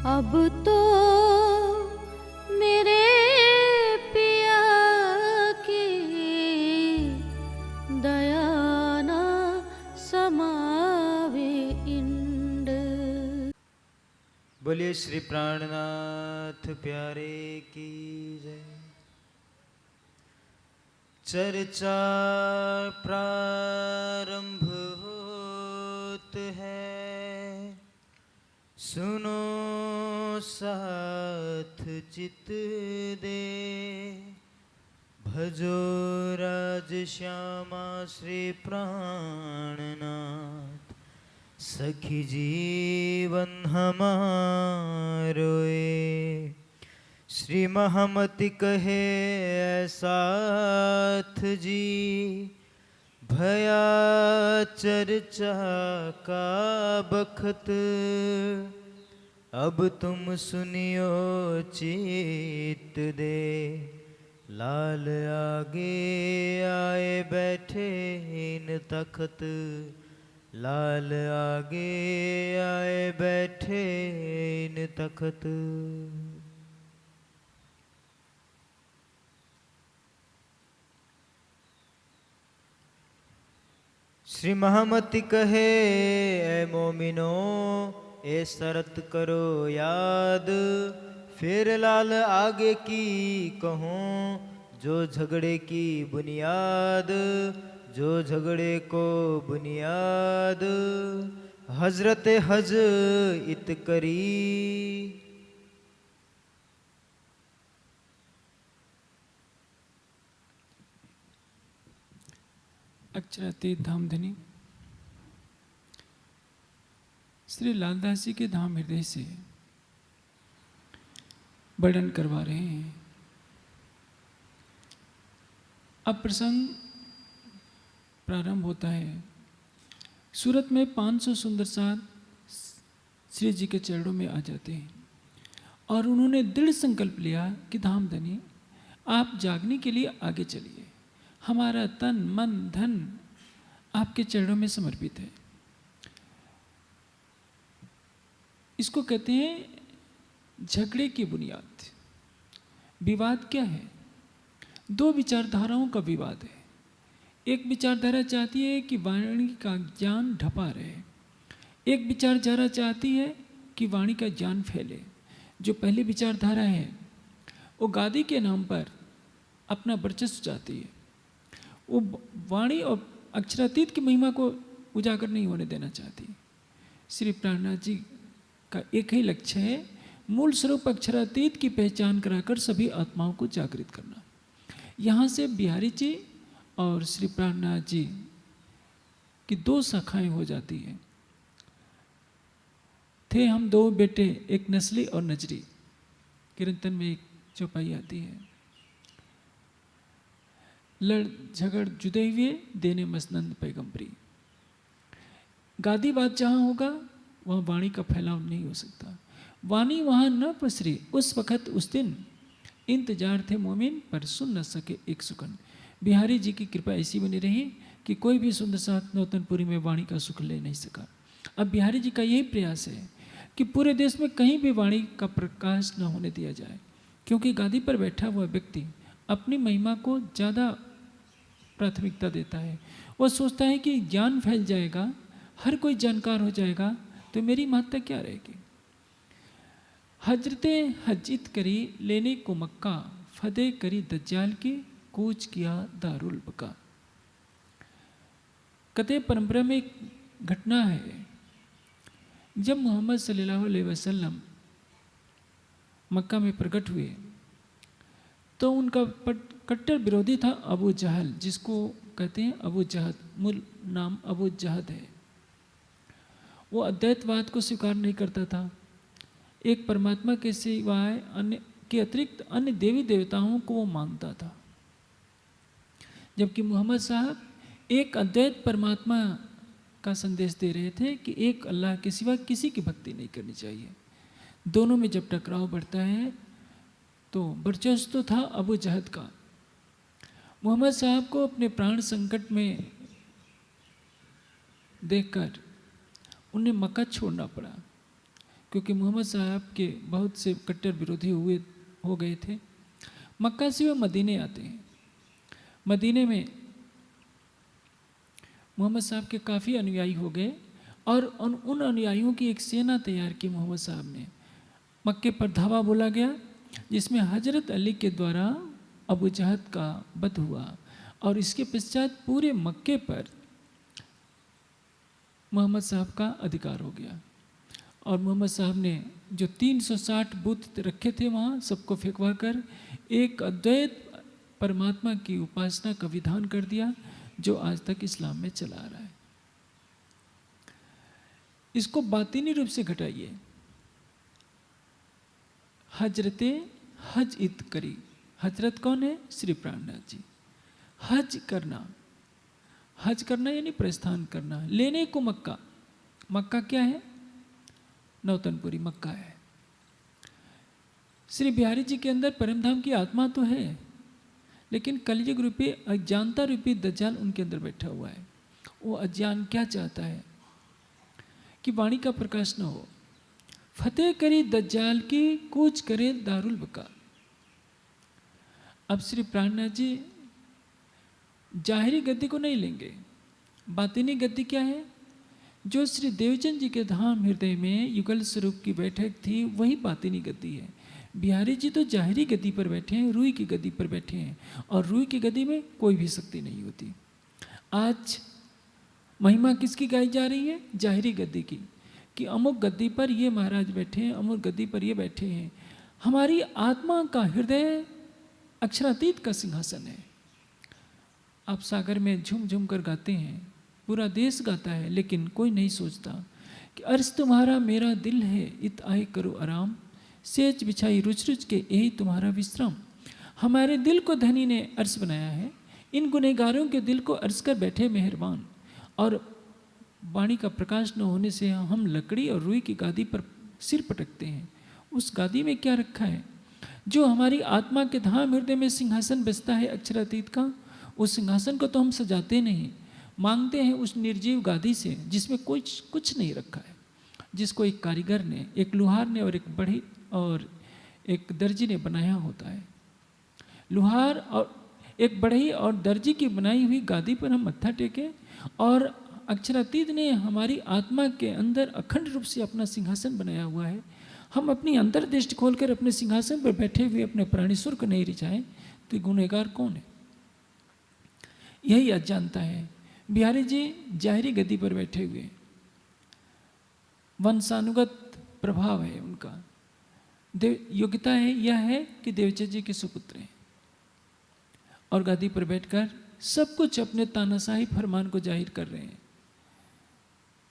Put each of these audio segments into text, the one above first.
अब तो मेरे पिया की दया ना समावे इंड। बोलिए श्री प्राणनाथ प्यारे की जय। चर्चा प्रारंभ होत है, सुनो साथ चित दे। भजो राज श्यामा श्री प्राणनाथ, सखी जीवन हमारोए। श्री महामति कहे साथ जी, भया चर्चा का बखत। अब तुम सुनियो चित दे, लाल आगे आए बैठे इन तखत। लाल आगे आए बैठे इन तखत। श्री महामति कहे ऐ मोमिनो, ए शरत करो याद। फिर लाल आगे की कहूँ, जो झगड़े की बुनियाद। जो झगड़े को बुनियाद, हजरत हज इत करी। अक्षरातीत धामधनी श्री लालदास जी के धाम हृदय से वर्णन करवा रहे हैं। अब प्रसंग प्रारंभ होता है। सूरत में 500 सुंदर साथ श्री जी के चरणों में आ जाते हैं और उन्होंने दृढ़ संकल्प लिया कि धामधनी आप जागने के लिए आगे चलिए, हमारा तन मन धन आपके चरणों में समर्पित है। इसको कहते हैं झगड़े की बुनियाद। विवाद क्या है? दो विचारधाराओं का विवाद है। एक विचारधारा चाहती है कि वाणी का ज्ञान ढपा रहे, एक विचारधारा चाहती है कि वाणी का ज्ञान फैले। जो पहली विचारधारा है वो गादी के नाम पर अपना वर्चस्व चाहती है, वो वाणी और अक्षरातीत की महिमा को उजागर नहीं होने देना चाहती। श्री प्राणनाथ जी का एक ही लक्ष्य है, मूल स्वरूप अक्षरातीत की पहचान कराकर सभी आत्माओं को जागृत करना। यहाँ से बिहारी जी और श्री प्राणनाथ जी की दो शाखाएं हो जाती हैं। थे हम दो बेटे, एक नस्ली और नजरी। कीर्तन में एक चौपाई आती है, लड़ झगड़ जुदे हुए देने मसनंद पैगंबरी। गादीवाद जहाँ होगा वहाँ वाणी का फैलाव नहीं हो सकता। वाणी वहाँ न पसरी उस वक़्त उस दिन, इंतजार थे मोमिन पर सुन न सके एक सुकन। बिहारी जी की कृपा ऐसी बनी रही कि कोई भी सुंदर साथ नौतनपुरी में वाणी का सुख ले नहीं सका। अब बिहारी जी का यही प्रयास है कि पूरे देश में कहीं भी वाणी का प्रकाश न होने दिया जाए, क्योंकि गादी पर बैठा हुआ व्यक्ति अपनी महिमा को ज़्यादा प्राथमिकता देता है। वो सोचता है कि ज्ञान फैल जाएगा, हर कोई जानकार हो जाएगा, तो मेरी महत्ता क्या रहेगी। हजरते हजित करी लेने को मक्का, फदे करी दज्जाल की कूच किया दारुल बका। कथे परंपरा में एक घटना है, जब मोहम्मद सल्लल्लाहु अलैहि वसल्लम मक्का में प्रकट हुए तो उनका कट्टर विरोधी था अबू जहल, जिसको कहते हैं अबू जहद, मूल नाम अबू जहद है। वो अद्वैतवाद को स्वीकार नहीं करता था। एक परमात्मा के सिवाय अन्य के अतिरिक्त अन्य देवी देवताओं को वो मानता था, जबकि मोहम्मद साहब एक अद्वैत परमात्मा का संदेश दे रहे थे कि एक अल्लाह के सिवा किसी की भक्ति नहीं करनी चाहिए। दोनों में जब टकराव बढ़ता है तो वर्चस्व तो था अबू जहद का। मोहम्मद साहब को अपने प्राण संकट में देखकर उन्हें मक्का छोड़ना पड़ा, क्योंकि मोहम्मद साहब के बहुत से कट्टर विरोधी हो गए थे। मक्का से वे मदीने आते हैं। मदीने में मोहम्मद साहब के काफ़ी अनुयायी हो गए और उन अनुयायियों की एक सेना तैयार की मोहम्मद साहब ने। मक्के पर धावा बोला गया, जिसमें हजरत अली के द्वारा अबू जहल का वध हुआ और इसके पश्चात पूरे मक्के पर मोहम्मद साहब का अधिकार हो गया। और मोहम्मद साहब ने जो 360 बुत रखे थे वहाँ सबको फेंकवा कर एक अद्वैत परमात्मा की उपासना का विधान कर दिया, जो आज तक इस्लाम में चला आ रहा है। इसको बातिनी रूप से घटाइए। हजरते हज इत करी। हजरत कौन है? श्री प्राणनाथ जी। हज करना, हज करना यानी प्रस्थान करना, लेने को मक्का। मक्का क्या है? नौतनपुरी मक्का है। श्री बिहारी जी के अंदर परमधाम की आत्मा तो है, लेकिन कलयुग रूपी अज्ञानता रूपी दज्जाल उनके अंदर बैठा हुआ है। वो अज्ञान क्या चाहता है कि वाणी का प्रकाश न हो। फतेह करी दज्जाल की, कूच करे दारुल बका। अब श्री प्राणनाथ जी जाहिरी गद्दी को नहीं लेंगे। बातिनी गद्दी क्या है? जो श्री देवचंद जी के धाम हृदय में युगल स्वरूप की बैठक थी, वही बातिनी गद्दी है। बिहारी जी तो जाहिरी गद्दी पर बैठे हैं, रूई की गद्दी पर बैठे हैं, और रूई की गद्दी में कोई भी शक्ति नहीं होती। आज महिमा किसकी गाई जा रही है? जाहिरी गद्दी की, कि अमुक गद्दी पर ये महाराज बैठे हैं, अमुक गद्दी पर ये बैठे हैं। हमारी आत्मा का हृदय अक्षरातीत का सिंहासन है। आप सागर में झूम झूम कर गाते हैं, पूरा देश गाता है, लेकिन कोई नहीं सोचता कि अर्श तुम्हारा मेरा दिल है, इत आए करो आराम, सेज बिछाई रुच रुच के यही तुम्हारा विश्राम। हमारे दिल को धनी ने अर्श बनाया है, इन गुनहगारों के दिल को अर्श कर बैठे मेहरबान। और वाणी का प्रकाश न होने से हम लकड़ी और रुई की गादी पर सिर पटकते हैं। उस गादी में क्या रखा है? जो हमारी आत्मा के धाम हृदय में सिंहासन बसता है अक्षरातीत का, उस सिंहासन को तो हम सजाते नहीं, मांगते हैं उस निर्जीव गादी से जिसमें कुछ नहीं रखा है, जिसको एक कारीगर ने, एक लुहार ने और एक बढ़ई और एक दर्जी ने बनाया होता है। लुहार और एक बढ़ई और दर्जी की बनाई हुई गादी पर हम मत्था टेके, और अक्षरातीत ने हमारी आत्मा के अंदर अखंड रूप से अपना सिंहासन बनाया हुआ है। हम अपनी अंतर्दृष्टि खोलकर अपने सिंहासन पर बैठे हुए अपने प्राणेश्वर को नहीं रिझाएं तो गुनहगार कौन है? यही अज्ञानता है। बिहारी जी जाहिरी गद्दी पर बैठे हुए, वंशानुगत प्रभाव है उनका, योग्यता है यह है कि देवचंद जी के सुपुत्र हैं, और गादी पर बैठकर सब कुछ अपने तानाशाही फरमान को जाहिर कर रहे हैं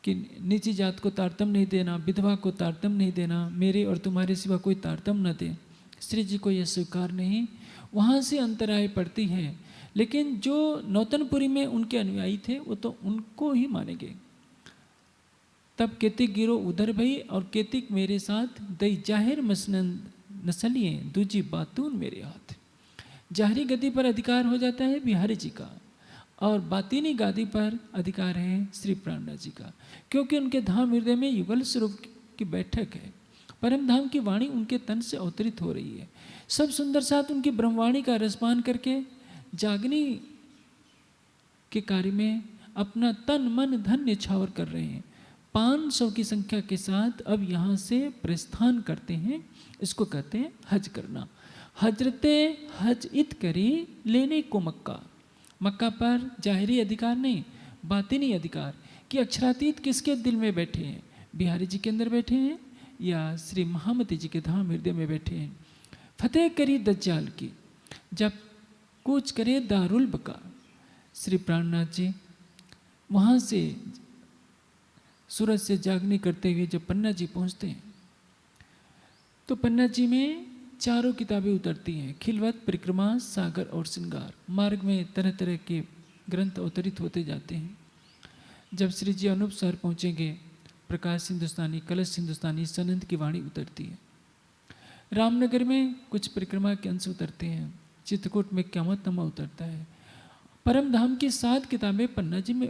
कि नीची जात को तारतम नहीं देना, विधवा को तारतम नहीं देना, मेरे और तुम्हारे सिवा कोई तारतम न दे। श्री जी को यह स्वीकार नहीं। वहाँ से अंतराय पड़ती है, लेकिन जो नौतनपुरी में उनके अनुयायी थे वो तो उनको ही मानेंगे। तब केतिक गिरो उधर भई, और केतिक मेरे साथ दई जाहिर मसनंद नसलिए दूजी बातून मेरे हाथ। जाहिरी गद्दी पर अधिकार हो जाता है बिहारी जी का, और बातिनी गादी पर अधिकार है श्री प्राणनाथ जी का, क्योंकि उनके धाम हृदय में युगल स्वरूप की बैठक है। परम धाम की वाणी उनके तन से अवतरित हो रही है। सब सुंदर साथ उनकी ब्रह्मवाणी का रसपान करके जागनी के कार्य में अपना तन मन धन न्यौछावर कर रहे हैं। 500 की संख्या के साथ अब यहाँ से प्रस्थान करते हैं। इसको कहते हैं हज करना। हजरते हज इत करी, लेने को मक्का। मक्का पर जाहिरी अधिकार नहीं, बातिनी अधिकार, कि अक्षरातीत किसके दिल में बैठे हैं? बिहारी जी के अंदर बैठे हैं या श्री महामती जी के धाम हृदय में बैठे हैं? फतेह करी दज्जाल की, जब कूच करे दारुल बका। श्री प्राणनाथ जी वहाँ से सूरज से जागनी करते हुए जब पन्ना जी पहुँचते हैं तो पन्ना जी में चारों किताबें उतरती हैं, खिलवत, परिक्रमा, सागर और श्रृंगार। मार्ग में तरह तरह के ग्रंथ अवतरित होते जाते हैं। जब श्री जी अनूप शहर पहुँचेंगे, प्रकाश हिंदुस्तानी, कलश हिंदुस्तानी, सनंद की वाणी उतरती है। रामनगर में कुछ परिक्रमा के अंश उतरते हैं। चित्रकूट में क़यामतनामा उतरता है। परम धाम की 7 किताबें पन्ना जी में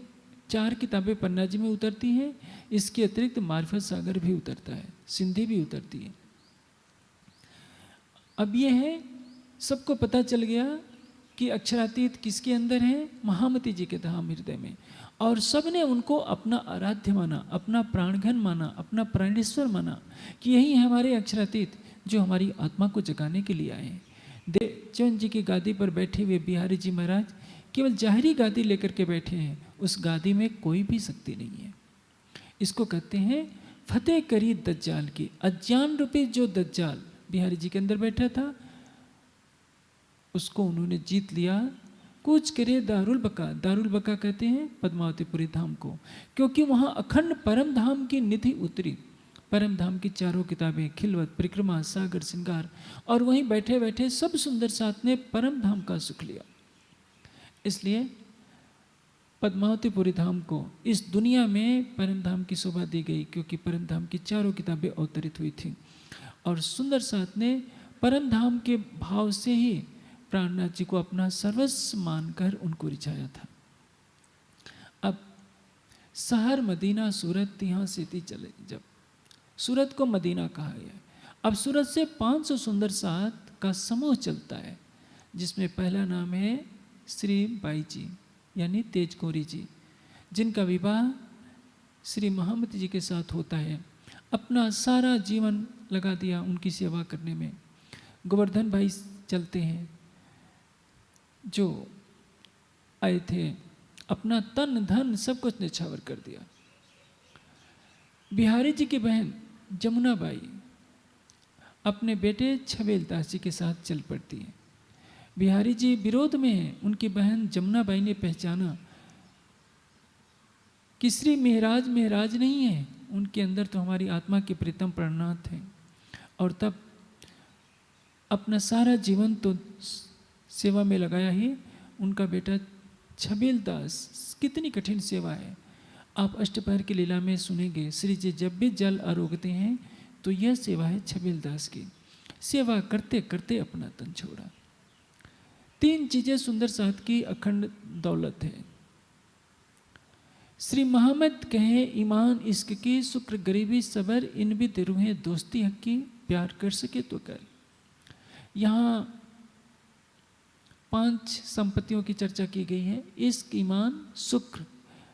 4 किताबें पन्ना जी में उतरती हैं, इसके अतिरिक्त मार्फत सागर भी उतरता है, सिंधी भी उतरती है। अब ये है, सबको पता चल गया कि अक्षरातीत किसके अंदर है, महामती जी के धाम हृदय में, और सब ने उनको अपना आराध्य माना, अपना प्राणघन माना, अपना प्राणेश्वर माना कि यही है हमारे अक्षरातीत जो हमारी आत्मा को जगाने के लिए आए हैं। देवचंद जी की गादी पर बैठे हुए बिहारी जी महाराज केवल जाहिरी गादी लेकर के बैठे हैं, उस गादी में कोई भी शक्ति नहीं है। इसको कहते हैं फतेह करी दज्जाल की। अज्ञान रूपी जो दज्जाल बिहारी जी के अंदर बैठा था, उसको उन्होंने जीत लिया। कूच करे दारुल बका, दारुल बका कहते हैं पद्मावतीपुरी धाम को, क्योंकि वहाँ अखंड परम धाम की निधि उतरी। परम धाम की 4 किताबें, खिलवत, परिक्रमा, सागर, श्रृंगार, और वहीं बैठे बैठे सब सुंदर साथ ने परम धाम का सुख लिया। इसलिए पद्मावतीपुरी धाम को इस दुनिया में परम धाम की शोभा दी गई, क्योंकि परम धाम की 4 किताबें अवतरित हुई थी, और सुंदर साथ ने परम धाम के भाव से ही प्राणनाथ जी को अपना सर्वस्व मानकर उनको रिझाया था। अब शहर मदीना सूरत, यहाँ से थी चले, जब सूरत को मदीना कहा गया। अब सूरत से 500 सुंदर साथ का समूह चलता है, जिसमें पहला नाम है श्री बाई जी यानी तेज कौरी जी, जिनका विवाह श्री महामती जी के साथ होता है। अपना सारा जीवन लगा दिया उनकी सेवा करने में। गोवर्धन भाई चलते हैं, जो आए थे, अपना तन धन सब कुछ निछावर कर दिया। बिहारी जी की बहन जमुना बाई अपने बेटे छबेलदास जी के साथ चल पड़ती है। बिहारी जी विरोध में हैं, उनकी बहन जमुना बाई ने पहचाना कि श्री मेहराज मेहराज नहीं है, उनके अंदर तो हमारी आत्मा के प्रीतम प्राणनाथ हैं। और तब अपना सारा जीवन तो सेवा में लगाया ही उनका बेटा छबेलदास। कितनी कठिन सेवा है, आप अष्टपहर की लीला में सुनेंगे। श्री जी जब भी जल आरोगते हैं तो यह सेवा है छबेलदास की। सेवा करते करते अपना तन छोड़ा। 3 चीजें सुंदर साथ की अखंड दौलत है। श्री मोहम्मद कहे ईमान इश्क की, शुक्र गरीबी सबर, इन भी रूहें दोस्ती हक की, प्यार कर सके तो कर। यहाँ 5 संपत्तियों की चर्चा की गई है। इश्क, ईमान, शुक्र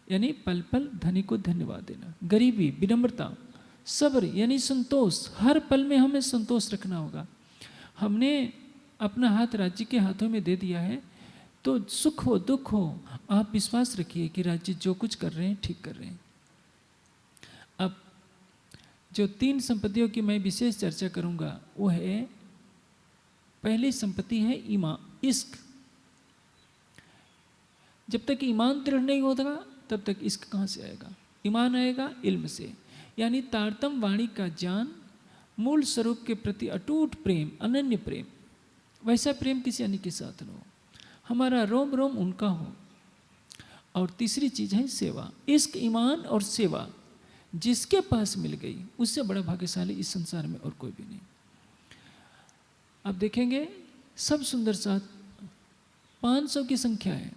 यानी पल पल धनी को धन्यवाद देना, गरीबी विनम्रता, सब्र यानी संतोष, हर पल में हमें संतोष रखना होगा। हमने अपना हाथ राज्य के हाथों में दे दिया है, तो सुख हो दुख हो आप विश्वास रखिए कि राज्य जो कुछ कर रहे हैं ठीक कर रहे हैं। अब जो 3 संपत्तियों की मैं विशेष चर्चा करूंगा वो है, पहली संपत्ति है ईमान, इश्क। जब तक ईमान दृढ़ नहीं होगा तब तक इश्क कहाँ से आएगा। ईमान आएगा इल्म से, यानी तारतम वाणी का ज्ञान, मूल स्वरूप के प्रति अटूट प्रेम, अनन्य प्रेम। वैसा प्रेम किसी अन्य के साथ न हो, हमारा रोम रोम उनका हो। और तीसरी चीज है सेवा। इश्क, ईमान और सेवा जिसके पास मिल गई उससे बड़ा भाग्यशाली इस संसार में और कोई भी नहीं। अब देखेंगे सब सुंदर साथ 500 की संख्या है।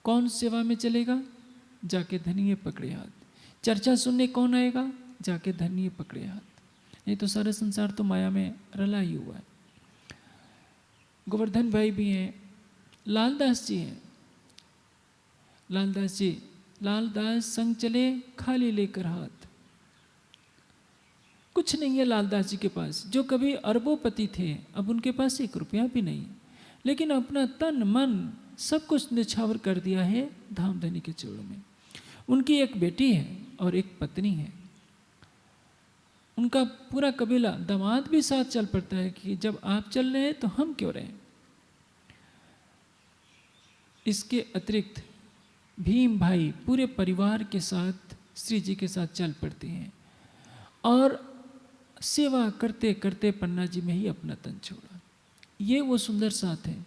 कौन सेवा में चलेगा? जाके धनिये पकड़े हाथ। चर्चा सुनने कौन आएगा? जाके धनिये पकड़े हाथ। नहीं तो सारा संसार तो माया में रला ही हुआ है। गोवर्धन भाई भी हैं, लालदास जी हैं। लालदास जी, लालदास संग चले खाली लेकर हाथ। कुछ नहीं है लालदास जी के पास, जो कभी अरबोपति थे, अब उनके पास 1 रुपया भी नहीं, लेकिन अपना तन मन सब कुछ निछावर कर दिया है धामधनी के चरणों में। उनकी एक बेटी है और एक पत्नी है। उनका पूरा कबीला, दामाद भी साथ चल पड़ता है कि जब आप चल रहे हैं तो हम क्यों रहें। इसके अतिरिक्त भीम भाई पूरे परिवार के साथ श्री जी के साथ चल पड़ते हैं और सेवा करते करते पन्ना जी में ही अपना तन छोड़ा। ये वो सुंदर साथ हैं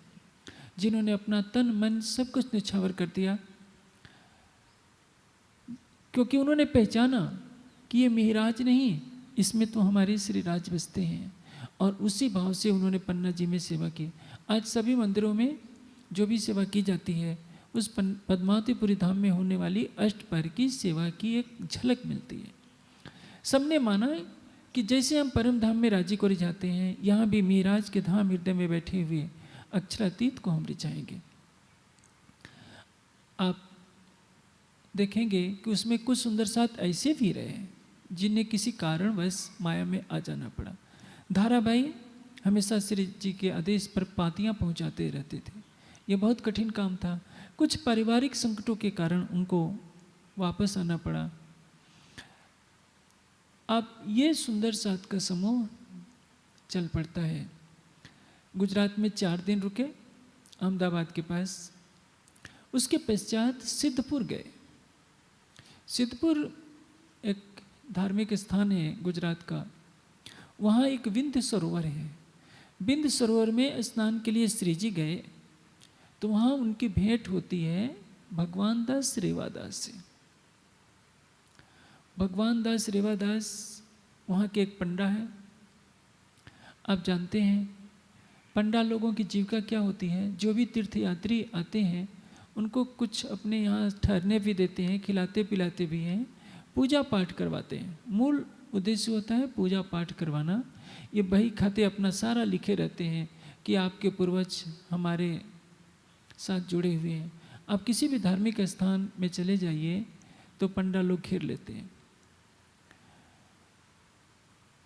जिन्होंने अपना तन मन सब कुछ निछावर कर दिया, क्योंकि उन्होंने पहचाना कि ये मेहराज नहीं, इसमें तो हमारे श्री राज बसते हैं। और उसी भाव से उन्होंने पन्ना जी में सेवा की। आज सभी मंदिरों में जो भी सेवा की जाती है उस पद्मावतीपुरी धाम में होने वाली अष्टपहर की सेवा की एक झलक मिलती है। सबने माना कि जैसे हम परम धाम में राजी को रिझाते हैं, यहाँ भी मीराज के धाम हृदय में बैठे हुए अक्षरातीत को हम रिझाएंगे। आप देखेंगे कि उसमें कुछ सुंदर साथ ऐसे भी रहे जिन्हें किसी कारणवश माया में आ जाना पड़ा। धाराबाई हमेशा श्री जी के आदेश पर पातियाँ पहुँचाते रहते थे। ये बहुत कठिन काम था। कुछ पारिवारिक संकटों के कारण उनको वापस आना पड़ा। अब ये सुंदर साथ का समूह चल पड़ता है। गुजरात में 4 दिन रुके, अहमदाबाद के पास। उसके पश्चात सिद्धपुर गए। सिद्धपुर एक धार्मिक स्थान है गुजरात का। वहाँ एक विंध्य सरोवर है। विंध्य सरोवर में स्नान के लिए श्री जी गए तो वहाँ उनकी भेंट होती है भगवान दास रेवादास से। भगवान दास रेवादास वहाँ के एक पंडा है। आप जानते हैं पंडा लोगों की जीविका क्या होती है। जो भी तीर्थयात्री आते हैं उनको कुछ अपने यहाँ ठहरने भी देते हैं, खिलाते पिलाते भी हैं, पूजा पाठ करवाते हैं। मूल उद्देश्य होता है पूजा पाठ करवाना। ये बही खाते अपना सारा लिखे रहते हैं कि आपके पूर्वज हमारे साथ जुड़े हुए हैं। आप किसी भी धार्मिक स्थान में चले जाइए तो पंडा लोग घेर लेते हैं।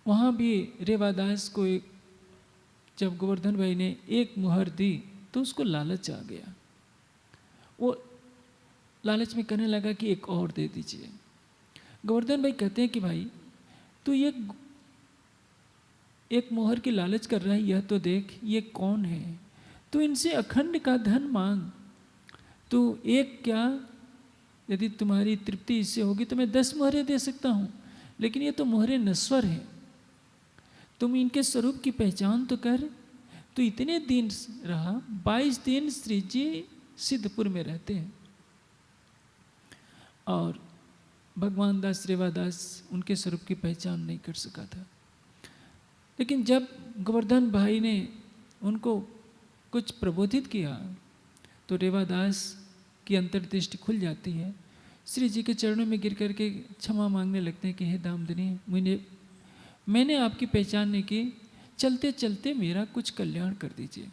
वहाँ भी रेवादास को जब गोवर्धन भाई ने एक मुहर दी तो उसको लालच आ गया। वो लालच में कहने लगा कि एक और दे दीजिए। गोवर्धन भाई कहते हैं कि भाई तू ये एक मोहर की लालच कर रहा है, यह तो देख ये कौन है। तू इनसे अखंड का धन मांग। तू एक क्या, यदि तुम्हारी तृप्ति इससे होगी तो मैं 10 मोहरें दे सकता हूँ, लेकिन ये तो मोहरें नश्वर हैं। तुम इनके स्वरूप की पहचान तो कर। तो इतने दिन रहा, 22 दिन श्री जी सिद्धपुर में रहते हैं और भगवान दास रेवादास उनके स्वरूप की पहचान नहीं कर सका था। लेकिन जब गोवर्धन भाई ने उनको कुछ प्रबोधित किया तो रेवादास की अंतर्दृष्टि खुल जाती है। श्री जी के चरणों में गिर करके क्षमा मांगने लगते हैं कि हे दामदनी, मैंने आपकी पहचान नहीं की, चलते चलते मेरा कुछ कल्याण कर दीजिए।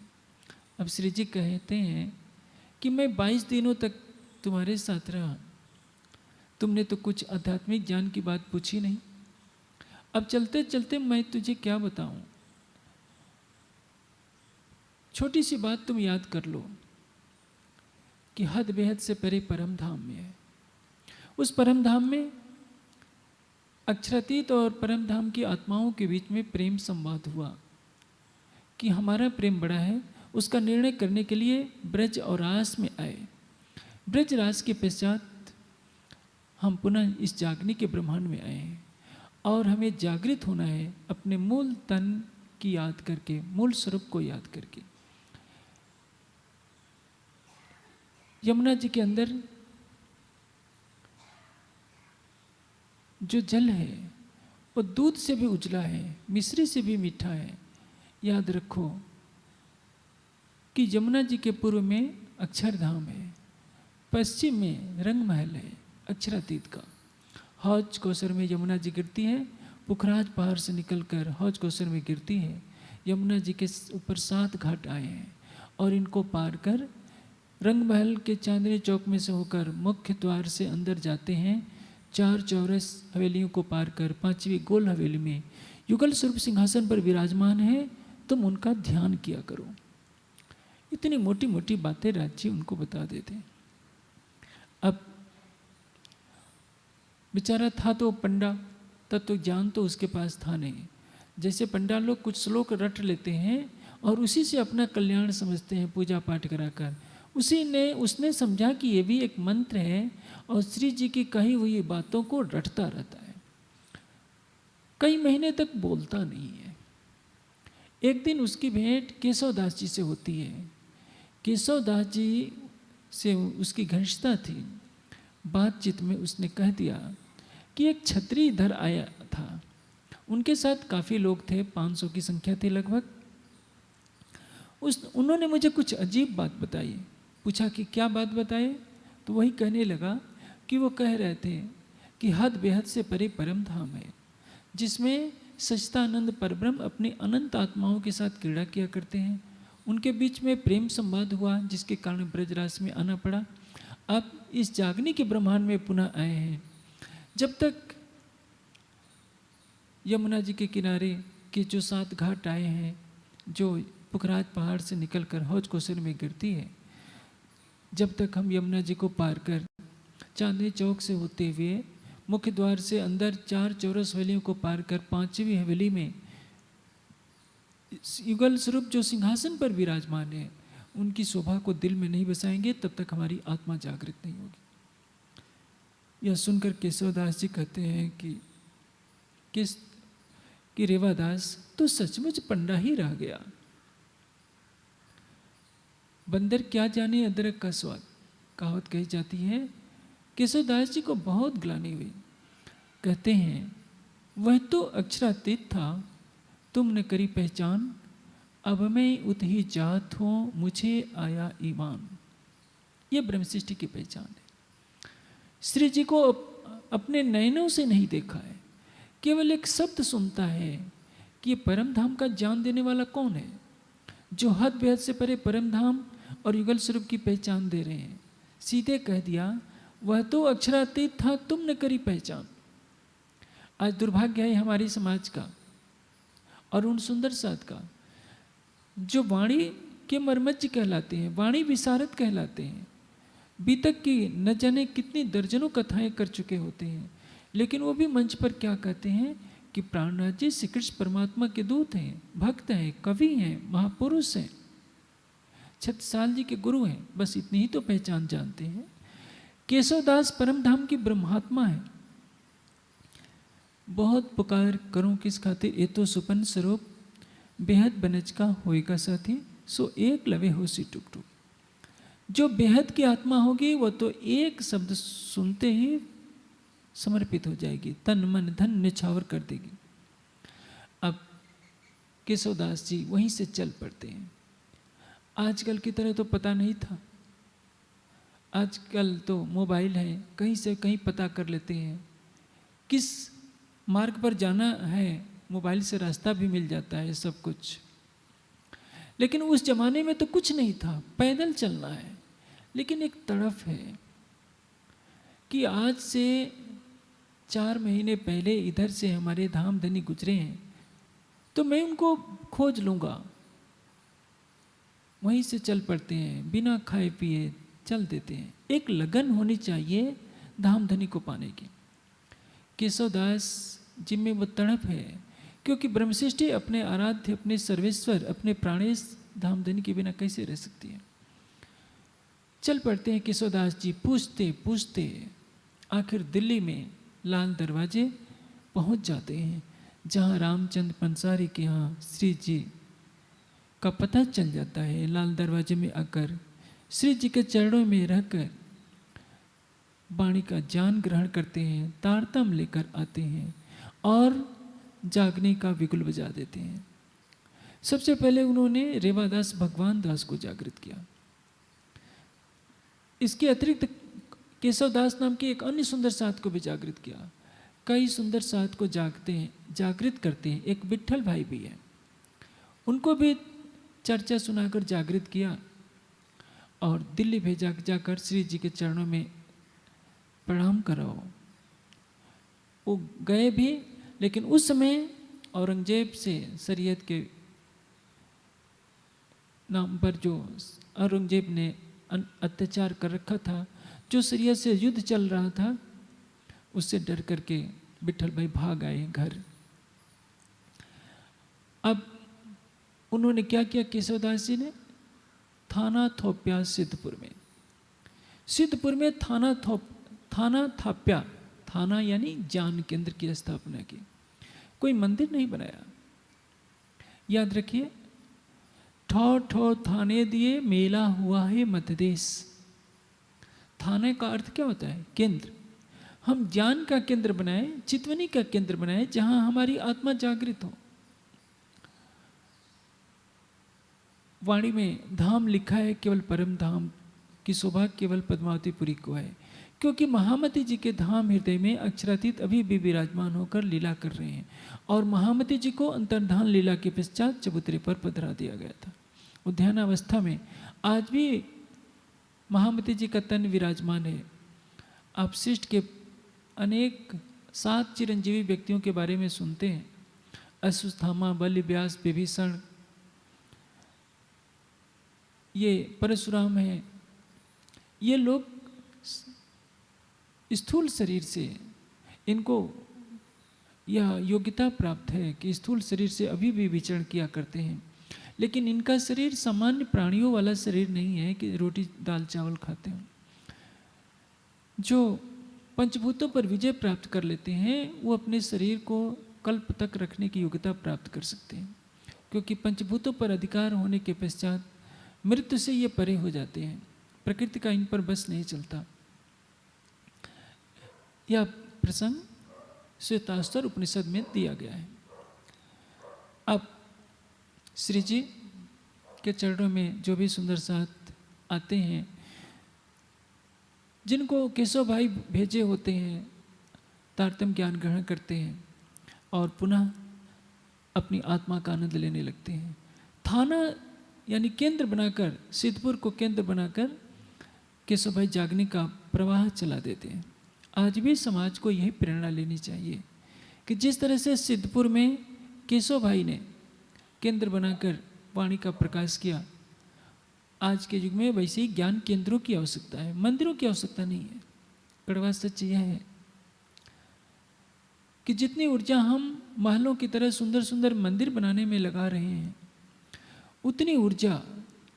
अब श्री जी कहते हैं कि मैं 22 दिनों तक तुम्हारे साथ रहा, तुमने तो कुछ आध्यात्मिक ज्ञान की बात पूछी नहीं। अब चलते चलते मैं तुझे क्या बताऊं। छोटी सी बात तुम याद कर लो कि हद बेहद से परे परम धाम में है। उस परम धाम में अक्षरातीत और परम धाम की आत्माओं के बीच में प्रेम संवाद हुआ कि हमारा प्रेम बड़ा है। उसका निर्णय करने के लिए ब्रज और रास में आए। ब्रज रास के पश्चात हम पुनः इस जागने के ब्रह्मांड में आए हैं और हमें जागृत होना है अपने मूल तन की याद करके, मूल स्वरूप को याद करके। यमुना जी के अंदर जो जल है वो दूध से भी उजला है, मिश्री से भी मीठा है। याद रखो कि यमुना जी के पूर्व में अक्षरधाम है, पश्चिम में रंग महल है अक्षरातीत का। हौज कौसर में यमुना जी गिरती है, पुखराज पहाड़ से निकलकर हौज कौसर में गिरती है। यमुना जी के ऊपर 7 घाट आए हैं और इनको पार कर रंग महल के चांदनी चौक में से होकर मुख्य द्वार से अंदर जाते हैं। 4 चौरस हवेलियों को पार कर 5वीं गोल हवेली में युगल स्वरूप सिंहासन पर विराजमान है। तुम उनका ध्यान किया करो। इतनी मोटी मोटी बातें राजी उनको बता देते। अब बेचारा था तो पंडा, तत्व ज्ञान तो उसके पास था नहीं। जैसे पंडा लोग कुछ श्लोक रट लेते हैं और उसी से अपना कल्याण समझते हैं पूजा पाठ कराकर। उसने समझा कि ये भी एक मंत्र है और श्री जी की कही हुई बातों को रटता रहता है। कई महीने तक बोलता नहीं है। एक दिन उसकी भेंट केशवदास जी से होती है। केशवदास जी से उसकी घनिष्ठता थी। बातचीत में उसने कह दिया कि एक छत्री इधर आया था, उनके साथ काफ़ी लोग थे, 500 की संख्या थी लगभग। उन्होंने मुझे कुछ अजीब बात बताई। पूछा कि क्या बात बताए, तो वही कहने लगा कि वो कह रहे थे कि हद बेहद से परे परम धाम है, जिसमें सच्चिदानंद परब्रह्म अपने अनंत आत्माओं के साथ क्रीड़ा किया करते हैं। उनके बीच में प्रेम संवाद हुआ, जिसके कारण ब्रजराज में आना पड़ा। अब इस जागने के ब्रह्मांड में पुनः आए हैं। जब तक यमुना जी के किनारे के जो 7 घाट आए हैं, जो पुखराज पहाड़ से निकलकर हौज कोसर में गिरती है, जब तक हम यमुना जी को पार कर चांदनी चौक से होते हुए मुख्य द्वार से अंदर 4 चौरस हवेलियों को पार कर 5वीं हवेली में युगल स्वरूप जो सिंहासन पर विराजमान है, उनकी शोभा को दिल में नहीं बसाएंगे, तब तक हमारी आत्मा जागृत नहीं होगी। यह सुनकर केशवदास जी कहते हैं कि रेवादास तो सचमुच पंडा ही रह गया। बंदर क्या जाने अदरक का स्वाद, कहावत कही जाती है। केशवदास जी को बहुत ग्लानि हुई। कहते हैं, वह तो अक्षरातीत था, तुमने करी पहचान, अब मैं उतही जात हूँ, मुझे आया ईमान। यह ब्रह्मसृष्टि की पहचान है। श्री जी को अपने नयनों से नहीं देखा है, केवल एक शब्द सुनता है कि ये परम धाम का ज्ञान देने वाला कौन है, जो हद बेहद से परे परम धाम और युगल स्वरूप की पहचान दे रहे हैं। सीधे कह दिया, वह तो अक्षरातीत था, तुमने करी पहचान। आज दुर्भाग्य है हमारी समाज का और उन सुंदर साथ का, जो वाणी के मर्मज्ज कहलाते हैं, वाणी विशारद कहलाते हैं, बीतक की न जाने कितनी दर्जनों कथाएं कर चुके होते हैं, लेकिन वो भी मंच पर क्या कहते हैं कि प्राणनाथ जी श्री कृष्ण परमात्मा के दूत हैं, भक्त हैं, कवि हैं, महापुरुष हैं, छत्रसाल जी के गुरु हैं। बस इतनी ही तो पहचान जानते हैं। केशवदास परम धाम की ब्रह्मात्मा है। बहुत पुकार करूं किस खातिर, ये तो सुपन स्वरूप बेहद बनज का होएगा साथी, सो एक लवे हो सी टुक टुक। जो बेहद की आत्मा होगी वो तो एक शब्द सुनते ही समर्पित हो जाएगी, तन मन धन निछावर कर देगी। अब केशवदास जी वहीं से चल पड़ते हैं। आजकल की तरह तो पता नहीं था, आजकल तो मोबाइल है, कहीं से कहीं पता कर लेते हैं, किस मार्ग पर जाना है मोबाइल से रास्ता भी मिल जाता है, सब कुछ। लेकिन उस जमाने में तो कुछ नहीं था, पैदल चलना है। लेकिन एक तड़फ है कि आज से 4 महीने पहले इधर से हमारे धाम धनी गुजरे हैं, तो मैं उनको खोज लूँगा। वहीं से चल पड़ते हैं, बिना खाए पिए चल देते हैं। एक लगन होनी चाहिए धाम धनी को पाने की। केशवदास जी में वो तड़प है, क्योंकि ब्रह्मसृष्टि अपने आराध्य, अपने सर्वेश्वर, अपने प्राणेश धामधनी के बिना कैसे रह सकती है। चल पड़ते हैं केशवदास जी, पूछते पूछते आखिर दिल्ली में लाल दरवाजे पहुंच जाते हैं, जहां रामचंद्र पंसारी के यहाँ श्री जी का पता चल जाता है। लाल दरवाजे में आकर श्री जी के चरणों में रहकर वाणी का ज्ञान ग्रहण करते हैं, तारतम लेकर आते हैं और जागने का विगुल बजा देते हैं। सबसे पहले उन्होंने रेवादास भगवान दास को जागृत किया। इसके अतिरिक्त केशवदास नाम के एक अन्य सुंदर साथ को भी जागृत किया। कई सुंदर साथ को जागृत करते हैं। एक विट्ठल भाई भी है, उनको भी चर्चा सुनाकर जागृत किया और दिल्ली भेजा जाकर श्री जी के चरणों में प्रणाम कराओ। वो गए भी, लेकिन उस समय औरंगजेब से शरीयत के नाम पर जो औरंगजेब ने अत्याचार कर रखा था, जो शरीयत से युद्ध चल रहा था, उससे डर करके विट्ठल भाई भाग आए घर। अब उन्होंने क्या किया, केशवदास जी ने थाना थोप्या सिद्धपुर में थाना थाप्या, थाना यानी ज्ञान केंद्र की स्थापना की। कोई मंदिर नहीं बनाया। याद रखिए, ठो ठो थाने दिए मेला हुआ है मतदेश। थाने का अर्थ क्या होता है? केंद्र। हम ज्ञान का केंद्र बनाए, चितवनी का केंद्र बनाए, जहां हमारी आत्मा जागृत हो। वाणी में धाम लिखा है केवल परम धाम कि सौभाग्य केवल पद्मावतीपुरी को है, क्योंकि महामती जी के धाम हृदय में अक्षरातीत अभी भी विराजमान होकर लीला कर रहे हैं। और महामती जी को अंतर्धान लीला के पश्चात चबूतरे पर पधरा दिया गया था। उद्यानावस्था में आज भी महामती जी का तन विराजमान है। आप शिष्ट के अनेक 7 चिरंजीवी व्यक्तियों के बारे में सुनते हैं, अश्वत्थामा, बलि, व्यास, विभीषण, ये परशुराम है। ये लोग स्थूल शरीर से, इनको यह योग्यता प्राप्त है कि स्थूल शरीर से अभी भी विचरण किया करते हैं, लेकिन इनका शरीर सामान्य प्राणियों वाला शरीर नहीं है कि रोटी दाल चावल खाते हैं। जो पंचभूतों पर विजय प्राप्त कर लेते हैं वो अपने शरीर को कल्प तक रखने की योग्यता प्राप्त कर सकते हैं, क्योंकि पंचभूतों पर अधिकार होने के पश्चात मृत्यु से ये परे हो जाते हैं। प्रकृति का इन पर बस नहीं चलता। यह प्रसंग श्वेताश्वर उपनिषद में दिया गया है। अब श्री जी के चरणों में जो भी सुंदर साथ आते हैं, जिनको केशव भाई भेजे होते हैं, तारतम्य ज्ञान ग्रहण करते हैं और पुनः अपनी आत्मा का आनंद लेने लगते हैं। थाना यानी केंद्र बनाकर, सिद्धपुर को केंद्र बनाकर केशव भाई जागने का प्रवाह चला देते हैं। आज भी समाज को यही प्रेरणा लेनी चाहिए कि जिस तरह से सिद्धपुर में केशव भाई ने केंद्र बनाकर वाणी का प्रकाश किया, आज के युग में वैसे ही ज्ञान केंद्रों की आवश्यकता है, मंदिरों की आवश्यकता नहीं है। कड़वा सच यह है कि जितनी ऊर्जा हम महलों की तरह सुंदर सुंदर मंदिर बनाने में लगा रहे हैं, उतनी ऊर्जा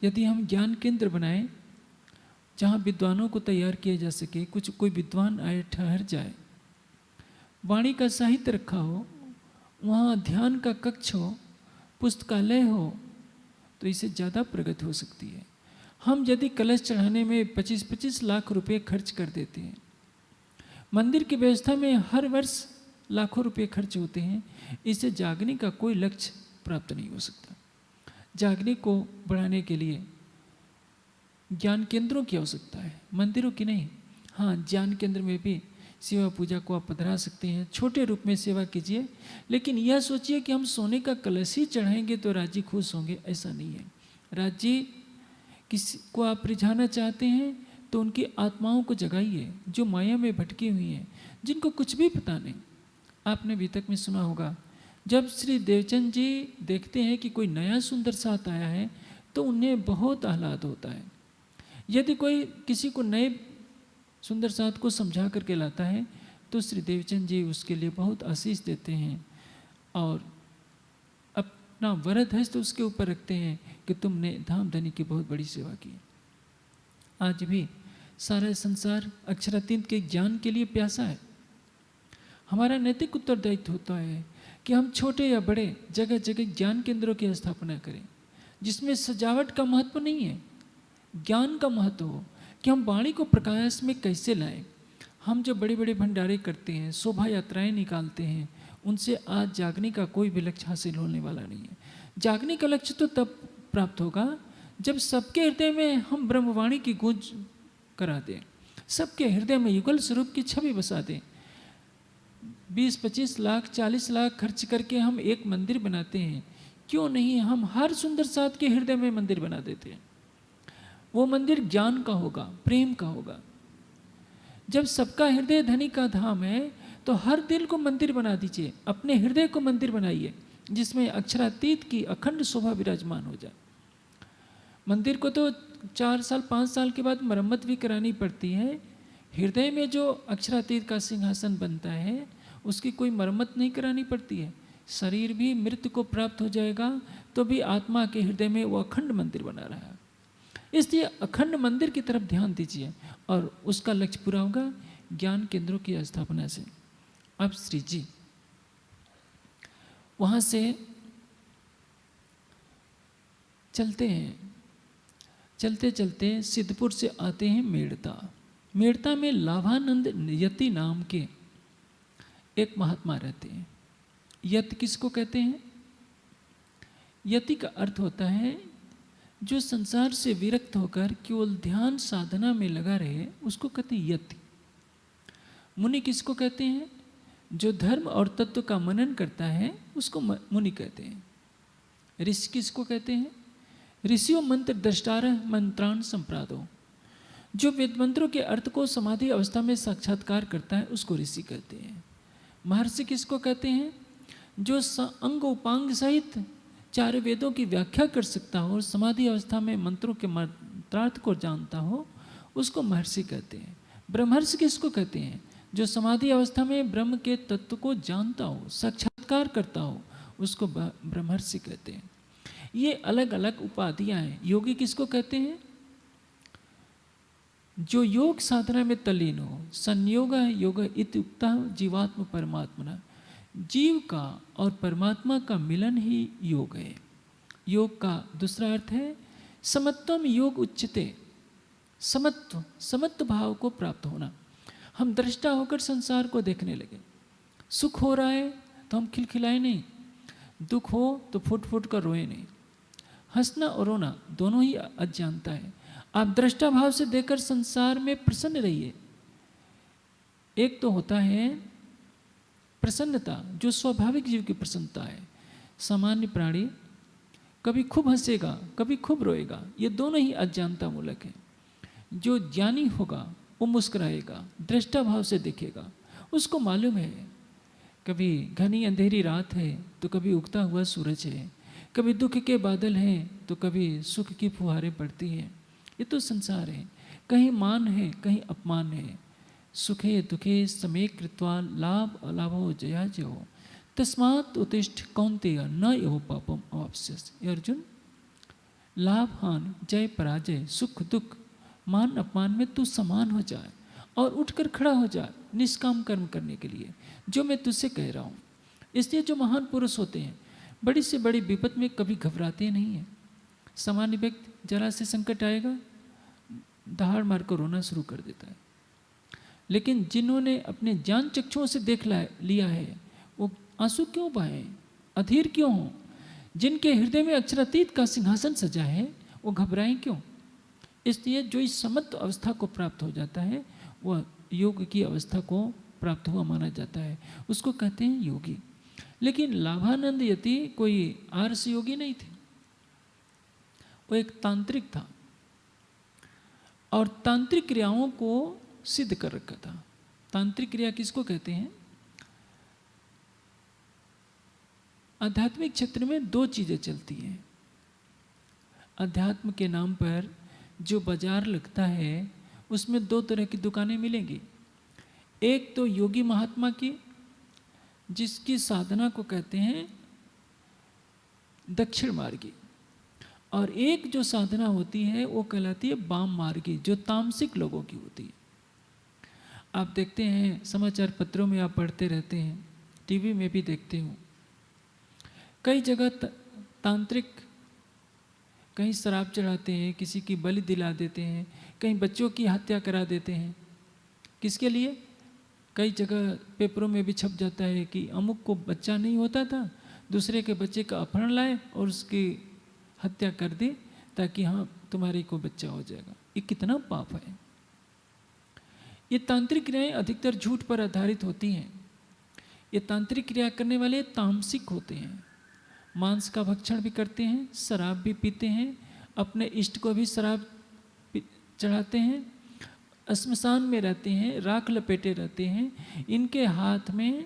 यदि हम ज्ञान केंद्र बनाएं, जहाँ विद्वानों को तैयार किया जा सके, कुछ कोई विद्वान आए ठहर जाए, वाणी का साहित्य रखा हो, वहाँ ध्यान का कक्ष हो, पुस्तकालय हो, तो इससे ज़्यादा प्रगति हो सकती है। हम यदि कलश चढ़ाने में 25-25 लाख रुपए खर्च कर देते हैं, मंदिर की व्यवस्था में हर वर्ष लाखों रुपए खर्च होते हैं, इससे जागने का कोई लक्ष्य प्राप्त नहीं हो सकता। जागने को बढ़ाने के लिए ज्ञान केंद्रों की आवश्यकता है, मंदिरों की नहीं। हाँ, ज्ञान केंद्र में भी सेवा पूजा को आप पधरा सकते हैं, छोटे रूप में सेवा कीजिए, लेकिन यह सोचिए कि हम सोने का कलश ही चढ़ाएंगे तो राज्य खुश होंगे, ऐसा नहीं है। राज्य किसी को आप रिझाना चाहते हैं तो उनकी आत्माओं को जगाइए जो माया में भटकी हुई हैं, जिनको कुछ भी पता नहीं। आपने अभी तक में सुना होगा, जब श्री देवचंद जी देखते हैं कि कोई नया सुंदर साथ आया है तो उन्हें बहुत आह्लाद होता है। यदि कोई किसी को नए सुंदर साथ को समझा करके लाता है तो श्री देवचंद जी उसके लिए बहुत आशीष देते हैं और अपना वरद हस्त उसके ऊपर रखते हैं कि तुमने धाम धनी की बहुत बड़ी सेवा की। आज भी सारा संसार अक्षरातीत के ज्ञान के लिए प्यासा है। हमारा नैतिक उत्तरदायित्व होता है कि हम छोटे या बड़े जगह जगह ज्ञान केंद्रों की स्थापना करें, जिसमें सजावट का महत्व नहीं है, ज्ञान का महत्व हो कि हम वाणी को प्रकाश में कैसे लाएं। हम जो बड़े बड़े भंडारे करते हैं, शोभा यात्राएं निकालते हैं, उनसे आज जागने का कोई भी लक्ष्य हासिल होने वाला नहीं है। जागने का लक्ष्य तो तब प्राप्त होगा जब सबके हृदय में हम ब्रह्मवाणी की गूंज करा दें, सबके हृदय में युगल स्वरूप की छवि बसा दें। 20-25 लाख 40 लाख खर्च करके हम एक मंदिर बनाते हैं, क्यों नहीं हम हर सुंदर साथ के हृदय में मंदिर बना देते हैं। वो मंदिर ज्ञान का होगा, प्रेम का होगा। जब सबका हृदय धनी का धाम है तो हर दिल को मंदिर बना दीजिए, अपने हृदय को मंदिर बनाइए जिसमें अक्षरातीत की अखंड शोभा विराजमान हो जाए। मंदिर को तो 4 साल 5 साल के बाद मरम्मत भी करानी पड़ती है। हृदय में जो अक्षरातीत का सिंहासन बनता है उसकी कोई मरम्मत नहीं करानी पड़ती है। शरीर भी मृत्यु को प्राप्त हो जाएगा तो भी आत्मा के हृदय में वो अखंड मंदिर बना रहा है। इसलिए अखंड मंदिर की तरफ ध्यान दीजिए और उसका लक्ष्य पूरा होगा ज्ञान केंद्रों की स्थापना से। अब श्री जी वहाँ से चलते हैं, चलते चलते सिद्धपुर से आते हैं मेड़ता। मेड़ता में लाभानंद यति नाम के एक महात्मा रहते हैं। यति किसको कहते हैं? यति का अर्थ होता है जो संसार से विरक्त होकर केवल ध्यान साधना में लगा रहे उसको कहते हैं यति। मुनि किसको कहते हैं? जो धर्म और तत्व का मनन करता है उसको मुनि कहते हैं। ऋषि किसको कहते हैं? ऋषियों मंत्र द्रष्टारः मंत्रान संप्रादो। जो वेद मंत्रों के अर्थ को समाधि अवस्था में साक्षात्कार करता है उसको ऋषि कहते हैं। महर्षि किसको कहते हैं? जो अंग उपांग सहित चार वेदों की व्याख्या कर सकता हो और समाधि अवस्था में मंत्रों के मंत्रार्थ को जानता हो उसको महर्षि कहते हैं। ब्रह्मर्षि किसको कहते हैं? जो समाधि अवस्था में ब्रह्म के तत्व को जानता हो, साक्षात्कार करता हो, उसको ब्रह्मर्षि कहते हैं। ये अलग अलग उपाधियां हैं। योगी किसको कहते हैं? जो योग साधना में तल्लीन हो। संयोग योग इति उक्ता जीवात्म परमात्मना। जीव का और परमात्मा का मिलन ही योग है। योग का दूसरा अर्थ है समत्वम योग उच्चते। समत्व, समत्व भाव को प्राप्त होना। हम दृष्टा होकर संसार को देखने लगे। सुख हो रहा है तो हम खिलखिलाए नहीं, दुख हो तो फुट फुट कर रोए नहीं। हंसना और रोना दोनों ही अज्ञानता है। आप दृष्टा भाव से देखकर संसार में प्रसन्न रहिए। एक तो होता है प्रसन्नता जो स्वाभाविक जीव की प्रसन्नता है। सामान्य प्राणी कभी खूब हंसेगा कभी खूब रोएगा, ये दोनों ही अज्ञानता मूलक है। जो ज्ञानी होगा वो मुस्कुराएगा, दृष्टा भाव से देखेगा, उसको मालूम है कभी घनी अंधेरी रात है तो कभी उगता हुआ सूरज है, कभी दुख के बादल हैं तो कभी सुख की फुहारें पड़ती हैं। ये तो संसार है, कहीं मान है कहीं अपमान है। सुखे दुखे समे कृत्वा लाभ अलाभो जया जयो तस्मात् उत्तिष्ठ कौन्तेय न यो पापम अवाप्स्यसि। ये अर्जुन, लाभ हानि जय पराजय सुख दुख मान अपमान में तू समान हो जाए और उठकर खड़ा हो जाए निष्काम कर्म करने के लिए, जो मैं तुझसे कह रहा हूँ। इसलिए जो महान पुरुष होते हैं बड़ी से बड़ी विपत में कभी घबराते नहीं हैं। सामान्य व्यक्ति जरा से संकट आएगा दहाड़ मार कर रोना शुरू कर देता है, लेकिन जिन्होंने अपने ज्ञान चक्षुओं से देख लिया है वो आंसू क्यों बहाएं, अधीर क्यों हों? जिनके हृदय में अक्षरातीत का सिंहासन सजा है वो घबराएं क्यों? इसलिए जो इस समत्व अवस्था को प्राप्त हो जाता है वह योग की अवस्था को प्राप्त हुआ माना जाता है, उसको कहते हैं योगी। लेकिन लाभानंद यति कोई आर्ष योगी नहीं थे, वो एक तांत्रिक था और तांत्रिक क्रियाओं को सिद्ध कर रखा था। तांत्रिक क्रिया किसको कहते हैं? आध्यात्मिक क्षेत्र में दो चीजें चलती हैं। अध्यात्म के नाम पर जो बाजार लगता है उसमें दो तरह की दुकानें मिलेंगी। एक तो योगी महात्मा की, जिसकी साधना को कहते हैं दक्षिण मार्गी, और एक जो साधना होती है वो कहलाती है वाम मार्गी, जो तामसिक लोगों की होती है। आप देखते हैं समाचार पत्रों में, आप पढ़ते रहते हैं, टीवी में भी देखते हो, कई जगह तांत्रिक कहीं शराब चढ़ाते हैं, किसी की बलि दिला देते हैं, कहीं बच्चों की हत्या करा देते हैं। किसके लिए? कई जगह पेपरों में भी छप जाता है कि अमुक को बच्चा नहीं होता था, दूसरे के बच्चे का अपहरण लाए और उसकी हत्या कर दी ताकि हाँ तुम्हारे को बच्चा हो जाएगा। ये कितना पाप है। ये तांत्रिक क्रियाएं अधिकतर झूठ पर आधारित होती हैं। ये तांत्रिक क्रिया करने वाले तामसिक होते हैं, मांस का भक्षण भी करते हैं, शराब भी पीते हैं, अपने इष्ट को भी शराब चढ़ाते हैं, श्मशान में रहते हैं, राख लपेटे रहते हैं। इनके हाथ में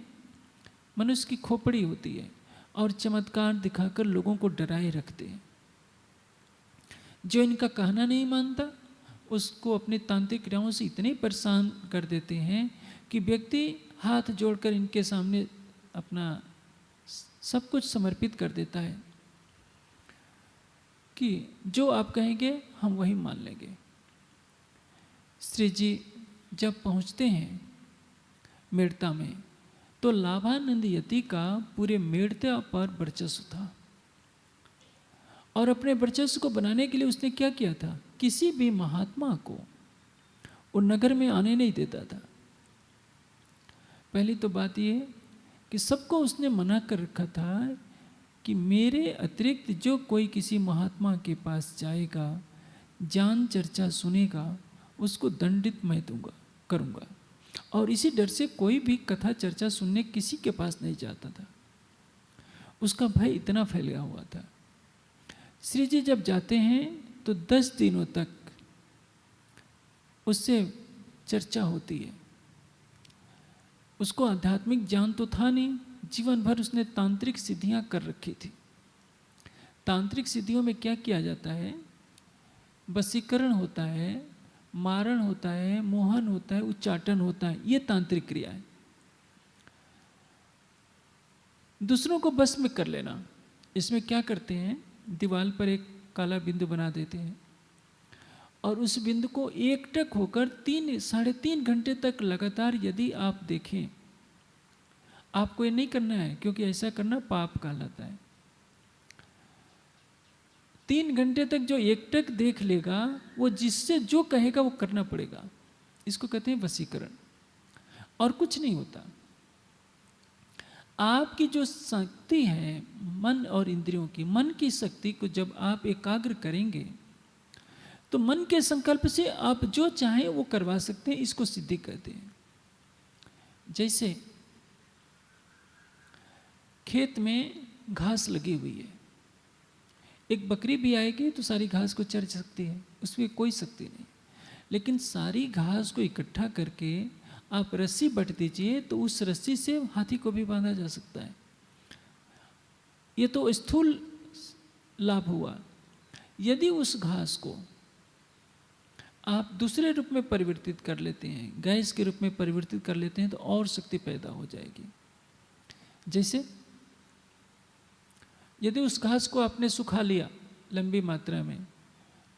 मनुष्य की खोपड़ी होती है और चमत्कार दिखाकर लोगों को डराए रखते हैं। जो इनका कहना नहीं मानता उसको अपनी तांत्रिक क्रियाओं से इतने परेशान कर देते हैं कि व्यक्ति हाथ जोड़कर इनके सामने अपना सब कुछ समर्पित कर देता है कि जो आप कहेंगे हम वही मान लेंगे। श्री जी जब पहुंचते हैं मेड़ता में तो लाभानंद यति का पूरे मेड़ता पर वर्चस्व था, और अपने वर्चस्व को बनाने के लिए उसने क्या किया था? किसी भी महात्मा को वो नगर में आने नहीं देता था। पहली तो बात ये कि सबको उसने मना कर रखा था कि मेरे अतिरिक्त जो कोई किसी महात्मा के पास जाएगा, ज्ञान चर्चा सुनेगा, उसको दंडित मैं दूंगा, करूंगा। और इसी डर से कोई भी कथा चर्चा सुनने किसी के पास नहीं जाता था। उसका भय इतना फैला हुआ था। श्री जी जब जाते हैं तो 10 दिनों तक उससे चर्चा होती है। उसको आध्यात्मिक ज्ञान तो था नहीं, जीवन भर उसने तांत्रिक सिद्धियां कर रखी थी। तांत्रिक सिद्धियों में क्या किया जाता है? वशीकरण होता है, मारण होता है, मोहन होता है, उच्चाटन होता है। ये तांत्रिक क्रिया है। दूसरों को बस में कर लेना। इसमें क्या करते हैं? दीवार पर एक काला बिंदु बना देते हैं और उस बिंदु को एकटक होकर 3-3.5 घंटे तक लगातार यदि आप देखें, आपको ये नहीं करना है क्योंकि ऐसा करना पाप कहलाता है। 3 घंटे तक जो एकटक देख लेगा, वो जिससे जो कहेगा वो करना पड़ेगा। इसको कहते हैं वशीकरण। और कुछ नहीं होता। आपकी जो शक्ति है मन और इंद्रियों की, मन की शक्ति को जब आप एकाग्र करेंगे तो मन के संकल्प से आप जो चाहें वो करवा सकते हैं। इसको सिद्धि कहते हैं। जैसे खेत में घास लगी हुई है, एक बकरी भी आएगी तो सारी घास को चर सकती है, उसमें कोई शक्ति नहीं। लेकिन सारी घास को इकट्ठा करके आप रस्सी बट दीजिए तो उस रस्सी से हाथी को भी बांधा जा सकता है। ये तो स्थूल लाभ हुआ। यदि उस घास को आप दूसरे रूप में परिवर्तित कर लेते हैं, गैस के रूप में परिवर्तित कर लेते हैं, तो और शक्ति पैदा हो जाएगी। जैसे यदि उस घास को आपने सुखा लिया लंबी मात्रा में,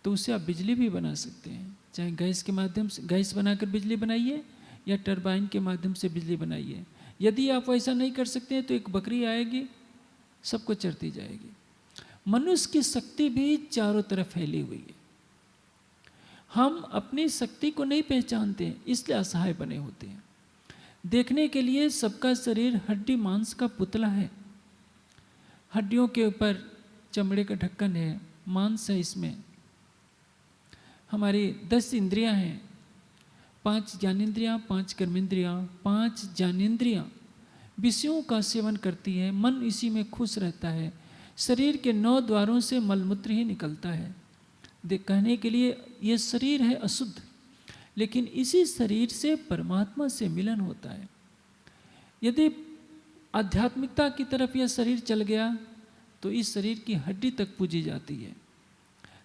तो उससे आप बिजली भी बना सकते हैं। चाहे गैस के माध्यम से गैस बनाकर बिजली बनाइए या टरबाइन के माध्यम से बिजली बनाइए। यदि आप वैसा नहीं कर सकते हैं तो एक बकरी आएगी, सबको चरती जाएगी। मनुष्य की शक्ति भी चारों तरफ फैली हुई है। हम अपनी शक्ति को नहीं पहचानते हैं, इसलिए असहाय बने होते हैं। देखने के लिए सबका शरीर हड्डी मांस का पुतला है। हड्डियों के ऊपर चमड़े का ढक्कन है, मांस है। इसमें हमारी 10 इंद्रियां हैं, 5 ज्ञानेंद्रियां, 5 कर्मेंद्रियां, 5 ज्ञानेंद्रियां विषयों का सेवन करती है। मन इसी में खुश रहता है। शरीर के 9 द्वारों से मलमूत्र ही निकलता है। कहने के लिए ये शरीर है अशुद्ध, लेकिन इसी शरीर से परमात्मा से मिलन होता है। यदि आध्यात्मिकता की तरफ यह शरीर चल गया तो इस शरीर की हड्डी तक पूजी जाती है।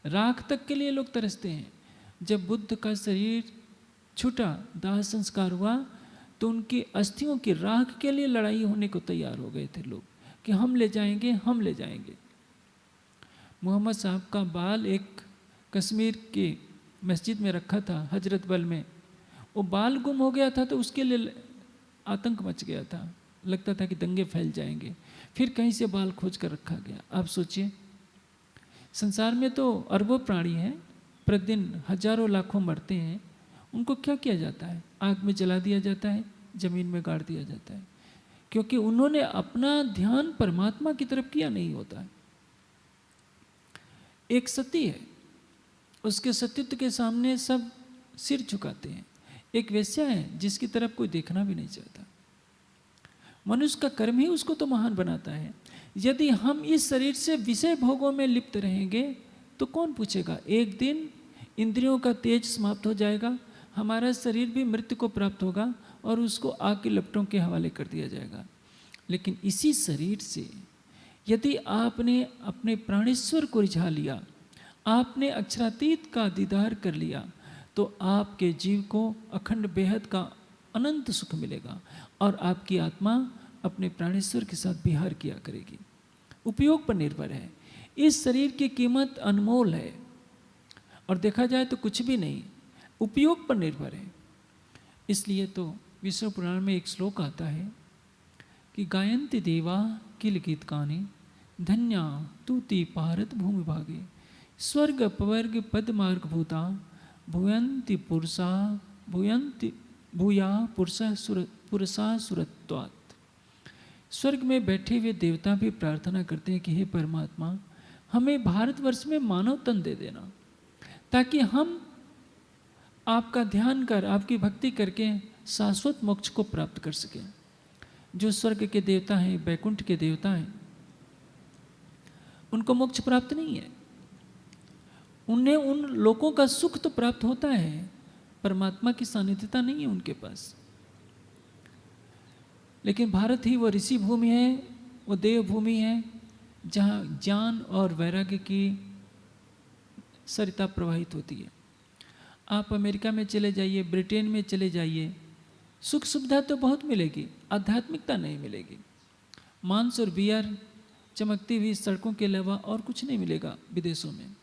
राख तक के लिए लोग तरसते हैं। जब बुद्ध का शरीर छूटा, दाह संस्कार हुआ, तो उनकी अस्थियों की राख के लिए लड़ाई होने को तैयार हो गए थे लोग कि हम ले जाएंगे, हम ले जाएंगे। मोहम्मद साहब का बाल एक कश्मीर के मस्जिद में रखा था, हजरत बल में। वो बाल गुम हो गया था तो उसके लिए आतंक मच गया था। लगता था कि दंगे फैल जाएंगे। फिर कहीं से बाल खोज कर रखा गया। आप सोचिए, संसार में तो अरबों प्राणी हैं, प्रतिदिन हजारों लाखों मरते हैं। उनको क्या किया जाता है? आग में जला दिया जाता है, जमीन में गाड़ दिया जाता है, क्योंकि उन्होंने अपना ध्यान परमात्मा की तरफ किया नहीं होता है। एक सती है, उसके सतीत्व के सामने सब सिर झुकाते हैं। एक वेश्या है जिसकी तरफ कोई देखना भी नहीं चाहता। मनुष्य का कर्म ही उसको तो महान बनाता है। यदि हम इस शरीर से विषय भोगों में लिप्त रहेंगे तो कौन पूछेगा? एक दिन इंद्रियों का तेज समाप्त हो जाएगा, हमारा शरीर भी मृत्यु को प्राप्त होगा और उसको आग के लपटों के हवाले कर दिया जाएगा। लेकिन इसी शरीर से यदि आपने अपने प्राणेश्वर को रिझा लिया, आपने अक्षरातीत का दीदार कर लिया, तो आपके जीव को अखंड बेहद का अनंत सुख मिलेगा और आपकी आत्मा अपने प्राणेश्वर के साथ विहार किया करेगी। उपयोग पर निर्भर है। इस शरीर की कीमत अनमोल है और देखा जाए तो कुछ भी नहीं, उपयोग पर निर्भर है। इसलिए तो विष्णु पुराण में एक श्लोक आता है कि गायन्ति देवा किल गीतकानि धन्या तूति पारत भूमि भागे स्वर्ग अपवर्ग पद मार्ग भूता भूयन्ति पुरुषा भूयन्ति भूया पुरुषा सुरत्वात्। स्वर्ग में बैठे हुए देवता भी प्रार्थना करते हैं कि हे परमात्मा, हमें भारतवर्ष में मानव तन दे देना, ताकि हम आपका ध्यान कर, आपकी भक्ति करके शाश्वत मोक्ष को प्राप्त कर सकें। जो स्वर्ग के देवता हैं, वैकुंठ के देवता हैं, उनको मोक्ष प्राप्त नहीं है। उन्हें उन लोगों का सुख तो प्राप्त होता है, परमात्मा की सानिध्यता नहीं है उनके पास। लेकिन भारत ही वो ऋषि भूमि है, वो देव भूमि है, जहाँ ज्ञान और वैराग्य की सरिता प्रवाहित होती है। आप अमेरिका में चले जाइए, ब्रिटेन में चले जाइए, सुख सुविधा तो बहुत मिलेगी, आध्यात्मिकता नहीं मिलेगी। मांस और बियर, चमकती हुई सड़कों के अलावा और कुछ नहीं मिलेगा विदेशों में।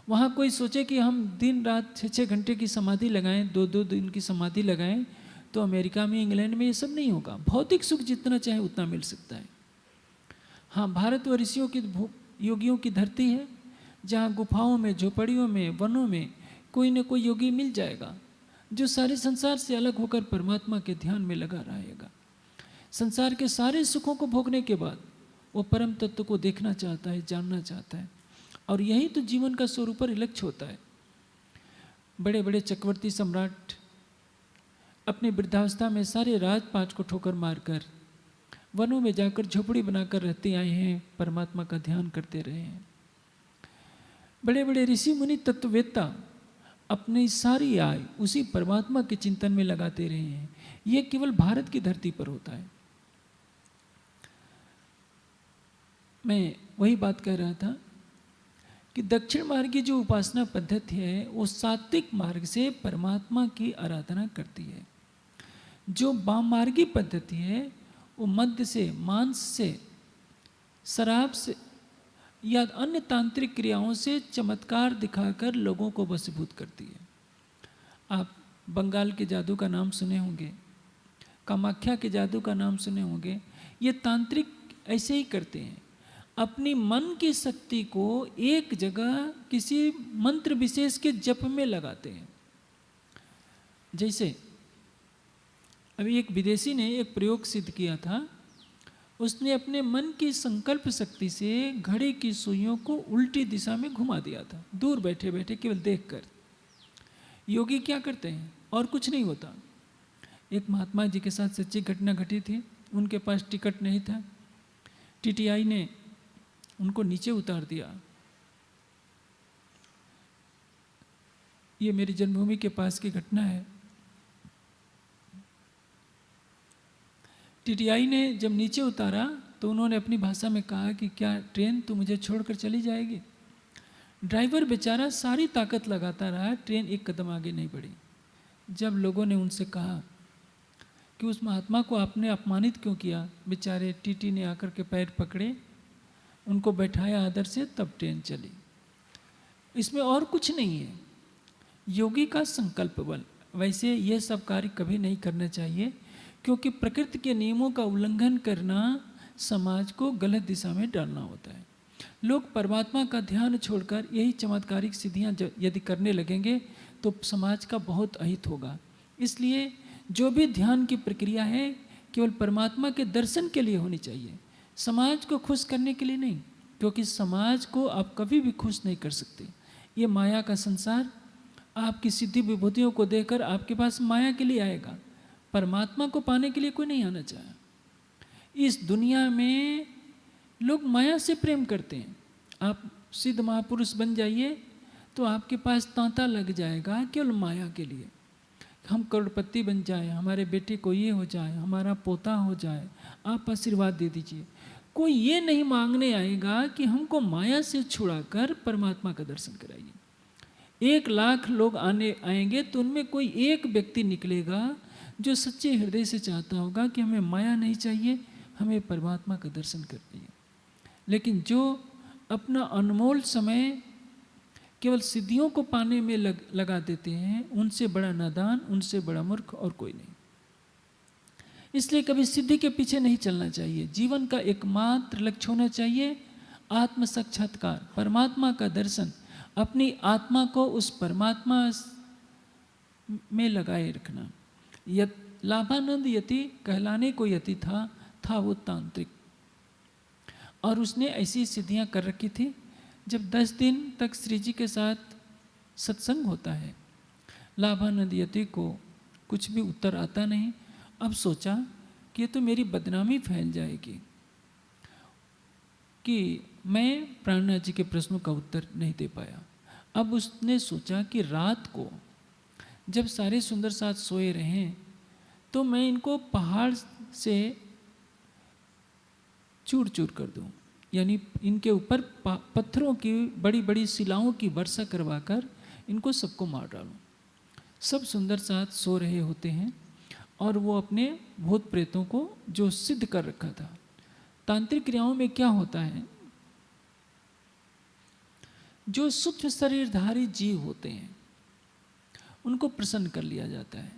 वहाँ कोई सोचे कि हम दिन रात 6-6 घंटे की समाधि लगाएं, 2-2 दिन की समाधि लगाएं, तो अमेरिका में, इंग्लैंड में ये सब नहीं होगा। भौतिक सुख जितना चाहे उतना मिल सकता है। हाँ, भारत व ऋषियों की, योगियों की धरती है, जहाँ गुफाओं में, झोपड़ियों में, वनों में कोई न कोई योगी मिल जाएगा, जो सारे संसार से अलग होकर परमात्मा के ध्यान में लगा रहेगा। संसार के सारे सुखों को भोगने के बाद वो परम तत्व को देखना चाहता है, जानना चाहता है, और यही तो जीवन का स्वरूप और लक्ष्य होता है। बड़े बड़े चक्रवर्ती सम्राट अपनी वृद्धावस्था में सारे राजपाट को ठोकर मारकर वनों में जाकर झोपड़ी बनाकर रहते आए हैं, परमात्मा का ध्यान करते रहे हैं। बड़े बड़े ऋषि मुनि तत्ववेत्ता अपनी सारी आय उसी परमात्मा के चिंतन में लगाते रहे हैं। ये केवल भारत की धरती पर होता है। मैं वही बात कह रहा था कि दक्षिण मार्ग की जो उपासना पद्धति है, वो सात्विक मार्ग से परमात्मा की आराधना करती है। जो वाम मार्गी पद्धति है, वो मद्य से, मांस से, शराब से या अन्य तांत्रिक क्रियाओं से चमत्कार दिखाकर लोगों को वशीभूत करती है। आप बंगाल के जादू का नाम सुने होंगे, कामाख्या के जादू का नाम सुने होंगे। ये तांत्रिक ऐसे ही करते हैं, अपनी मन की शक्ति को एक जगह किसी मंत्र विशेष के जप में लगाते हैं। जैसे अभी एक विदेशी ने एक प्रयोग सिद्ध किया था। उसने अपने मन की संकल्प शक्ति से घड़ी की सुइयों को उल्टी दिशा में घुमा दिया था, दूर बैठे बैठे केवल देखकर। योगी क्या करते हैं, और कुछ नहीं होता। एक महात्मा जी के साथ सच्ची घटना घटी थी। उनके पास टिकट नहीं था, टीटीआई ने उनको नीचे उतार दिया। ये मेरी जन्मभूमि के पास की घटना है। टीटीआई ने जब नीचे उतारा तो उन्होंने अपनी भाषा में कहा कि क्या ट्रेन तो मुझे छोड़कर चली जाएगी। ड्राइवर बेचारा सारी ताकत लगाता रहा, ट्रेन एक कदम आगे नहीं बढ़ी। जब लोगों ने उनसे कहा कि उस महात्मा को आपने अपमानित क्यों किया, बेचारे टीटी ने आकर के पैर पकड़े, उनको बैठाया आदर से, तब ट्रेन चली। इसमें और कुछ नहीं है, योगी का संकल्प बल। वैसे ये सब कार्य कभी नहीं करना चाहिए, क्योंकि प्रकृति के नियमों का उल्लंघन करना समाज को गलत दिशा में डालना होता है। लोग परमात्मा का ध्यान छोड़कर यही चमत्कारिक सिद्धियां यदि करने लगेंगे तो समाज का बहुत अहित होगा। इसलिए जो भी ध्यान की प्रक्रिया है, केवल परमात्मा के दर्शन के लिए होनी चाहिए, समाज को खुश करने के लिए नहीं, क्योंकि समाज को आप कभी भी खुश नहीं कर सकते। ये माया का संसार आपकी सिद्धि विभूतियों को देकर आपके पास माया के लिए आएगा, परमात्मा को पाने के लिए कोई नहीं आना चाहे। इस दुनिया में लोग माया से प्रेम करते हैं। आप सिद्ध महापुरुष बन जाइए तो आपके पास तांता लग जाएगा केवल माया के लिए। हम करोड़पति बन जाए, हमारे बेटे को ये हो जाए, हमारा पोता हो जाए, आप आशीर्वाद दे दीजिए। कोई ये नहीं मांगने आएगा कि हमको माया से छुड़ाकर परमात्मा का दर्शन कराइए। 1 लाख लोग आएंगे तो उनमें कोई एक व्यक्ति निकलेगा जो सच्चे हृदय से चाहता होगा कि हमें माया नहीं चाहिए, हमें परमात्मा का दर्शन करनी है। लेकिन जो अपना अनमोल समय केवल सिद्धियों को पाने में लगा देते हैं, उनसे बड़ा नादान, उनसे बड़ा मूर्ख और कोई नहीं। इसलिए कभी सिद्धि के पीछे नहीं चलना चाहिए। जीवन का एकमात्र लक्ष्य होना चाहिए आत्म साक्षात्कार, परमात्मा का दर्शन, अपनी आत्मा को उस परमात्मा में लगाए रखना। लाभानंद यति कहलाने को यति था था वो तांत्रिक, और उसने ऐसी सिद्धियां कर रखी थी। जब 10 दिन तक श्री जी के साथ सत्संग होता है, लाभानंद यति को कुछ भी उत्तर आता नहीं। अब सोचा कि ये तो मेरी बदनामी फैल जाएगी कि मैं प्राणनाथ जी के प्रश्नों का उत्तर नहीं दे पाया। अब उसने सोचा कि रात को जब सारे सुंदर साथ सोए रहें तो मैं इनको पहाड़ से चूर चूर कर दूं, यानी इनके ऊपर पत्थरों की बड़ी बड़ी शिलाओं की वर्षा करवाकर इनको सबको मार डालूं। सब सुंदर साथ सो रहे होते हैं और वो अपने भूत प्रेतों को जो सिद्ध कर रखा था। तांत्रिक क्रियाओं में क्या होता है, जो सूक्ष्म शरीरधारी जीव होते हैं उनको प्रसन्न कर लिया जाता है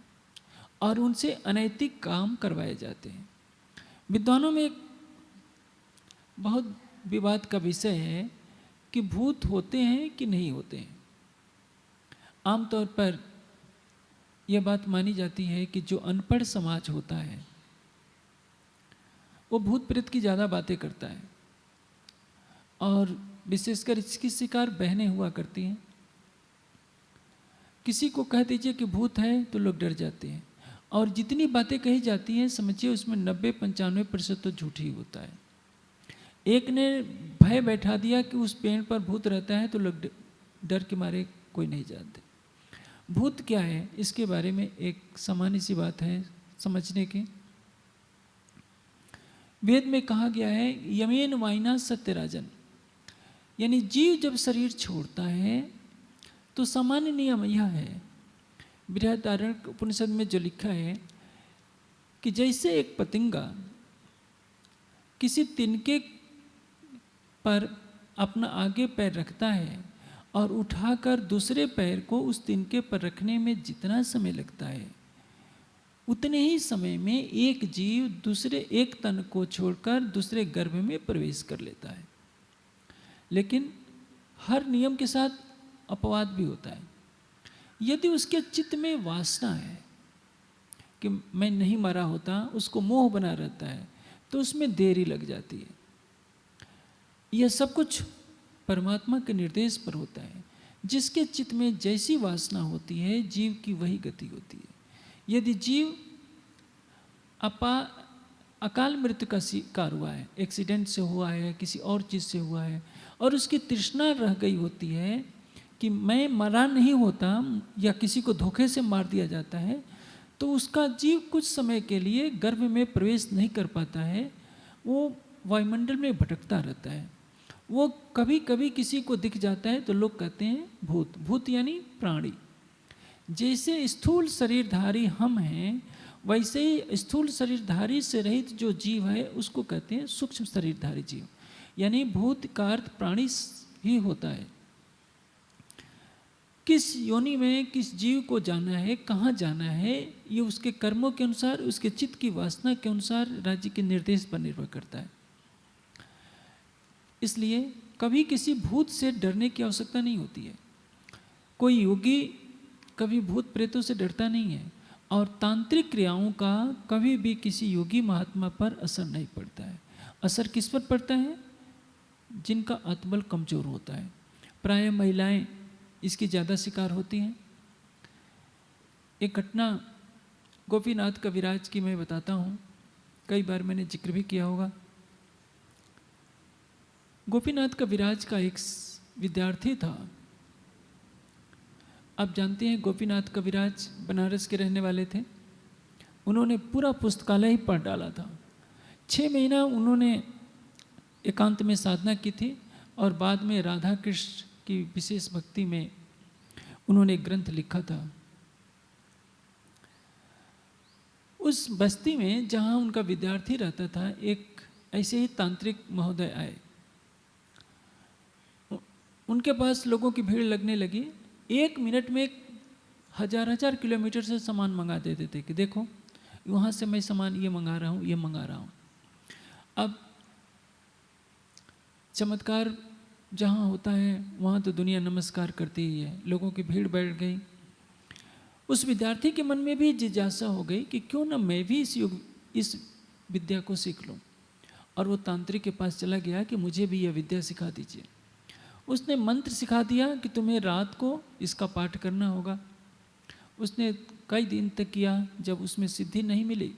और उनसे अनैतिक काम करवाए जाते हैं। विद्वानों में एक बहुत विवाद का विषय है कि भूत होते हैं कि नहीं होते हैं। आमतौर पर यह बात मानी जाती है कि जो अनपढ़ समाज होता है वो भूत प्रेत की ज़्यादा बातें करता है, और विशेषकर इसकी शिकार बहनें हुआ करती हैं। किसी को कह दीजिए कि भूत है तो लोग डर जाते हैं, और जितनी बातें कही जाती हैं समझिए उसमें 90-95% तो झूठ ही होता है। एक ने भय बैठा दिया कि उस पेड़ पर भूत रहता है तो लोग डर के मारे कोई नहीं जानते। भूत क्या है इसके बारे में एक सामान्य सी बात है समझने की। वेद में कहा गया है यमेन वाइना सत्यराजन, यानी जीव जब शरीर छोड़ता है तो सामान्य नियम यह है, बृहदारण्यक उपनिषद में जो लिखा है कि जैसे एक पतंगा किसी तिनके पर अपना आगे पैर रखता है और उठाकर दूसरे पैर को उस तिनके पर रखने में जितना समय लगता है उतने ही समय में एक जीव दूसरे एक तन को छोड़कर दूसरे गर्भ में प्रवेश कर लेता है। लेकिन हर नियम के साथ अपवाद भी होता है। यदि उसके चित्त में वासना है कि मैं नहीं मरा होता, उसको मोह बना रहता है, तो उसमें देरी लग जाती है। यह सब कुछ परमात्मा के निर्देश पर होता है। जिसके चित्त में जैसी वासना होती है जीव की वही गति होती है। यदि जीव अकाल मृत्यु का शिकार हुआ है, एक्सीडेंट से हुआ है, किसी और चीज़ से हुआ है, और उसकी तृष्णा रह गई होती है कि मैं मरा नहीं होता, या किसी को धोखे से मार दिया जाता है, तो उसका जीव कुछ समय के लिए गर्भ में प्रवेश नहीं कर पाता है। वो वायुमंडल में भटकता रहता है। वो कभी कभी किसी को दिख जाता है तो लोग कहते हैं भूत। भूत यानी प्राणी। जैसे स्थूल शरीरधारी हम हैं, वैसे ही स्थूल शरीरधारी से रहित जो जीव है उसको कहते हैं सूक्ष्म शरीरधारी जीव, यानी भूत का अर्थ प्राणी ही होता है। किस योनि में किस जीव को जाना है, कहाँ जाना है, ये उसके कर्मों के अनुसार, उसके चित्त की वासना के अनुसार राज्य के निर्देश पर निर्भर करता है। इसलिए कभी किसी भूत से डरने की आवश्यकता नहीं होती है। कोई योगी कभी भूत प्रेतों से डरता नहीं है, और तांत्रिक क्रियाओं का कभी भी किसी योगी महात्मा पर असर नहीं पड़ता है। असर किस पर पड़ता है? जिनका आत्मबल कमजोर होता है। प्रायः महिलाएं इसकी ज़्यादा शिकार होती हैं। एक घटना गोपीनाथ कविराज की मैं बताता हूँ, कई बार मैंने जिक्र भी किया होगा। गोपीनाथ कविराज का एक विद्यार्थी था। आप जानते हैं गोपीनाथ कविराज बनारस के रहने वाले थे। उन्होंने पूरा पुस्तकालय ही पढ़ डाला था। 6 महीना उन्होंने एकांत में साधना की थी, और बाद में राधा कृष्ण की विशेष भक्ति में उन्होंने एक ग्रंथ लिखा था। उस बस्ती में जहाँ उनका विद्यार्थी रहता था, एक ऐसे ही तांत्रिक महोदय आए। उनके पास लोगों की भीड़ लगने लगी। 1 मिनट में 1000 किलोमीटर से सामान मंगा देते थे कि देखो वहाँ से मैं सामान ये मंगा रहा हूँ, ये मंगा रहा हूँ। अब चमत्कार जहाँ होता है वहाँ तो दुनिया नमस्कार करती ही है। लोगों की भीड़ बैठ गई। उस विद्यार्थी के मन में भी जिज्ञासा हो गई कि क्यों ना मैं भी इस विद्या को सीख लूँ। और वो तांत्रिक के पास चला गया कि मुझे भी यह विद्या सिखा दीजिए। उसने मंत्र सिखा दिया कि तुम्हें रात को इसका पाठ करना होगा। उसने कई दिन तक किया, जब उसमें सिद्धि नहीं मिली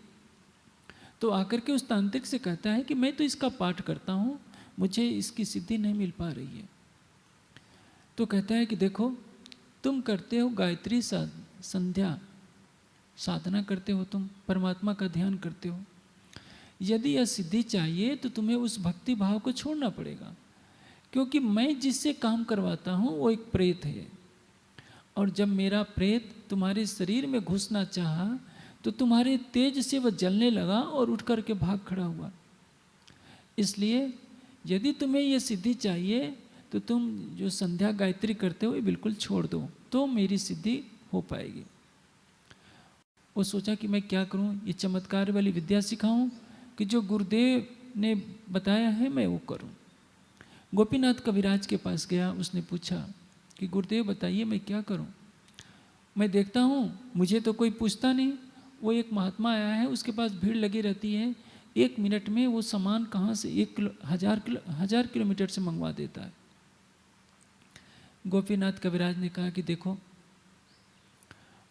तो आकर के उस तांत्रिक से कहता है कि मैं तो इसका पाठ करता हूँ, मुझे इसकी सिद्धि नहीं मिल पा रही है। तो कहता है कि देखो, तुम करते हो गायत्री संध्या साधना करते हो, तुम परमात्मा का ध्यान करते हो। यदि यह सिद्धि चाहिए तो तुम्हें उस भक्ति भाव को छोड़ना पड़ेगा, क्योंकि मैं जिससे काम करवाता हूँ वो एक प्रेत है। और जब मेरा प्रेत तुम्हारे शरीर में घुसना चाहा तो तुम्हारे तेज से वह जलने लगा और उठ करके भाग खड़ा हुआ। इसलिए यदि तुम्हें यह सिद्धि चाहिए तो तुम जो संध्या गायत्री करते हो ये बिल्कुल छोड़ दो, तो मेरी सिद्धि हो पाएगी। वो सोचा कि मैं क्या करूं, ये चमत्कार वाली विद्या सिखाऊं कि जो गुरुदेव ने बताया है मैं वो करूं। गोपीनाथ कविराज के पास गया, उसने पूछा कि गुरुदेव बताइए मैं क्या करूं। मैं देखता हूं मुझे तो कोई पूछता नहीं, वो एक महात्मा आया है, उसके पास भीड़ लगी रहती है, 1 मिनट में वो सामान कहाँ से 1000 किलोमीटर से मंगवा देता है। गोपीनाथ कविराज ने कहा कि देखो,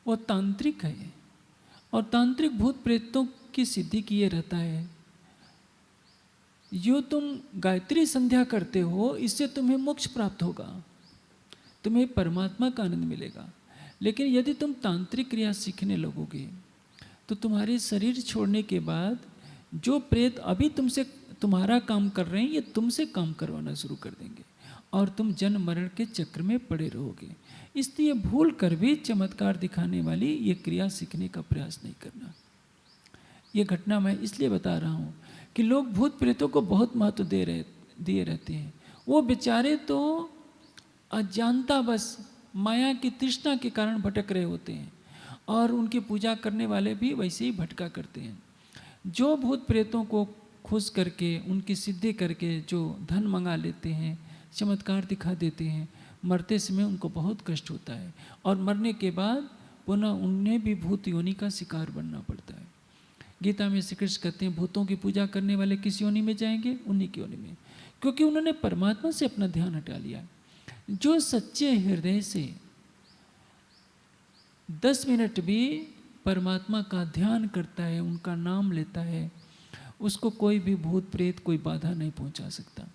वो तांत्रिक है और तांत्रिक भूत प्रेतों की सिद्धि किए रहता है। जो तुम गायत्री संध्या करते हो इससे तुम्हें मोक्ष प्राप्त होगा, तुम्हें परमात्मा का आनंद मिलेगा। लेकिन यदि तुम तांत्रिक क्रिया सीखने लगोगे तो तुम्हारे शरीर छोड़ने के बाद जो प्रेत अभी तुमसे तुम्हारा काम कर रहे हैं ये तुमसे काम करवाना शुरू कर देंगे और तुम जन्म मरण के चक्र में पड़े रहोगे। इसलिए भूल कर भी चमत्कार दिखाने वाली ये क्रिया सीखने का प्रयास नहीं करना। ये घटना मैं इसलिए बता रहा हूँ कि लोग भूत प्रेतों को बहुत महत्व दिए रहते हैं। वो बेचारे तो अजानता बस माया की तृष्णा के कारण भटक रहे होते हैं और उनकी पूजा करने वाले भी वैसे ही भटका करते हैं। जो भूत प्रेतों को खुश करके उनकी सिद्धि करके जो धन मंगा लेते हैं, चमत्कार दिखा देते हैं, मरते समय उनको बहुत कष्ट होता है और मरने के बाद पुनः उन्हें भी भूत योनि का शिकार बनना पड़ता है। गीता में श्री कृष्ण कहते हैं भूतों की पूजा करने वाले किस योनि में जाएंगे? उन्हीं की योनि में, क्योंकि उन्होंने परमात्मा से अपना ध्यान हटा लिया। जो सच्चे हृदय से 10 मिनट भी परमात्मा का ध्यान करता है, उनका नाम लेता है, उसको कोई भी भूत प्रेत कोई बाधा नहीं पहुंचा सकता।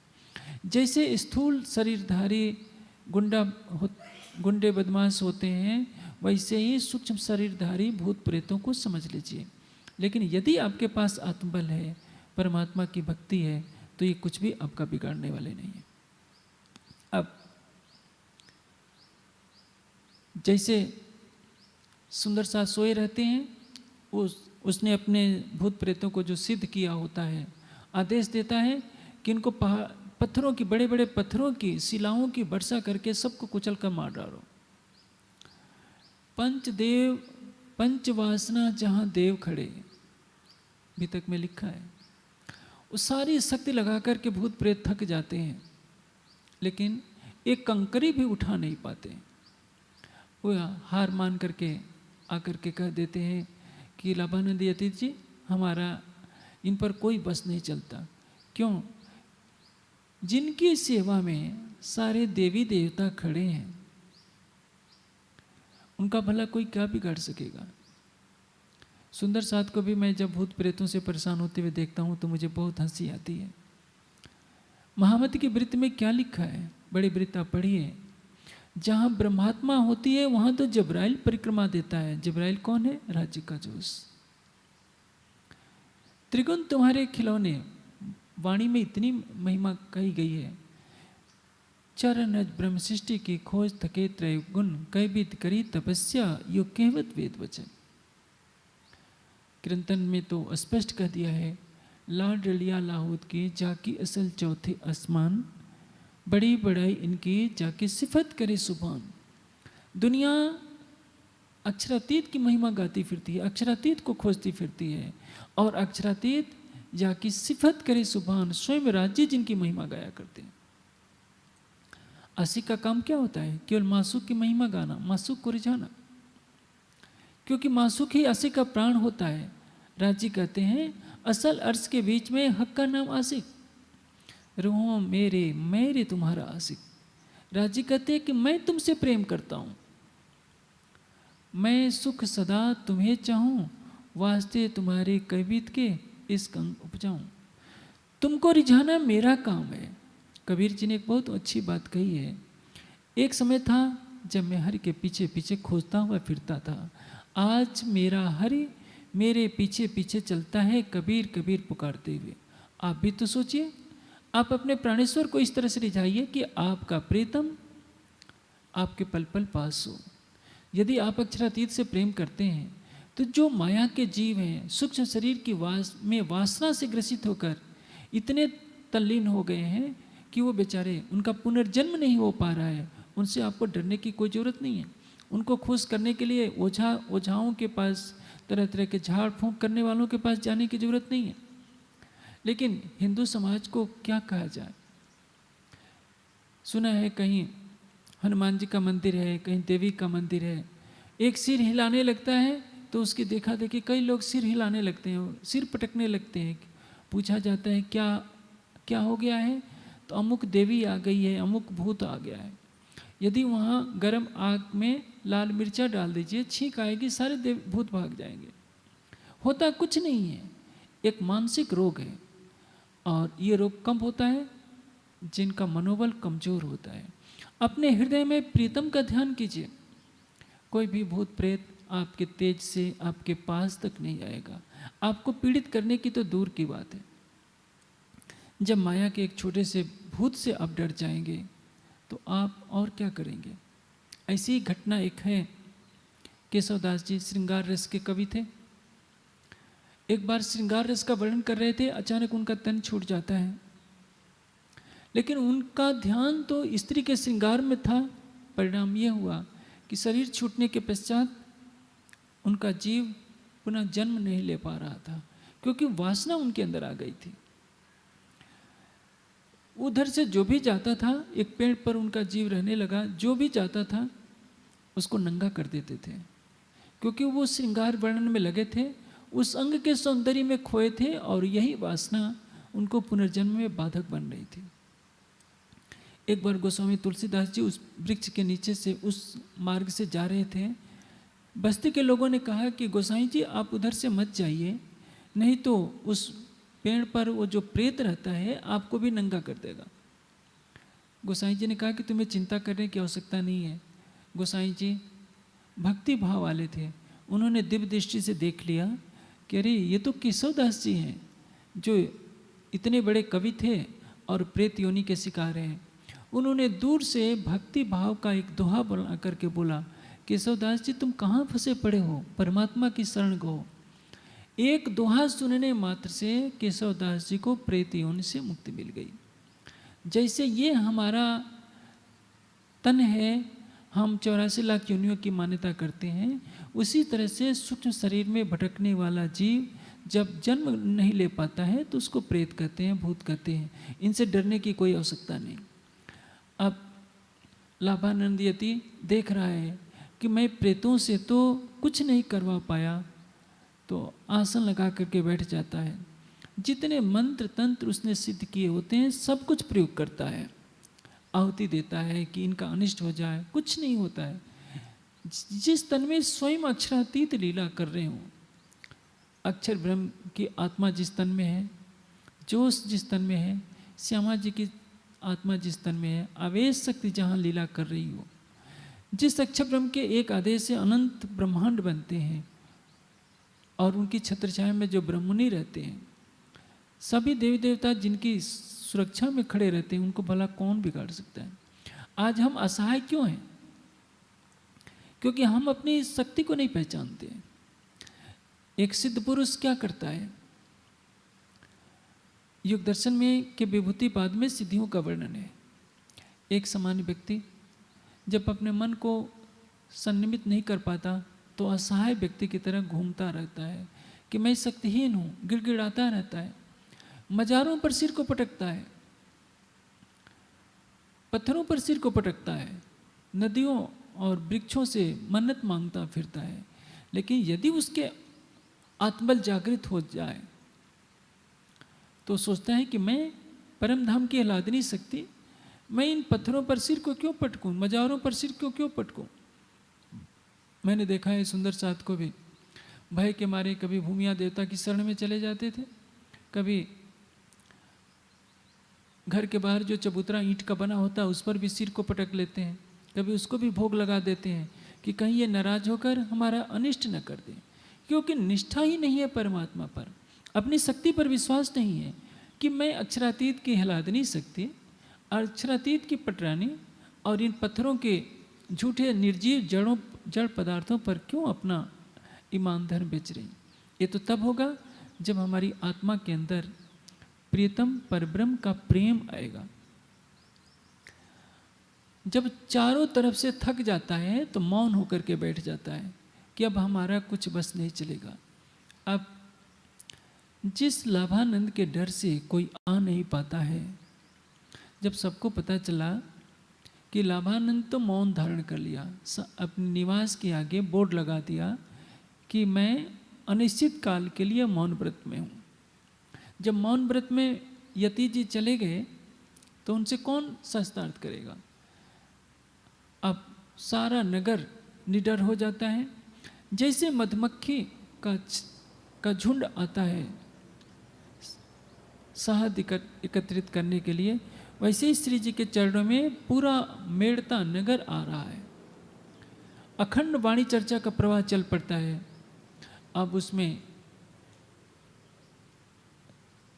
जैसे स्थूल शरीरधारी गुंडे बदमाश होते हैं, वैसे ही सूक्ष्म शरीरधारी भूत प्रेतों को समझ लीजिए। लेकिन यदि आपके पास आत्मबल है, परमात्मा की भक्ति है, तो ये कुछ भी आपका बिगाड़ने वाले नहीं है। अब जैसे सुंदर साथ सोए रहते हैं, उसने अपने भूत प्रेतों को जो सिद्ध किया होता है आदेश देता है कि इनको पत्थरों की, बड़े बड़े पत्थरों की, शिलाओं की वर्षा करके सबको कुचल कर मार डालो। पंचदेव पंचवासना जहाँ देव खड़े, अभी तक में लिखा है। वो सारी शक्ति लगा करके भूत प्रेत थक जाते हैं, लेकिन एक कंकरी भी उठा नहीं पाते। वो हार मान करके आकर के कह देते हैं कि लाभानंद यतीत जी, हमारा इन पर कोई बस नहीं चलता। क्यों? जिनकी सेवा में सारे देवी देवता खड़े हैं, उनका भला कोई क्या बिगाड़ सकेगा। सुंदर साथ को भी मैं जब भूत प्रेतों से परेशान होते हुए देखता हूँ तो मुझे बहुत हंसी आती है। महामती की वृत्त में क्या लिखा है, बड़ी वृत्त आप पढ़िए। जहाँ ब्रह्मात्मा होती है वहाँ तो जबराइल परिक्रमा देता है। जबराइल कौन है? राज्य का जोश। त्रिगुण तुम्हारे खिलौने, वाणी में इतनी महिमा कही गई है। चरण ब्रह्म सृष्टि की खोज थके त्रय गुण, कैबिद करी तपस्या यो कहवत वेद वचन। कीर्तन में तो स्पष्ट कह दिया है, लाड लिया लाहौद की जाकी असल चौथे आसमान, बड़ी बड़ाई इनकी जाके सिफत करे सुभान। दुनिया अक्षरातीत की महिमा गाती फिरती है, अक्षरातीत को खोजती फिरती है, और अक्षरातीत जाकी सिफत करे सुभान, स्वयं राज्य जिनकी महिमा गाया करते हैं। आशिक का काम क्या होता है? केवल मासूक की महिमा गाना, मासूक को रिझाना, क्योंकि मासूक ही आशिक का प्राण होता है। राजी कहते हैं असल अर्ज के बीच में हक का नाम आशिक, रूहों मेरे मेरे तुम्हारा आशिक। राजी कहते हैं कि मैं तुमसे प्रेम करता हूँ, मैं सुख सदा तुम्हें चाहूँ, वास्ते तुम्हारे कवित के इस अंग उपजाऊँ। तुमको रिझाना मेरा काम है। कबीर जी ने एक बहुत अच्छी बात कही है। एक समय था जब मैं हरि के पीछे पीछे खोजता हुआ फिरता था, आज मेरा हरि मेरे पीछे पीछे चलता है कबीर कबीर पुकारते हुए। आप भी तो सोचिए, आप अपने प्राणेश्वर को इस तरह से रिझाइए कि आपका प्रीतम आपके पल पल पास हो। यदि आप अक्षरातीत से प्रेम करते हैं तो जो माया के जीव हैं, सूक्ष्म शरीर की वासना से ग्रसित होकर इतने तल्लीन हो गए हैं कि वो बेचारे, उनका पुनर्जन्म नहीं हो पा रहा है, उनसे आपको डरने की कोई ज़रूरत नहीं है। उनको खुश करने के लिए ओझाओं के पास, तरह तरह के झाड़ फूंक करने वालों के पास जाने की ज़रूरत नहीं है। लेकिन हिंदू समाज को क्या कहा जाए? सुना है कहीं हनुमान जी का मंदिर है, कहीं देवी का मंदिर है, एक सिर हिलाने लगता है तो उसकी देखा देखी कई लोग सिर हिलाने लगते हैं, सिर पटकने लगते हैं। पूछा जाता है क्या क्या हो गया है, तो अमुक देवी आ गई है, अमुक भूत आ गया है। यदि वहाँ गर्म आग में लाल मिर्चा डाल दीजिए, छींक आएगी, सारे भूत भाग जाएंगे। होता कुछ नहीं है, एक मानसिक रोग है। और ये रोग कब होता है? जिनका मनोबल कमजोर होता है। अपने हृदय में प्रीतम का ध्यान कीजिए, कोई भी भूत प्रेत आपके तेज से आपके पास तक नहीं आएगा। आपको पीड़ित करने की तो दूर की बात है। जब माया के एक छोटे से भूत से आप डर जाएंगे तो आप और क्या करेंगे? ऐसी ही घटना एक है। केशवदास जी श्रृंगार रस के कवि थे। एक बार श्रृंगार रस का वर्णन कर रहे थे, अचानक उनका तन छूट जाता है। लेकिन उनका ध्यान तो स्त्री के श्रृंगार में था। परिणाम यह हुआ कि शरीर छूटने के पश्चात उनका जीव पुनः जन्म नहीं ले पा रहा था, क्योंकि वासना उनके अंदर आ गई थी। उधर से जो भी जाता था, एक पेड़ पर उनका जीव रहने लगा, जो भी जाता था उसको नंगा कर देते थे, क्योंकि वो श्रृंगार वर्णन में लगे थे, उस अंग के सौंदर्य में खोए थे, और यही वासना उनको पुनर्जन्म में बाधक बन रही थी। एक बार गोस्वामी तुलसीदास जी उस वृक्ष के नीचे से उस मार्ग से जा रहे थे। बस्ती के लोगों ने कहा कि गोसाई जी आप उधर से मत जाइए, नहीं तो उस पेड़ पर वो जो प्रेत रहता है आपको भी नंगा कर देगा। गोसाई जी ने कहा कि तुम्हें चिंता करने की आवश्यकता नहीं है। गोसाई जी भक्ति भाव वाले थे, उन्होंने दिव्य दृष्टि से देख लिया कि अरे ये तो केशवदास जी हैं, जो इतने बड़े कवि थे और प्रेत योनि के शिकार हैं। उन्होंने दूर से भक्ति भाव का एक दोहा बना करके बोला, केशवदास जी तुम कहाँ फंसे पड़े हो, परमात्मा की शरण गो। एक दोहा सुनने मात्र से केशवदास जी को प्रेत योनि से मुक्ति मिल गई। जैसे ये हमारा तन है, हम 84 लाख योनियों की मान्यता करते हैं, उसी तरह से सूक्ष्म शरीर में भटकने वाला जीव जब जन्म नहीं ले पाता है तो उसको प्रेत कहते हैं, भूत कहते हैं। इनसे डरने की कोई आवश्यकता नहीं। अब लाभानंद यति देख रहा है कि मैं प्रेतों से तो कुछ नहीं करवा पाया, तो आसन लगा करके बैठ जाता है। जितने मंत्र तंत्र उसने सिद्ध किए होते हैं सब कुछ प्रयोग करता है, आहुति देता है कि इनका अनिष्ट हो जाए, कुछ नहीं होता है। जिस तन में स्वयं अक्षरातीत लीला कर रहे हो, अक्षर ब्रह्म की आत्मा जिस तन में है, जोश जिस तन में है, श्यामा जी की आत्मा जिस तन में है, आवेश शक्ति जहाँ लीला कर रही हो, जिस अक्षर ब्रह्म के एक आदेश से अनंत ब्रह्मांड बनते हैं, और उनकी छत्रछाया में जो ब्रह्ममुनि रहते हैं, सभी देवी देवता जिनकी सुरक्षा में खड़े रहते हैं, उनको भला कौन बिगाड़ सकता है? आज हम असहाय क्यों हैं? क्योंकि हम अपनी शक्ति को नहीं पहचानते। एक सिद्ध पुरुष क्या करता है? योग दर्शन में के विभूतिपाद में सिद्धियों का वर्णन है। एक सामान्य व्यक्ति जब अपने मन को संनिमित नहीं कर पाता तो असहाय व्यक्ति की तरह घूमता रहता है कि मैं शक्तिहीन हूँ, गिड़गिड़ाता रहता है, मजारों पर सिर को पटकता है, पत्थरों पर सिर को पटकता है, नदियों और वृक्षों से मन्नत मांगता फिरता है। लेकिन यदि उसके आत्मबल जागृत हो जाए तो सोचता है कि मैं परम धाम की हिला नहीं सकती, मैं इन पत्थरों पर सिर को क्यों पटकूं, मजारों पर सिर को क्यों पटकूं। मैंने देखा है सुंदर साथ को भी भय के मारे कभी भूमिया देवता की शरण में चले जाते थे, कभी घर के बाहर जो चबूतरा ईंट का बना होता है उस पर भी सिर को पटक लेते हैं, कभी उसको भी भोग लगा देते हैं कि कहीं ये नाराज होकर हमारा अनिष्ट न कर दे। क्योंकि निष्ठा ही नहीं है परमात्मा पर, अपनी शक्ति पर विश्वास नहीं है कि मैं अक्षरातीत की हिलाद नहीं सकती, अक्षरातीत की पटरानी और इन पत्थरों के झूठे निर्जीव जड़ पदार्थों पर क्यों अपना ईमान धर्म बेच रही। ये तो तब होगा जब हमारी आत्मा के अंदर प्रियतम परब्रह्म का प्रेम आएगा। जब चारों तरफ से थक जाता है तो मौन होकर के बैठ जाता है कि अब हमारा कुछ बस नहीं चलेगा। अब जिस लाभानंद के डर से कोई आ नहीं पाता है, जब सबको पता चला कि लाभानंद तो मौन धारण कर लिया, अपने निवास के आगे बोर्ड लगा दिया कि मैं अनिश्चित काल के लिए मौन व्रत में हूँ। जब मौन व्रत में यति जी चले गए तो उनसे कौन शास्त्रार्थ करेगा। अब सारा नगर निडर हो जाता है। जैसे मधुमक्खी का झुंड आता है शहद एकत्रित करने के लिए, वैसे ही श्री जी के चरणों में पूरा मेड़ता नगर आ रहा है। अखंड वाणी चर्चा का प्रवाह चल पड़ता है। अब उसमें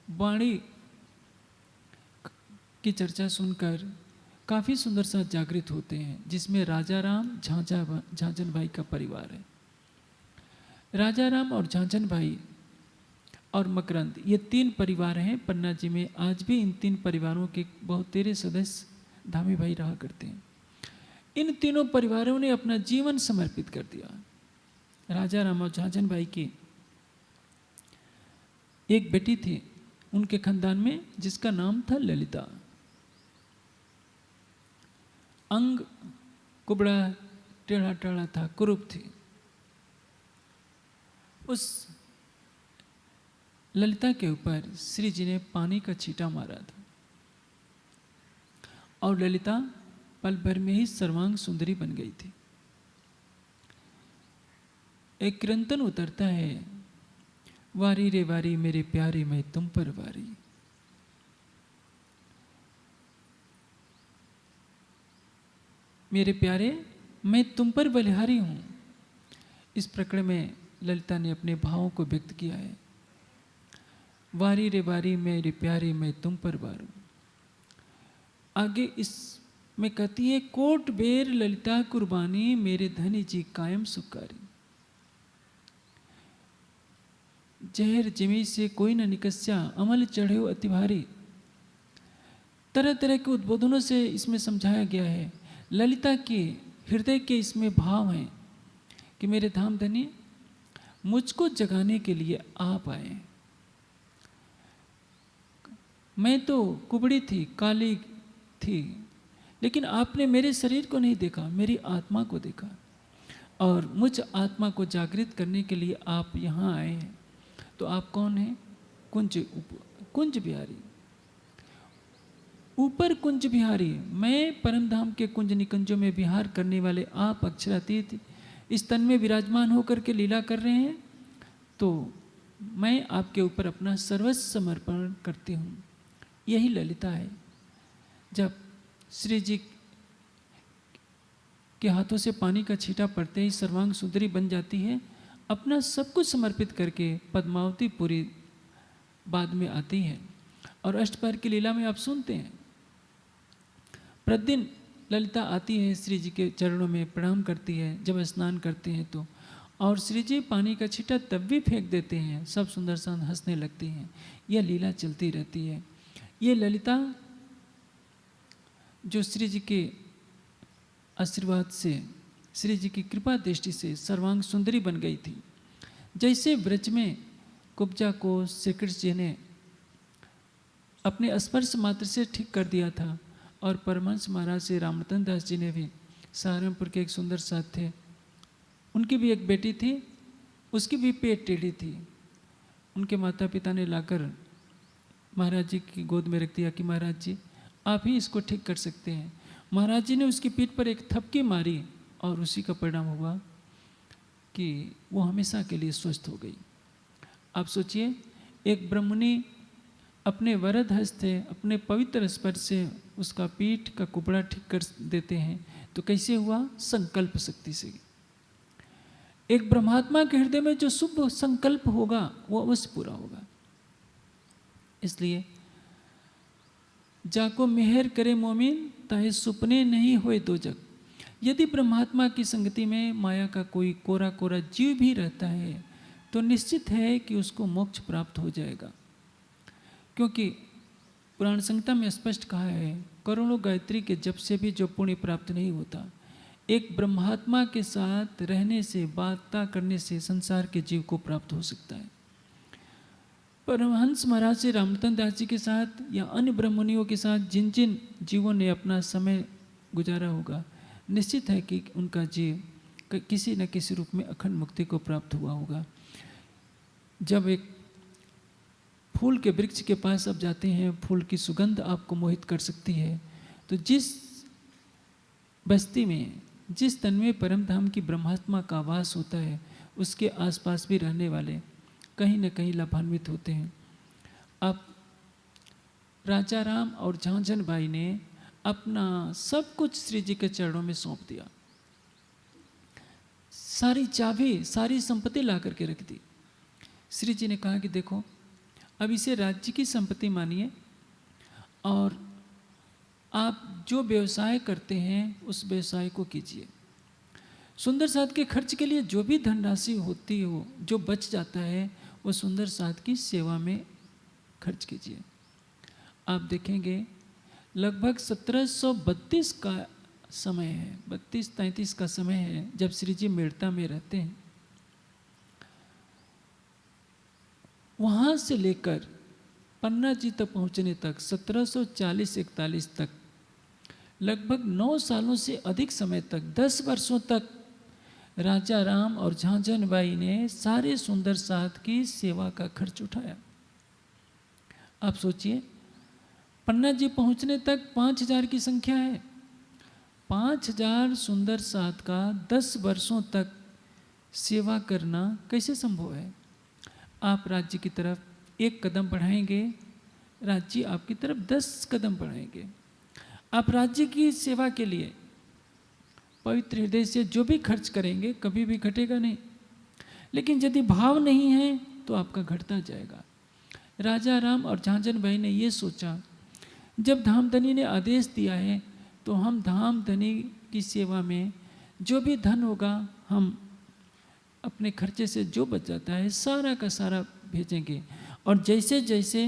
वाणी की चर्चा सुनकर काफ़ी सुंदर सा जागृत होते हैं, जिसमें राजा राम झांझन भाई का परिवार है। राजा राम और झांझन भाई और मकरंद, ये 3 परिवार हैं पन्ना जी में। आज भी इन 3 परिवारों के बहुत तेरे सदस्य धामी भाई रहा करते हैं। इन तीनों परिवारों ने अपना जीवन समर्पित कर दिया। राजा राम और झांझन भाई की एक बेटी थी उनके खानदान में, जिसका नाम था ललिता। अंग कुबड़ा टेढ़ा टेढ़ा था, कुरूप थी। उस ललिता के ऊपर श्री जी ने पानी का छींटा मारा था और ललिता पल भर में ही सर्वांग सुंदरी बन गई थी। एक कीर्तन उतरता है, वारी रे वारी मेरे प्यारे मैं तुम पर वारी। मेरे प्यारे मैं तुम पर बलिहारी हूं। इस प्रकरण में ललिता ने अपने भावों को व्यक्त किया है। वारी रे वारी मेरे प्यारे मैं तुम पर वारू। आगे इसमें कहती है, कोट बेर ललिता कुर्बानी मेरे धनी जी कायम सुकारी। जहर जिमी से कोई न निकस्या अमल चढ़े अति भारी। तरह तरह के उद्बोधनों से इसमें समझाया गया है। ललिता के हृदय के इसमें भाव हैं कि मेरे धाम धनी मुझको जगाने के लिए आप आए। मैं तो कुबड़ी थी, काली थी, लेकिन आपने मेरे शरीर को नहीं देखा, मेरी आत्मा को देखा और मुझ आत्मा को जागृत करने के लिए आप यहाँ आए हैं। तो आप कौन हैं? कुंज बिहारी, ऊपर कुंज बिहारी। मैं परम धाम के कुंज निकुंजों में विहार करने वाले आप अक्षरातीत इस तन में विराजमान होकर के लीला कर रहे हैं, तो मैं आपके ऊपर अपना सर्वस्व समर्पण करती हूँ। यही ललिता है। जब श्री जी के हाथों से पानी का छींटा पड़ते ही सर्वांग सुंदरी बन जाती है। अपना सब कुछ समर्पित करके पद्मावती पूरी बाद में आती है। और अष्टपहर की लीला में आप सुनते हैं, प्रतिदिन ललिता आती है, श्री जी के चरणों में प्रणाम करती है जब स्नान करते हैं तो, और श्री जी पानी का छींटा तब भी फेंक देते हैं। सब सुंदर सा हंसने लगती हैं। यह लीला चलती रहती है। ये ललिता जो श्री जी के आशीर्वाद से, श्री जी की कृपा दृष्टि से सर्वांग सुंदरी बन गई थी। जैसे ब्रज में कुब्जा को श्री कृष्ण जी ने अपने स्पर्श मात्र से ठीक कर दिया था, और परमहंस महाराज श्री रामरतन दास जी ने भी, सहारनपुर के एक सुंदर साथ थे, उनकी भी एक बेटी थी, उसकी भी पेट टेढ़ी थी। उनके माता पिता ने लाकर महाराज जी की गोद में रख दिया कि महाराज जी आप ही इसको ठीक कर सकते हैं। महाराज जी ने उसकी पीठ पर एक थपकी मारी और उसी का परिणाम हुआ कि वो हमेशा के लिए स्वस्थ हो गई। आप सोचिए, एक ब्रह्मणी अपने वरद हस्त से, अपने पवित्र स्पर्श से उसका पीठ का कुपड़ा ठीक कर देते हैं, तो कैसे हुआ? संकल्प शक्ति से। एक ब्रह्मात्मा के हृदय में जो शुभ संकल्प होगा वो अवश्य पूरा होगा। इसलिए जाको मेहर करे मोमिन ताहे सुपने नहीं होए दो जग। यदि ब्रह्मात्मा की संगति में माया का कोई कोरा कोरा जीव भी रहता है तो निश्चित है कि उसको मोक्ष प्राप्त हो जाएगा, क्योंकि पुराण संहिता में स्पष्ट कहा है करोड़ों गायत्री के जप से भी जो पुण्य प्राप्त नहीं होता, एक ब्रह्मात्मा के साथ रहने से, बातें करने से संसार के जीव को प्राप्त हो सकता है। परमहंस महाराज श्री रामरतन दास जी के साथ या अन्य ब्रह्ममुनियों के साथ जिन जिन जीवों ने अपना समय गुजारा होगा, निश्चित है कि उनका जीव किसी न किसी रूप में अखंड मुक्ति को प्राप्त हुआ होगा। जब एक फूल के वृक्ष के पास आप जाते हैं, फूल की सुगंध आपको मोहित कर सकती है, तो जिस बस्ती में, जिस तन में परम धाम की ब्रह्मात्मा का वास होता है, उसके आसपास भी रहने वाले कहीं न कहीं लाभान्वित होते हैं। अब राजा राम और झांझन बाई ने अपना सब कुछ श्री जी के चरणों में सौंप दिया, सारी चाबी, सारी संपत्ति ला करके रख दी। श्री जी ने कहा कि देखो अब इसे राज्य की संपत्ति मानिए और आप जो व्यवसाय करते हैं उस व्यवसाय को कीजिए। सुंदर साध के खर्च के लिए जो भी धनराशि होती हो, जो बच जाता है, वो सुंदर साध की सेवा में खर्च कीजिए। आप देखेंगे लगभग 1732 का समय है, 32-33 का समय है जब श्री जी मेड़ता में रहते हैं। वहाँ से लेकर पन्ना जी तक पहुँचने तक 1740-41 तक लगभग 9 सालों से अधिक समय तक, 10 वर्षों तक राजा राम और झांझन बाई ने सारे सुंदर साध की सेवा का खर्च उठाया। आप सोचिए, पन्ना जी पहुंचने तक 5000 की संख्या है। 5000 सुंदर साध का 10 वर्षों तक सेवा करना कैसे संभव है? आप राज्य की तरफ एक कदम बढ़ाएंगे, राज्य आपकी तरफ 10 कदम बढ़ाएंगे। आप राज्य की सेवा के लिए पवित्र हृदय से जो भी खर्च करेंगे कभी भी घटेगा नहीं, लेकिन यदि भाव नहीं है तो आपका घटता जाएगा। राजा राम और झांझन बाई ने ये सोचा, जब धामधनी ने आदेश दिया है तो हम धामधनी की सेवा में जो भी धन होगा हम अपने खर्चे से जो बच जाता है सारा का सारा भेजेंगे। और जैसे जैसे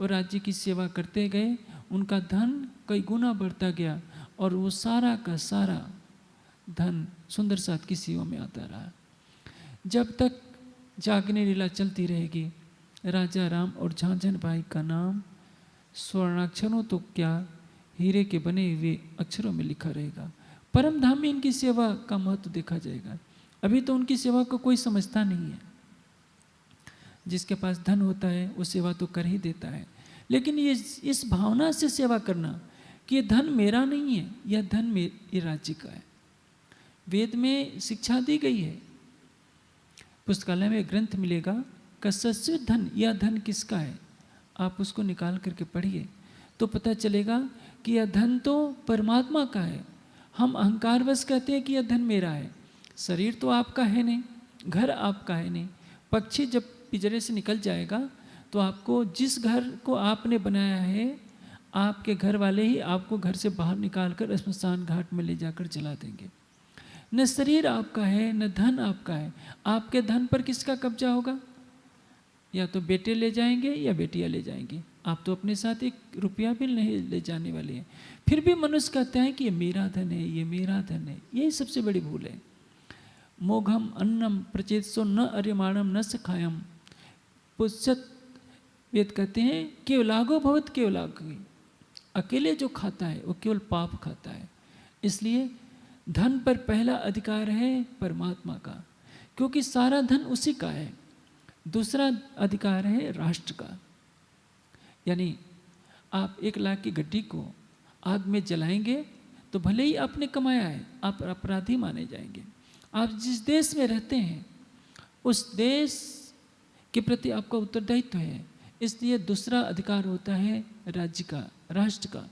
वो राज्य की सेवा करते गए उनका धन कई गुना बढ़ता गया और वो सारा का सारा धन सुंदर साध की सेवा में आता रहा। जब तक जागने लीला चलती रहेगी, राजा राम और झांझन बाई का नाम स्वर्णाक्षरों तो क्या, हीरे के बने हुए अक्षरों में लिखा रहेगा। परम धाम में इनकी सेवा का महत्व देखा जाएगा। अभी तो उनकी सेवा को कोई समझता नहीं है। जिसके पास धन होता है वो सेवा तो कर ही देता है, लेकिन ये इस भावना से सेवा करना कि ये धन मेरा नहीं है, यह धन मेरे राज्य का है। वेद में शिक्षा दी गई है, पुस्तकालय में ग्रंथ मिलेगा, कस्यस्य धन, यह धन किसका है। आप उसको निकाल करके पढ़िए तो पता चलेगा कि यह धन तो परमात्मा का है। हम अहंकारवश कहते हैं कि यह धन मेरा है। शरीर तो आपका है नहीं, घर आपका है नहीं। पक्षी जब पिंजरे से निकल जाएगा तो आपको, जिस घर को आपने बनाया है, आपके घर वाले ही आपको घर से बाहर निकाल कर श्मशान घाट में ले जाकर जला देंगे। न शरीर आपका है न धन आपका है। आपके धन पर किसका कब्जा होगा? या तो बेटे ले जाएंगे या बेटियां ले जाएंगी। आप तो अपने साथ एक रुपया भी नहीं ले जाने वाले हैं। फिर भी मनुष्य कहता है कि ये मेरा धन है, ये मेरा धन है। यही सबसे बड़ी भूल है। मोघम अन्नम प्रचेतसो न अर्यमाणम न सखायम। पुष्यत वेद कहते हैं केवलागो भवत केवलागी। अकेले जो खाता है वो केवल पाप खाता है। इसलिए धन पर पहला अधिकार है परमात्मा का। क्योंकि सारा धन उसी का है। दूसरा अधिकार है राष्ट्र का। यानी आप 1 लाख की गड्डी को आग में जलाएंगे तो भले ही आपने कमाया है, आप अपराधी माने जाएंगे। आप जिस देश में रहते हैं उस देश के प्रति आपका उत्तरदायित्व है, इसलिए दूसरा अधिकार होता है राज्य का, राष्ट्र का।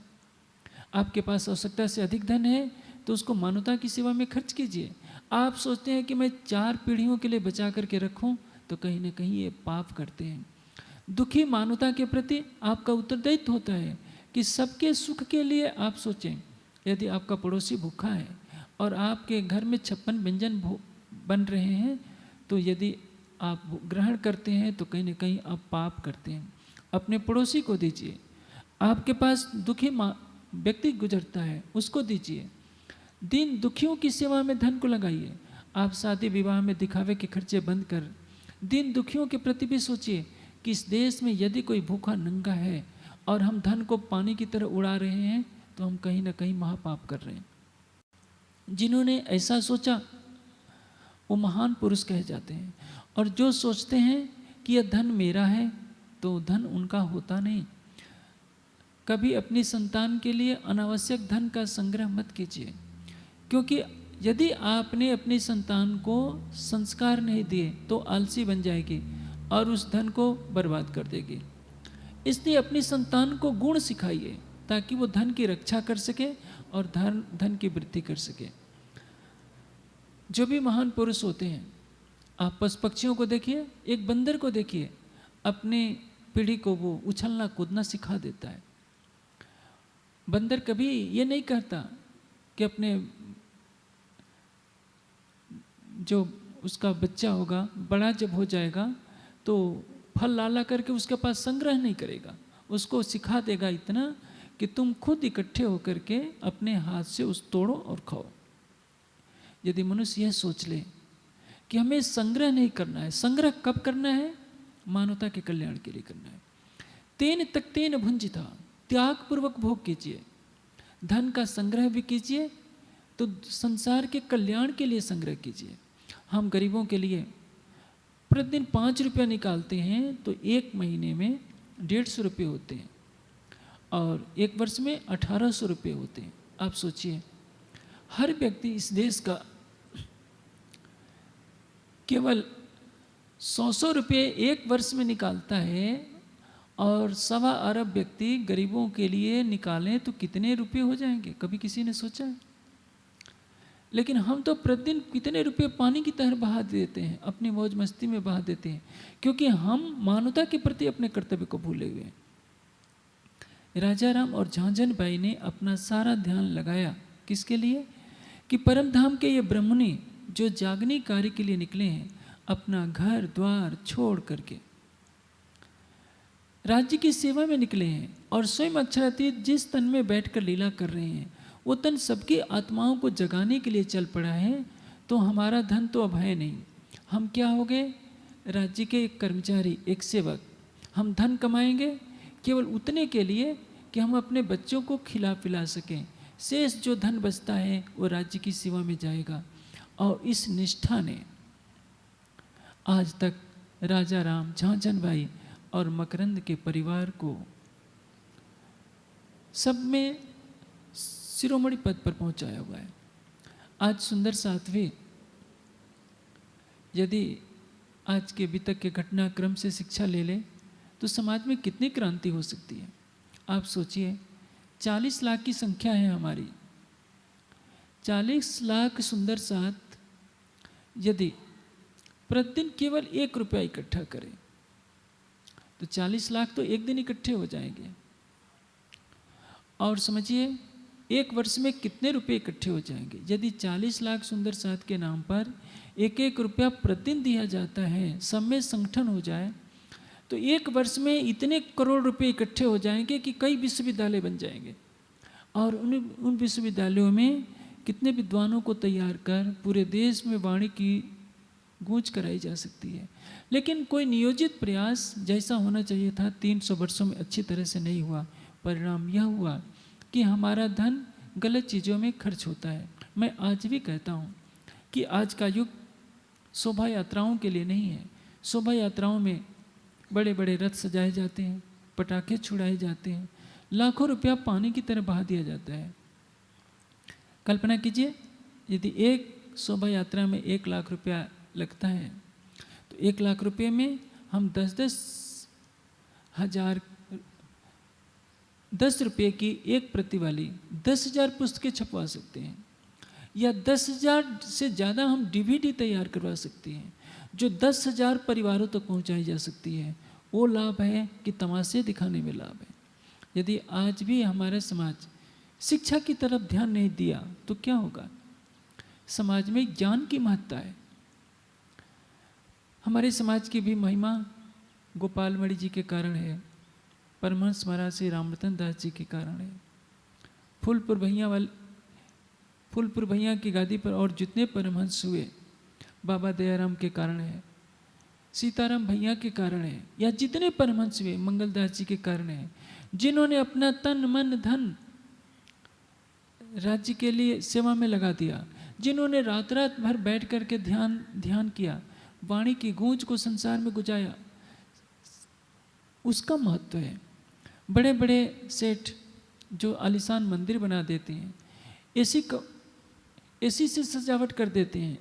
आपके पास आवश्यकता से अधिक धन है तो उसको मानवता की सेवा में खर्च कीजिए। आप सोचते हैं कि मैं 4 पीढ़ियों के लिए बचा करके रखूं, तो कहीं ना कहीं ये पाप करते हैं। दुखी मानवता के प्रति आपका उत्तरदायित्व होता है कि सबके सुख के लिए आप सोचें। यदि आपका पड़ोसी भूखा है और आपके घर में 56 व्यंजन बन रहे हैं, तो यदि आप ग्रहण करते हैं तो कहीं ना कहीं आप पाप करते हैं। अपने पड़ोसी को दीजिए। आपके पास दुखी व्यक्ति गुजरता है, उसको दीजिए। दीन दुखियों की सेवा में धन को लगाइए। आप शादी विवाह में दिखावे के खर्चे बंद कर दीन दुखियों के प्रति भी सोचिए कि इस देश में यदि कोई भूखा नंगा है और हम धन को पानी की तरह उड़ा रहे हैं तो हम कहीं ना कहीं महापाप कर रहे हैं। जिन्होंने ऐसा सोचा वो महान पुरुष कहे जाते हैं। और जो सोचते हैं कि यह धन मेरा है तो धन उनका होता नहीं। कभी अपनी संतान के लिए अनावश्यक धन का संग्रह मत कीजिए, क्योंकि यदि आपने अपनी संतान को संस्कार नहीं दिए तो आलसी बन जाएगी और उस धन को बर्बाद कर देगी। इसलिए अपनी संतान को गुण सिखाइए ताकि वो धन की रक्षा कर सके और धन की वृद्धि कर सके। जो भी महान पुरुष होते हैं, आप पशु पक्षियों को देखिए, एक बंदर को देखिए, अपने पीढ़ी को वो उछलना कूदना सिखा देता है। बंदर कभी ये नहीं कहता कि अपने जो उसका बच्चा होगा बड़ा जब हो जाएगा तो फल ला करके उसके पास संग्रह नहीं करेगा। उसको सिखा देगा इतना कि तुम खुद इकट्ठे होकर के अपने हाथ से उस तोड़ो और खाओ। यदि मनुष्य यह सोच ले कि हमें संग्रह नहीं करना है, संग्रह कब करना है? मानवता के कल्याण के लिए करना है। तेन तक तेन भुंजिता, त्याग पूर्वक भोग कीजिए। धन का संग्रह भी कीजिए तो संसार के कल्याण के लिए संग्रह कीजिए। हम गरीबों के लिए प्रतिदिन 5 रुपया निकालते हैं तो 1 महीने में 150 रुपये होते हैं और 1 वर्ष में 1800 रुपये होते हैं। आप सोचिए, हर व्यक्ति इस देश का केवल 100 रुपये 1 वर्ष में निकालता है और 1.25 अरब व्यक्ति गरीबों के लिए निकालें तो कितने रुपये हो जाएंगे? कभी किसी ने सोचा है? लेकिन हम तो प्रतिदिन कितने रुपए पानी की तरह बहा देते हैं, अपनी मौज मस्ती में बहा देते हैं, क्योंकि हम मानवता के प्रति अपने कर्तव्य को भूले हुए हैं। राजा राम और झांझन बाई ने अपना सारा ध्यान लगाया किसके लिए? कि परम धाम के ये ब्रह्मणी जो जागनी कार्य के लिए निकले हैं, अपना घर द्वार छोड़ करके राज्य की सेवा में निकले हैं और स्वयं अक्षरातीत जिस तन में बैठकर लीला कर रहे हैं वो तन सबकी आत्माओं को जगाने के लिए चल पड़ा है। तो हमारा धन तो अब है नहीं, हम क्या हो गए? राज्य के एक कर्मचारी, एक सेवक। हम धन कमाएंगे केवल उतने के लिए कि हम अपने बच्चों को खिला पिला सकें। शेष जो धन बचता है वो राज्य की सेवा में जाएगा। और इस निष्ठा ने आज तक राजा राम, झांझन बाई और मकरंद के परिवार को सब में शिरोमणि पद पर पहुंचाया हुआ है। आज सुंदर साध्वी यदि आज के बीतक के घटनाक्रम से शिक्षा ले ले तो समाज में कितनी क्रांति हो सकती है। आप सोचिए, 40 लाख की संख्या है हमारी। 40 लाख सुंदर साथ यदि प्रतिदिन केवल 1 रुपया इकट्ठा करें तो 40 लाख तो एक दिन इकट्ठे हो जाएंगे। और समझिए 1 वर्ष में कितने रुपए इकट्ठे हो जाएंगे। यदि 40 लाख सुंदर साथ के नाम पर 1-1 रुपया प्रतिदिन दिया जाता है, सब में संगठन हो जाए तो 1 वर्ष में इतने करोड़ रुपए इकट्ठे हो जाएंगे कि कई विश्वविद्यालय बन जाएंगे। और उन विश्वविद्यालयों में कितने विद्वानों को तैयार कर पूरे देश में वाणी की गूंज कराई जा सकती है। लेकिन कोई नियोजित प्रयास जैसा होना चाहिए था 300 वर्षों में अच्छी तरह से नहीं हुआ। परिणाम यह हुआ कि हमारा धन गलत चीज़ों में खर्च होता है। मैं आज भी कहता हूँ कि आज का युग शोभा यात्राओं के लिए नहीं है। शोभा यात्राओं में बड़े बड़े रथ सजाए जाते हैं, पटाखे छुड़ाए जाते हैं, लाखों रुपया पानी की तरह बहा दिया जाता है। कल्पना कीजिए, यदि एक शोभा यात्रा में 1 लाख रुपया लगता है तो 1 लाख रुपये में हम 10 रुपये की एक प्रति वाली 10,000 पुस्तकें छपवा सकते हैं, या 10,000 से ज़्यादा हम DVD तैयार करवा सकते हैं जो 10,000 परिवारों तक पहुंचाई जा सकती है। वो लाभ है कि तमाशे दिखाने में लाभ है। यदि आज भी हमारा समाज शिक्षा की तरफ ध्यान नहीं दिया तो क्या होगा? समाज में ज्ञान की महत्ता है। हमारे समाज की भी महिमा गोपाल मणि जी के कारण है, परमहंस महाराज श्री रामरतन दास जी के कारण है, फूलपुर भैया की गादी पर और जितने परमहंस हुए बाबा दयाराम के कारण है, सीताराम भैया के कारण है, या जितने परमहंस हुए मंगलदास जी के कारण है, जिन्होंने अपना तन मन धन राज्य के लिए सेवा में लगा दिया, जिन्होंने रात रात भर बैठ करके ध्यान किया, वाणी की गूंज को संसार में गुजाया, उसका महत्व है। बड़े बड़े सेठ जो आलीशान मंदिर बना देते हैं, एसी से सजावट कर देते हैं,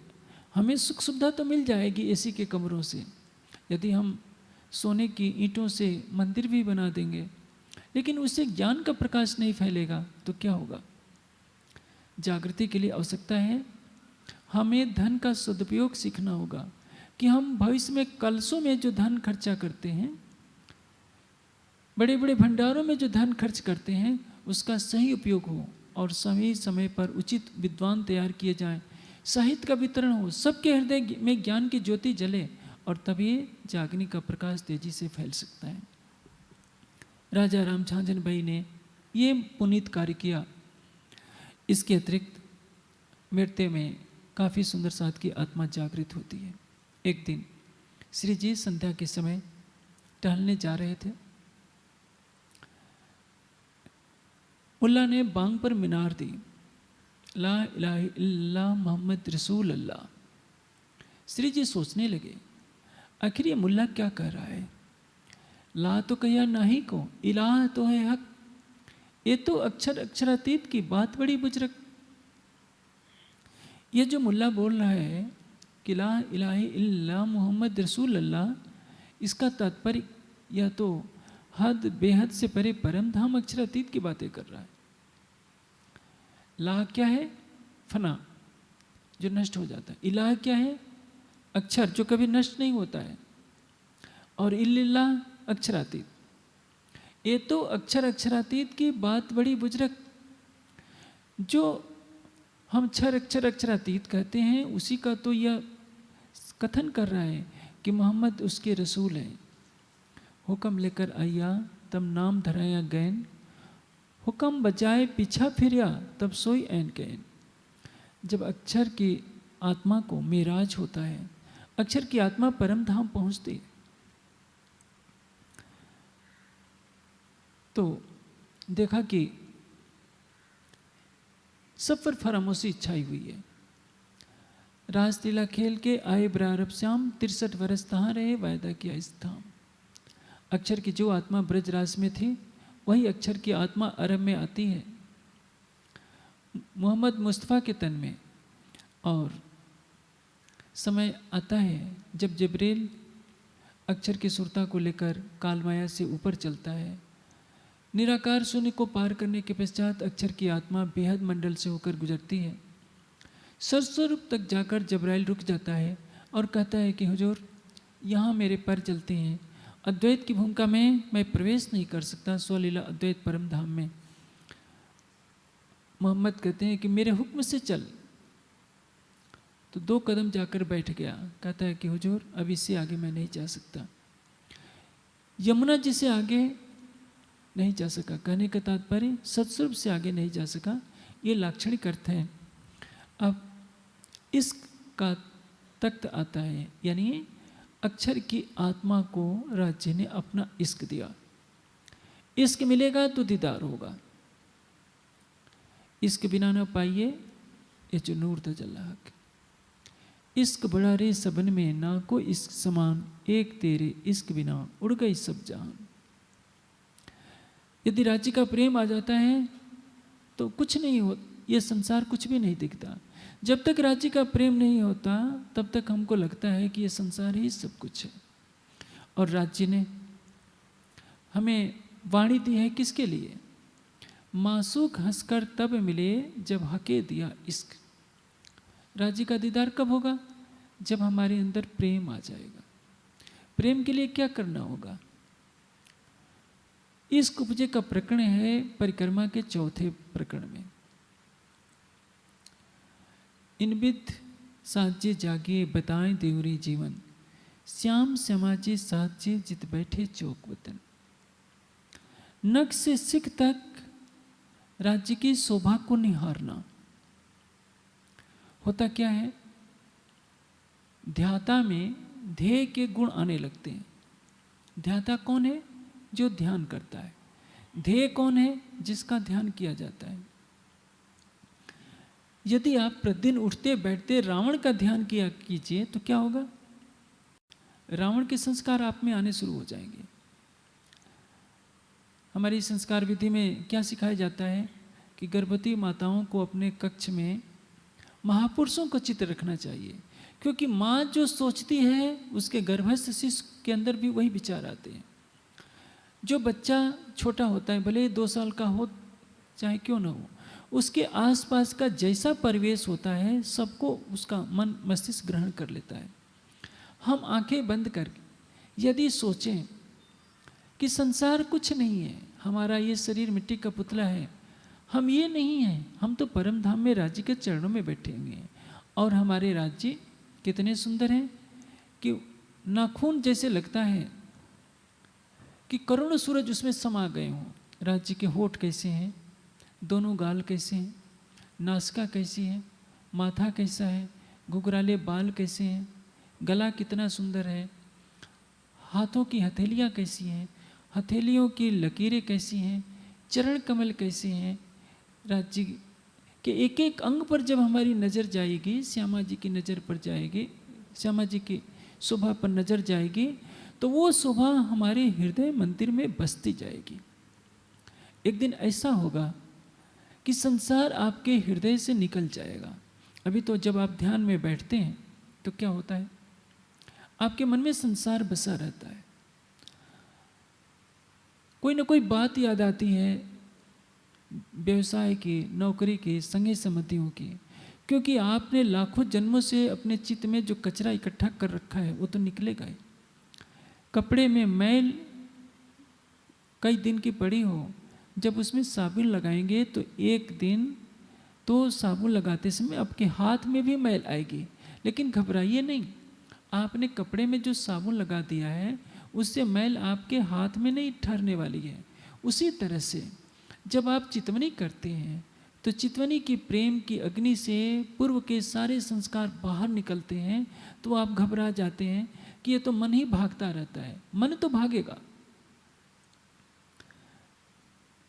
हमें सुख सुविधा तो मिल जाएगी एसी के कमरों से। यदि हम सोने की ईंटों से मंदिर भी बना देंगे, लेकिन उससे ज्ञान का प्रकाश नहीं फैलेगा तो क्या होगा? जागृति के लिए आवश्यकता है, हमें धन का सदुपयोग सीखना होगा कि हम भविष्य में कलशों में जो धन खर्चा करते हैं, बड़े बड़े भंडारों में जो धन खर्च करते हैं, उसका सही उपयोग हो और सही समय पर उचित विद्वान तैयार किए जाएं, साहित्य का वितरण हो, सबके हृदय में ज्ञान की ज्योति जले, और तभी जागने का प्रकाश तेजी से फैल सकता है। राजा रामझांझन भाई ने ये पुनीत कार्य किया। इसके अतिरिक्त मृत्यु में काफ़ी सुंदर साध की आत्मा जागृत होती है। एक दिन श्री जी संध्या के समय टहलने जा रहे थे। मुल्ला ने बांग पर मीनार दी, ला इलाहा इल्लल्लाह मोहम्मद रसूल अल्लाह। श्री जी सोचने लगे, आखिर ये मुल्ला क्या कह रहा है? ला तो कहिया नाही को, इलाह तो है हक। ये तो अक्षरातीत की बात बड़ी बुजुर्ग। ये जो मुल्ला बोल रहा है कि ला इलाहा इल्लल्लाह मोहम्मद रसूल अल्लाह, इसका तात्पर्य यह तो हद बेहद से परे परम धाम अक्षरातीत की बातें कर रहा है। ला क्या है? फना, जो नष्ट हो जाता है। इलाह क्या है? अक्षर, जो कभी नष्ट नहीं होता है। और इल्लल्लाह अक्षरातीत। ये तो अक्षरातीत की बात बड़ी बुजुर्ग। जो हम अक्षरातीत कहते हैं, उसी का तो यह कथन कर रहा है कि मोहम्मद उसके रसूल हैं। हुक्म लेकर आया तब नाम धराया गैन, हुक्म बचाए पीछा फिरिया तब सोई ऐन कैन। जब अक्षर की आत्मा को मेराज होता है, अक्षर की आत्मा परम धाम पहुंचती है, तो देखा कि सब पर फरामोशी छाई हुई है। रासलीला खेल के आए ब्रारब श्याम, 63 वर्ष तहाँ रहे वायदा किया इस धाम। अक्षर की जो आत्मा ब्रजराज में थी, वही अक्षर की आत्मा अरब में आती है, मोहम्मद मुस्तफ़ा के तन में। और समय आता है जब जिब्रील अक्षर की सुरता को लेकर कालमाया से ऊपर चलता है। निराकार शून्य को पार करने के पश्चात अक्षर की आत्मा बेहद मंडल से होकर गुजरती है। सरस्वरूप तक जाकर जबराइल रुक जाता है और कहता है कि हुजूर, यहाँ मेरे पैर चलते हैं। अद्वैत की भूमिका में मैं प्रवेश नहीं कर सकता, स्वलीला अद्वैत परम धाम में। मोहम्मद कहते हैं कि मेरे हुक्म से चल। तो 2 कदम जाकर बैठ गया, कहता है कि हुजूर, अब इससे आगे मैं नहीं जा सकता। यमुना जी से आगे नहीं जा सका, कहने का तात्पर्य सत्स्वरूप से आगे नहीं जा सका, ये लाक्षणिक अर्थ है। अब इसका तख्त आता है, यानी अक्षर की आत्मा को राज्य ने अपना इश्क दिया। इश्क मिलेगा तो दीदार होगा, इश्क बिना न पाइए ये जो नूर तजल्ला हक। इश्क बड़ा रे सबन में, ना को इश्क समान, एक तेरे इश्क बिना उड़ गई सब जान। यदि राज्य का प्रेम आ जाता है तो कुछ नहीं हो, ये संसार कुछ भी नहीं दिखता। जब तक राज्य का प्रेम नहीं होता तब तक हमको लगता है कि ये संसार ही सब कुछ है। और राज्य ने हमें वाणी दी है किसके लिए? मासूक हंसकर तब मिले जब हके दिया इश्क। राज्य का दीदार कब होगा? जब हमारे अंदर प्रेम आ जाएगा। प्रेम के लिए क्या करना होगा? इश्क उपजे का प्रकरण है परिक्रमा के चौथे प्रकरण में। इनबिद साजे जागे बताएं देवरी जीवन, श्याम समाजे साजे जित बैठे चौक वतन। नख से सिख तक राज्य की शोभा को निहारना। होता क्या है, ध्याता में ध्येय के गुण आने लगते हैं। ध्याता कौन है? जो ध्यान करता है। ध्येय कौन है? जिसका ध्यान किया जाता है। यदि आप प्रतिदिन उठते बैठते रावण का ध्यान किया कीजिए तो क्या होगा? रावण के संस्कार आप में आने शुरू हो जाएंगे। हमारी संस्कार विधि में क्या सिखाया जाता है कि गर्भवती माताओं को अपने कक्ष में महापुरुषों का चित्र रखना चाहिए, क्योंकि माँ जो सोचती है उसके गर्भस्थ शिशु के अंदर भी वही विचार आते हैं। जो बच्चा छोटा होता है, भले 2 साल का हो चाहे क्यों ना हो, उसके आसपास का जैसा परिवेश होता है सबको उसका मन मस्तिष्क ग्रहण कर लेता है। हम आंखें बंद करके यदि सोचें कि संसार कुछ नहीं है, हमारा ये शरीर मिट्टी का पुतला है, हम ये नहीं हैं, हम तो परम धाम में राज्य के चरणों में बैठे हुए हैं। और हमारे राज्य कितने सुंदर हैं कि नाखून जैसे लगता है कि करोड़ों सूरज उसमें समा गए हों। राज्य के होठ कैसे हैं, दोनों गाल कैसे हैं, नासिका कैसी है, माथा कैसा है, घुघराले बाल कैसे हैं, गला कितना सुंदर है, हाथों की हथेलियाँ कैसी हैं, हथेलियों की लकीरें कैसी हैं, चरण कमल कैसे हैं। राज्य के एक एक अंग पर जब हमारी नज़र जाएगी, श्यामा जी की नज़र पर जाएगी, श्यामा जी की शोभा पर नज़र जाएगी, तो वो शोभा हमारे हृदय मंदिर में बसती जाएगी। एक दिन ऐसा होगा कि संसार आपके हृदय से निकल जाएगा। अभी तो जब आप ध्यान में बैठते हैं तो क्या होता है, आपके मन में संसार बसा रहता है। कोई ना कोई बात याद आती है, व्यवसाय की, नौकरी की, संगी संबंधियों की, क्योंकि आपने लाखों जन्मों से अपने चित्त में जो कचरा इकट्ठा कर रखा है वो तो निकलेगा ही। कपड़े में मैल कई दिन की पड़ी हो, जब उसमें साबुन लगाएंगे तो एक दिन तो साबुन लगाते समय आपके हाथ में भी मैल आएगी, लेकिन घबराइए नहीं। आपने कपड़े में जो साबुन लगा दिया है उससे मैल आपके हाथ में नहीं ठहरने वाली है। उसी तरह से जब आप चितवनी करते हैं तो चितवनी की प्रेम की अग्नि से पूर्व के सारे संस्कार बाहर निकलते हैं, तो आप घबरा जाते हैं कि ये तो मन ही भागता रहता है। मन तो भागेगा,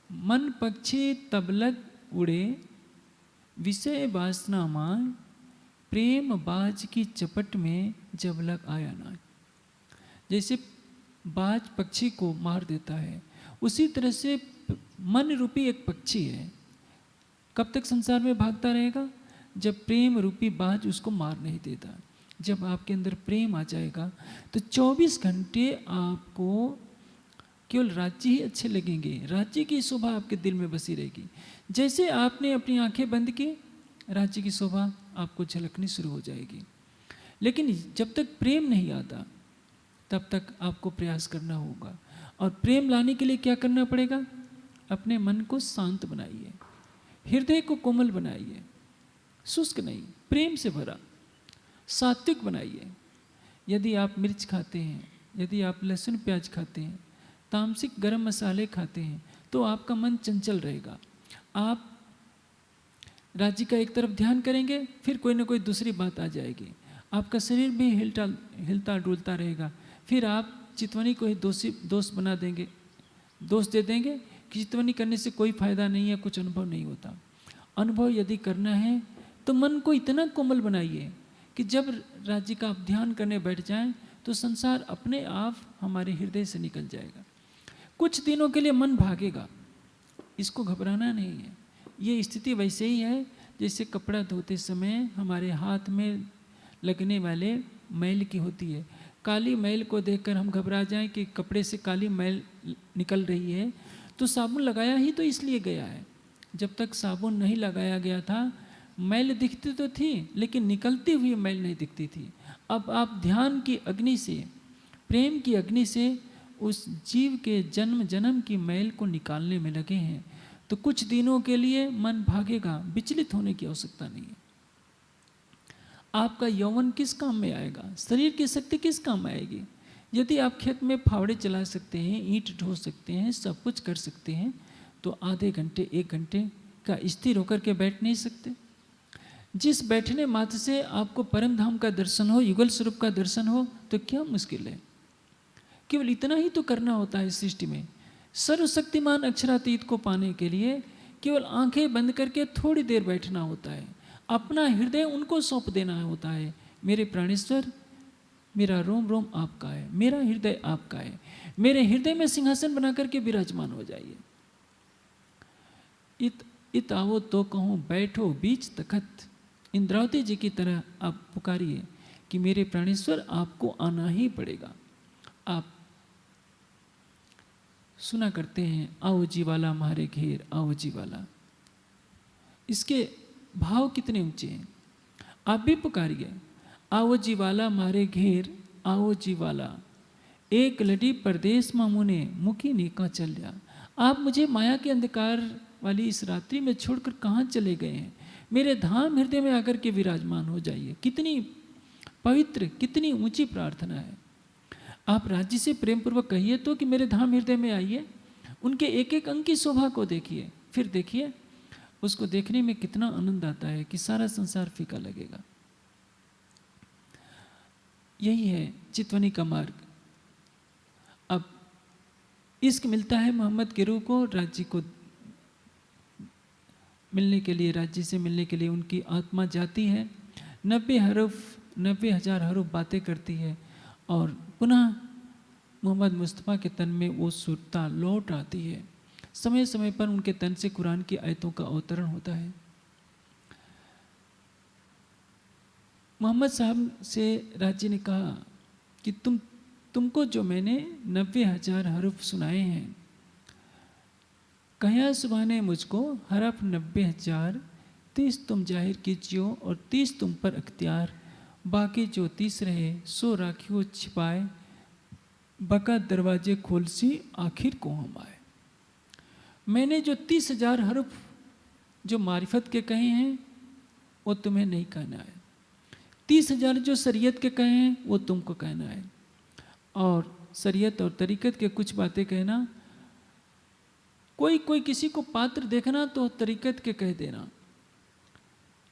मन पक्षी तबलग उड़े, विषय वासना माय, प्रेम बाज की चपट में जब लग आया ना। जैसे बाज पक्षी को मार देता है, उसी तरह से मन रूपी एक पक्षी है। कब तक संसार में भागता रहेगा? जब प्रेम रूपी बाज उसको मार नहीं देता। जब आपके अंदर प्रेम आ जाएगा तो 24 घंटे आपको केवल राज्य ही अच्छे लगेंगे, राज्य की शोभा आपके दिल में बसी रहेगी। जैसे आपने अपनी आंखें बंद की, राज्य की शोभा आपको झलकनी शुरू हो जाएगी। लेकिन जब तक प्रेम नहीं आता तब तक आपको प्रयास करना होगा। और प्रेम लाने के लिए क्या करना पड़ेगा? अपने मन को शांत बनाइए, हृदय को कोमल बनाइए, शुष्क नहीं, प्रेम से भरा, सात्विक बनाइए। यदि आप मिर्च खाते हैं, यदि आप लहसुन प्याज खाते हैं, तामसिक गरम मसाले खाते हैं, तो आपका मन चंचल रहेगा। आप राज्य का एक तरफ ध्यान करेंगे, फिर कोई ना कोई दूसरी बात आ जाएगी, आपका शरीर भी हिलता डुलता रहेगा। फिर आप चितवनी को ही दोष बना देंगे, दोष दे देंगे कि चितवनी करने से कोई फायदा नहीं है, कुछ अनुभव नहीं होता। अनुभव यदि करना है तो मन को इतना कोमल बनाइए कि कि जब राज्य का आप ध्यान करने बैठ जाएं तो संसार अपने आप हमारे हृदय से निकल जाएगा। कुछ दिनों के लिए मन भागेगा, इसको घबराना नहीं है। ये स्थिति वैसे ही है जैसे कपड़ा धोते समय हमारे हाथ में लगने वाले मैल की होती है। काली मैल को देखकर हम घबरा जाएं कि कपड़े से काली मैल निकल रही है, तो साबुन लगाया ही तो इसलिए गया है। जब तक साबुन नहीं लगाया गया था मैल दिखती तो थी, लेकिन निकलती हुई मैल नहीं दिखती थी। अब आप ध्यान की अग्नि से, प्रेम की अग्नि से उस जीव के जन्म जन्म की मैल को निकालने में लगे हैं, तो कुछ दिनों के लिए मन भागेगा, विचलित होने की आवश्यकता नहीं है। आपका यौवन किस काम में आएगा? शरीर की शक्ति किस काम आएगी? यदि आप खेत में फावड़े चला सकते हैं, ईंट ढो सकते हैं, सब कुछ कर सकते हैं, तो आधे घंटे 1 घंटे का स्थिर होकर के बैठ नहीं सकते? जिस बैठने मात्र से आपको परम धाम का दर्शन हो, युगल स्वरूप का दर्शन हो, तो क्या मुश्किल है? केवल इतना ही तो करना होता है सृष्टि में। सर्वशक्तिमान अक्षरातीत को पाने के लिए केवल आंखें बंद करके थोड़ी देर बैठना होता है। अपना हृदय उनको सौंप देना होता है। मेरे प्राणेश्वर, मेरा रोम रोम आपका है, मेरा हृदय आपका है, मेरे हृदय में सिंहासन बना करके विराजमान हो जाइए। इत आओ तो कहूँ बैठो बीच तखत, इंद्रावती जी की तरह आप पुकारिए कि मेरे प्राणेश्वर आपको आना ही पड़ेगा। आप सुना करते हैं, आओ जी वाला मारे घेर, आओ जी वाला। इसके भाव कितने ऊंचे हैं। आप भी पुकारिए, आओ जी वाला मारे घेर, आओ जी वाला, एक लड़ी परदेश मामूने मुखी नीका चल जा। आप मुझे माया के अंधकार वाली इस रात्रि में छोड़कर कहाँ चले गए हैं? मेरे धाम हृदय में आकर के विराजमान हो जाइए। कितनी पवित्र, कितनी ऊंची प्रार्थना है। आप राज्य से प्रेम पूर्वक कहिए तो कि मेरे धाम हृदय में आइए। उनके एक एक अंग की शोभा को देखिए, फिर देखिए उसको देखने में कितना आनंद आता है कि सारा संसार फीका लगेगा। यही है चितवनी का मार्ग। अब इश्क मिलता है मोहम्मद के रूह को, राज्य को मिलने के लिए, राज्य से मिलने के लिए उनकी आत्मा जाती है, 90,000 हरूफ बातें करती है और पुनः मोहम्मद मुस्तफ़ा के तन में वो सुरता लौट आती है। समय समय पर उनके तन से कुरान की आयतों का अवतरण होता है। मोहम्मद साहब से राज्य ने कहा कि तुमको जो मैंने 90,000 हरूफ सुनाए हैं, कहा सुबह ने मुझको हरफ 90,000, 30 तुम जाहिर कीजियो और 30 तुम पर अख्तियार, बाकी जो 30 रहे सो राखियो छिपाए, बका दरवाजे खोल सी आखिर को हम आए। मैंने जो 30,000 हरफ जो मारिफत के कहे हैं वो तुम्हें नहीं कहना है। 30,000 जो शरीयत के कहे हैं वो तुमको कहना है, और शरीयत और तरीक़त के कुछ बातें कहना। कोई किसी को पात्र देखना तो तरीक़त के कह देना।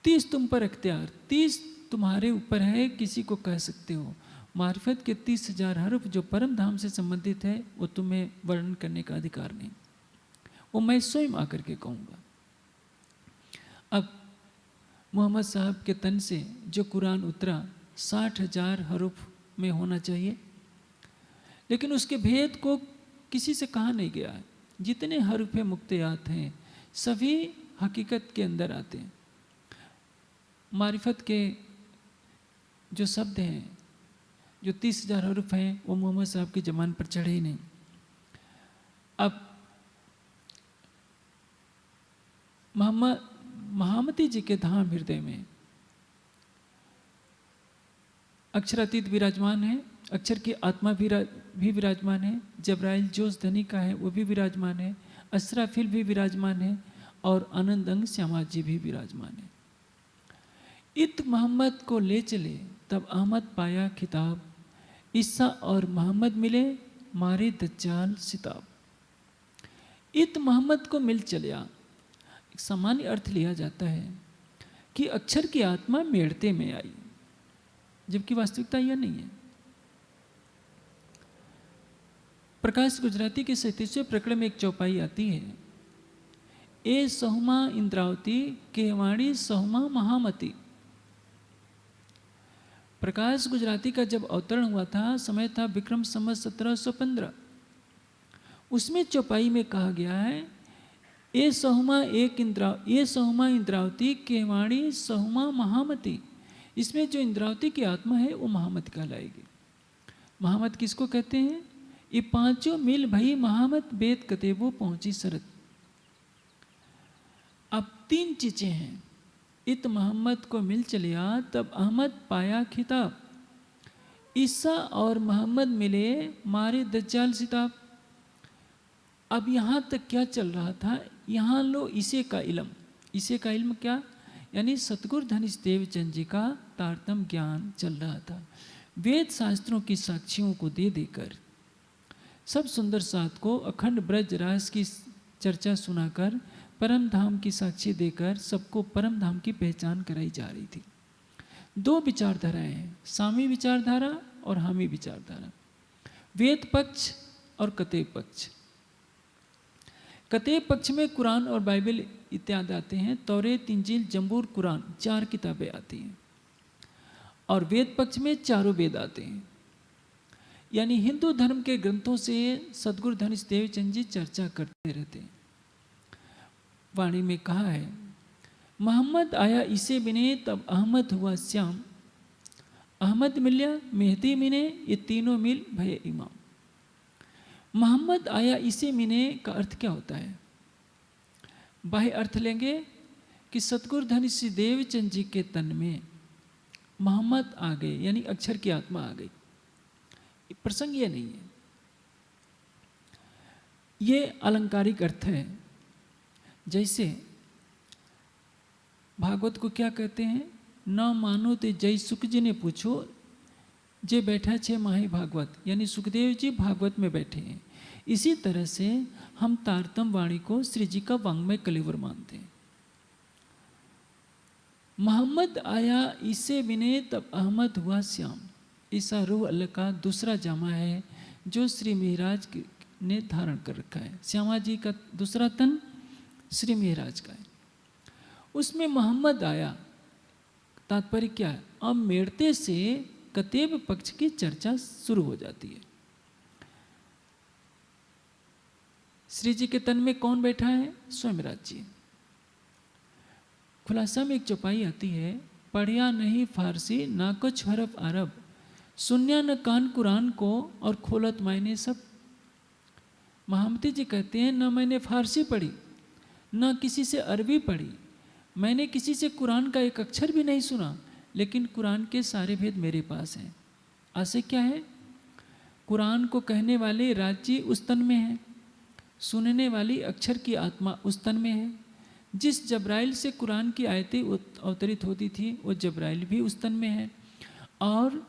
30 तुम पर अख्तियार, 30 तुम्हारे ऊपर है, किसी को कह सकते हो। मारिफत के 30,000 हरफ जो परम धाम से संबंधित है वो तुम्हें वर्णन करने का अधिकार नहीं, वो मैं स्वयं आकर के कहूँगा। अब मोहम्मद साहब के तन से जो कुरान उतरा 60,000 हरफ में होना चाहिए, लेकिन उसके भेद को किसी से कहा नहीं गया है। जितने हरफ मुक्तयात हैं सभी हकीकत के अंदर आते हैं। मारिफत के जो शब्द हैं, जो 30,000 हरफ हैं, वो मोहम्मद साहब के ज़बान पर चढ़े ही नहीं। अब महामती जी के धाम हृदय में अक्षरातीत विराजमान है, अक्षर की आत्मा भी विराजमान है, जबराइल जोश धनी का है वो भी विराजमान है, असराफिल भी विराजमान है, और आनंद अंग श्यामा जी भी विराजमान है। इत मोहम्मद को ले चले तब अहमद पाया खिताब, ईसा और मोहम्मद मिले मारे दज्जाल सिताब। इत मोहम्मद को मिल चलिया, एक सामान्य अर्थ लिया जाता है कि अक्षर की आत्मा मेड़ते में आई, जबकि वास्तविकता यह नहीं है। प्रकाश गुजराती के 37वें प्रकरण में एक चौपाई आती है, ए सहुमा इंद्रावती केवाणी सहुमा महामती। प्रकाश गुजराती का जब अवतरण हुआ था, समय था विक्रम संवत 1715। उसमें चौपाई में कहा गया है, ये सहुमा इंद्रावती केवाणी सहुमा महामती। इसमें जो इंद्रावती की आत्मा है वो महामत कहलाएगी। महामत किसको कहते हैं? ये पांचों मिल भई महामत वेद कतेबो पहुंची शरत। अब 3 चीजें हैं। इत मोहम्मद को मिल चलिया तब अहमद पाया खिताब। ईसा और मोहम्मद मिले मारे दज्जाल सिताब। अब यहाँ तक क्या चल रहा था? यहाँ लो इसे का इल्म क्या? यानी सतगुरु धनिष देवचंद जी का तारतम ज्ञान चल रहा था। वेद शास्त्रों की साक्षियों को दे देकर, सब सुंदर साथ को अखंड ब्रज रास की चर्चा सुनाकर, परम धाम की साक्षी देकर सबको परम धाम की पहचान कराई जा रही थी। 2 विचारधाराएं हैं, सामी विचारधारा और हामी विचारधारा। वेद पक्ष और कतेब पक्ष। कतेब पक्ष में कुरान और बाइबल इत्यादि आते हैं। तौरेत, इंजील, जंबूर, कुरान 4 किताबें आती हैं। और वेद पक्ष में चारों वेद आते हैं। यानी हिंदू धर्म के ग्रंथों से सदगुरु धनिष देवचंद जी चर्चा करते रहते हैं। वाणी में कहा है, मोहम्मद आया इसे बिने तब अहमद हुआ श्याम। अहमद मिल्या मेहदी मिने ये तीनों मिल भय इमाम। मोहम्मद आया इसे मिने का अर्थ क्या होता है? बाह्य अर्थ लेंगे कि सतगुरु धनिष देवचंद जी के तन में मोहम्मद आ गए, यानी अक्षर की आत्मा आ गई। प्रसंग ये नहीं है, ये अलंकारिक अर्थ है। जैसे भागवत को क्या कहते हैं? न मानो ते जय सुख जी ने पूछो जे बैठा छे माही भागवत, यानी सुखदेव जी भागवत में बैठे हैं। इसी तरह से हम तारतम वाणी को श्री जी का वांग्मय कलेवर मानते हैं। मोहम्मद आया इसे बिने तब अहमद हुआ श्याम। ईसा रूह अल्लाह का दूसरा जामा है जो श्री महाराज ने धारण कर रखा है। श्यामा जी का दूसरा तन श्री महाराज का है। उसमें मोहम्मद आया, तात्पर्य क्या है? अब मेड़ते से कतेब पक्ष की चर्चा शुरू हो जाती है। श्री जी के तन में कौन बैठा है? स्वयं राज जी। खुलासा में एक चौपाई आती है, पढ़िया नहीं फारसी ना कुछ हरफ अरब, सुन्या न कान कुरान को और खोलत मायने सब। महामती जी कहते हैं, न मैंने फारसी पढ़ी न किसी से अरबी पढ़ी, मैंने किसी से कुरान का एक अक्षर भी नहीं सुना, लेकिन कुरान के सारे भेद मेरे पास हैं। आशय क्या है? कुरान को कहने वाले राज्य उस तन में है, सुनने वाली अक्षर की आत्मा उस तन में है। जिस जब्राइल से कुरान की आयतें अवतरित होती थी वो जब्राइल भी उस तन में है, और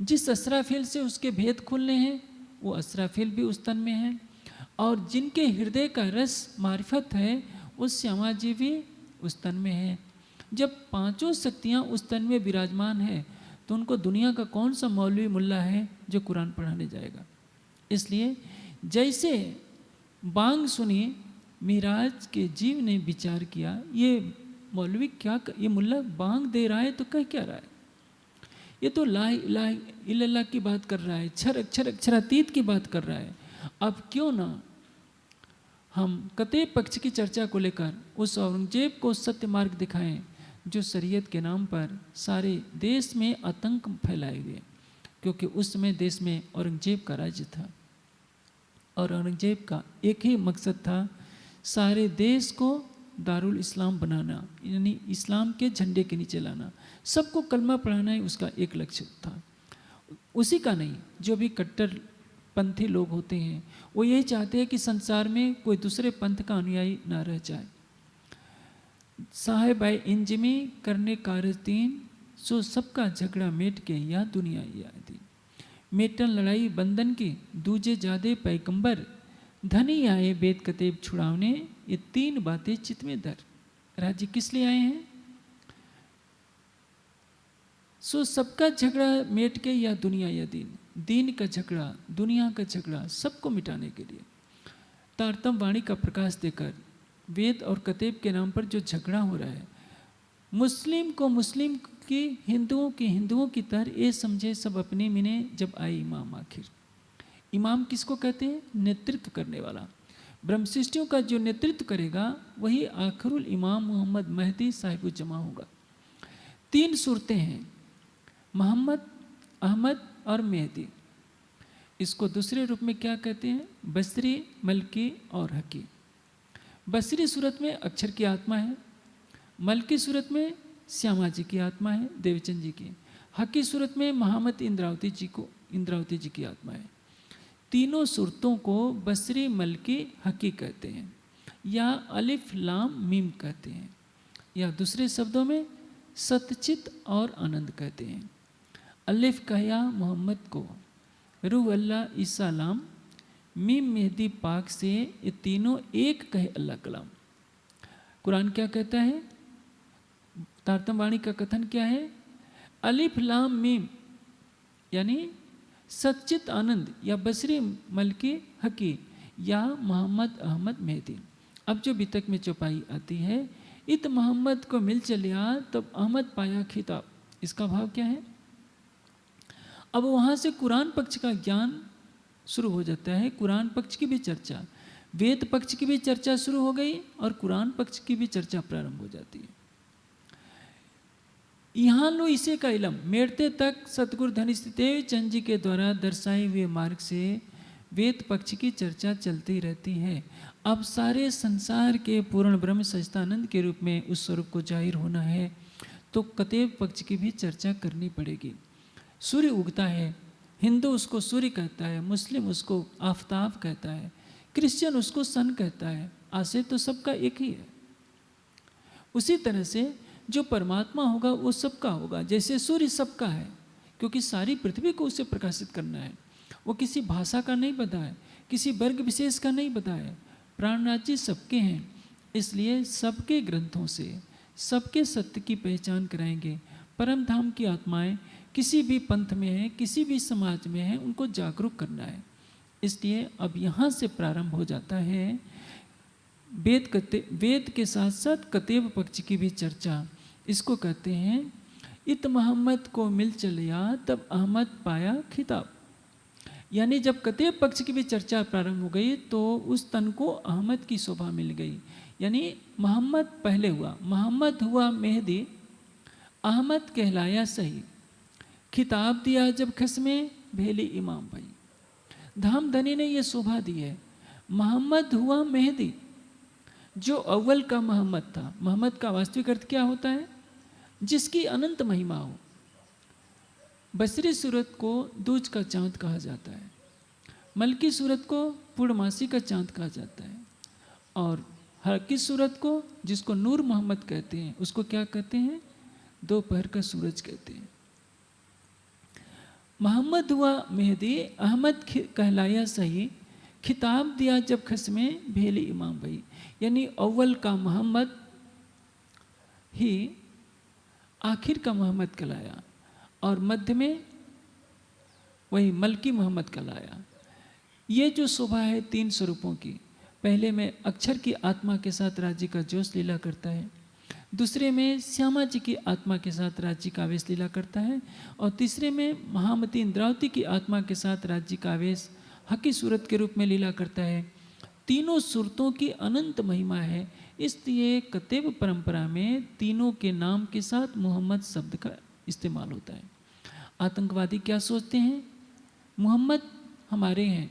जिस असराफिल से उसके भेद खुलने हैं वो असराफिल भी उस तन में है, और जिनके हृदय का रस मारिफत है उस श्यामा जी भी उस तन में है। जब 5 शक्तियाँ उस तन में विराजमान है तो उनको दुनिया का कौन सा मौलवी मुल्ला है जो कुरान पढ़ाने जाएगा? इसलिए जैसे बांग सुनी, मिराज के जीव ने विचार किया, ये मौलवी क्या, ये मुल्ला बांग दे रहा है तो कह क्या रहा है? ये तो ला इलाहा इल्लल्लाह की बात कर रहा है, अक्षरातीत की बात कर रहा है। अब क्यों ना हम कतेब पक्ष की चर्चा को लेकर उस औरंगजेब को सत्य मार्ग दिखाएं जो शरीयत के नाम पर सारे देश में आतंक फैलाए हुए, क्योंकि उस समय देश में औरंगजेब का राज्य था और औरंगजेब का एक ही मकसद था, सारे देश को दारुल इस्लाम बनाना, यानी इस्लाम के झंडे के नीचे लाना, सबको कलमा पढ़ाना ही उसका एक लक्ष्य था। उसी का नहीं, जो भी कट्टर पंथी लोग होते हैं वो यही चाहते हैं कि संसार में कोई दूसरे पंथ का अनुयायी ना रह जाए। साहेब आए इंजमी करने कारतीन सो सबका झगड़ा मेट के या दुनिया यादी, मेटन लड़ाई बंधन की दूजे जादे पैगंबर, धनी आए वेद कतेब छुड़ावने, ये 3 बातें चित्त में धर। राज्य किस लिए आए हैं? सो सबका झगड़ा मेट के या दुनिया या दीन का झगड़ा, दुनिया का झगड़ा, सबको मिटाने के लिए तारतम वाणी का प्रकाश देकर वेद और कतेब के नाम पर जो झगड़ा हो रहा है, मुस्लिम को मुस्लिम कि हिंदुओं की तरह ये समझे सब अपने मिने जब आए इमाम आखिर। इमाम किसको कहते हैं? नेतृत्व करने वाला। ब्रह्म सृष्टियों का जो नेतृत्व करेगा वही आखिरुल इमाम मोहम्मद महदी साहिबुल जमा होगा। 3 सूरतें हैं, मोहम्मद, अहमद और मेहदी। इसको दूसरे रूप में क्या कहते हैं? बसरी, मलकी और हकी। बसरी सूरत में अक्षर की आत्मा है, मलकी सूरत में श्यामा जी की आत्मा है, देवचंद जी की। हकी सूरत में महामत इंद्रावती जी की आत्मा है। तीनों सूरतों को बसरी, मलकी, हकी कहते हैं या अलिफ लाम मीम कहते हैं, या दूसरे शब्दों में सतचित और आनंद कहते हैं। अलिफ कहया मोहम्मद को, रूह अल्लाह ईसा लाम, मीम मेहदी पाक से ये तीनों एक कहे अल्लाह कलाम। कुरान क्या कहता है? तारतम वाणी का कथन क्या है? अलिफ लाम मीम यानी सच्चित आनंद या बसरी, मलकी, हकी या मोहम्मद, अहमद, मेहदी। अब जो बितक में चौपाई आती है, इत मोहम्मद को मिल चलिया तब अहमद पाया खिताब। इसका भाव क्या है? अब वहाँ से कुरान पक्ष का ज्ञान शुरू हो जाता है, कुरान पक्ष की भी चर्चा, वेद पक्ष की भी चर्चा शुरू हो गई और कुरान पक्ष की भी चर्चा प्रारंभ हो जाती है। यहाँ लो इसे का इलम मेड़ते तक सतगुरु धनिष्ठदेव चंद जी के द्वारा दर्शाए हुए मार्ग से वेद पक्ष की चर्चा चलती रहती है। अब सारे संसार के पूर्ण ब्रह्म सच्चिदानंद के रूप में उस स्वरूप को जाहिर होना है तो कतेब पक्ष की भी चर्चा करनी पड़ेगी। सूर्य उगता है, हिंदू उसको सूर्य कहता है, मुस्लिम उसको आफताब कहता है, क्रिश्चियन उसको सन कहता है। आशय तो सबका एक ही है। उसी तरह से जो परमात्मा होगा वो सबका होगा। जैसे सूर्य सबका है क्योंकि सारी पृथ्वी को उसे प्रकाशित करना है, वो किसी भाषा का नहीं बता है, किसी वर्ग विशेष का नहीं बता है। प्राणराज्य सबके हैं, इसलिए सबके ग्रंथों से सबके सत्य की पहचान कराएंगे। परम धाम की आत्माएं किसी भी पंथ में है, किसी भी समाज में है, उनको जागरूक करना है। इसलिए अब यहाँ से प्रारंभ हो जाता है वेद के साथ साथ कतेब पक्ष की भी चर्चा। इसको कहते हैं इत मोहम्मद को मिल चलिया तब अहमद पाया खिताब। यानी जब कतेब पक्ष की भी चर्चा प्रारंभ हो गई तो उस तन को अहमद की शोभा मिल गई। यानी मोहम्मद पहले हुआ, मोहम्मद हुआ मेहदी, अहमद कहलाया सही, खिताब दिया जब खस्मे भेली इमाम भाई। धाम धनी ने ये शोभा दी है। मोहम्मद हुआ मेहदी जो अव्वल का मोहम्मद था। मोहम्मद का वास्तविक अर्थ क्या होता है? जिसकी अनंत महिमा हो। बसरी सूरत को दूज का चांद कहा जाता है, मलकी सूरत को पूर्णमासी का चांद कहा जाता है, और हकी सूरत को जिसको नूर मोहम्मद कहते हैं उसको क्या कहते हैं? दोपहर का सूरज कहते हैं। मोहम्मद हुआ मेहदी, अहमद कहलाया सही, खिताब दिया जब खस्मे भेली इमाम भाई। यानी अव्वल का मोहम्मद ही आखिर का मोहम्मद कहलाया और मध्य में वही मलकी मोहम्मद कहलाया। ये जो शोभा है 3 स्वरूपों की, पहले में अक्षर की आत्मा के साथ राज्य का जोश लीला करता है, दूसरे में श्यामा जी की आत्मा के साथ राज्य का आवेश लीला करता है, और तीसरे में महामती इंद्रावती की आत्मा के साथ राज्य का आवेश हकी सूरत के रूप में लीला करता है। तीनों सूरतों की अनंत महिमा है। इसलिए कतेब परंपरा में तीनों के नाम के साथ मोहम्मद शब्द का इस्तेमाल होता है। आतंकवादी क्या सोचते हैं? मोहम्मद हमारे हैं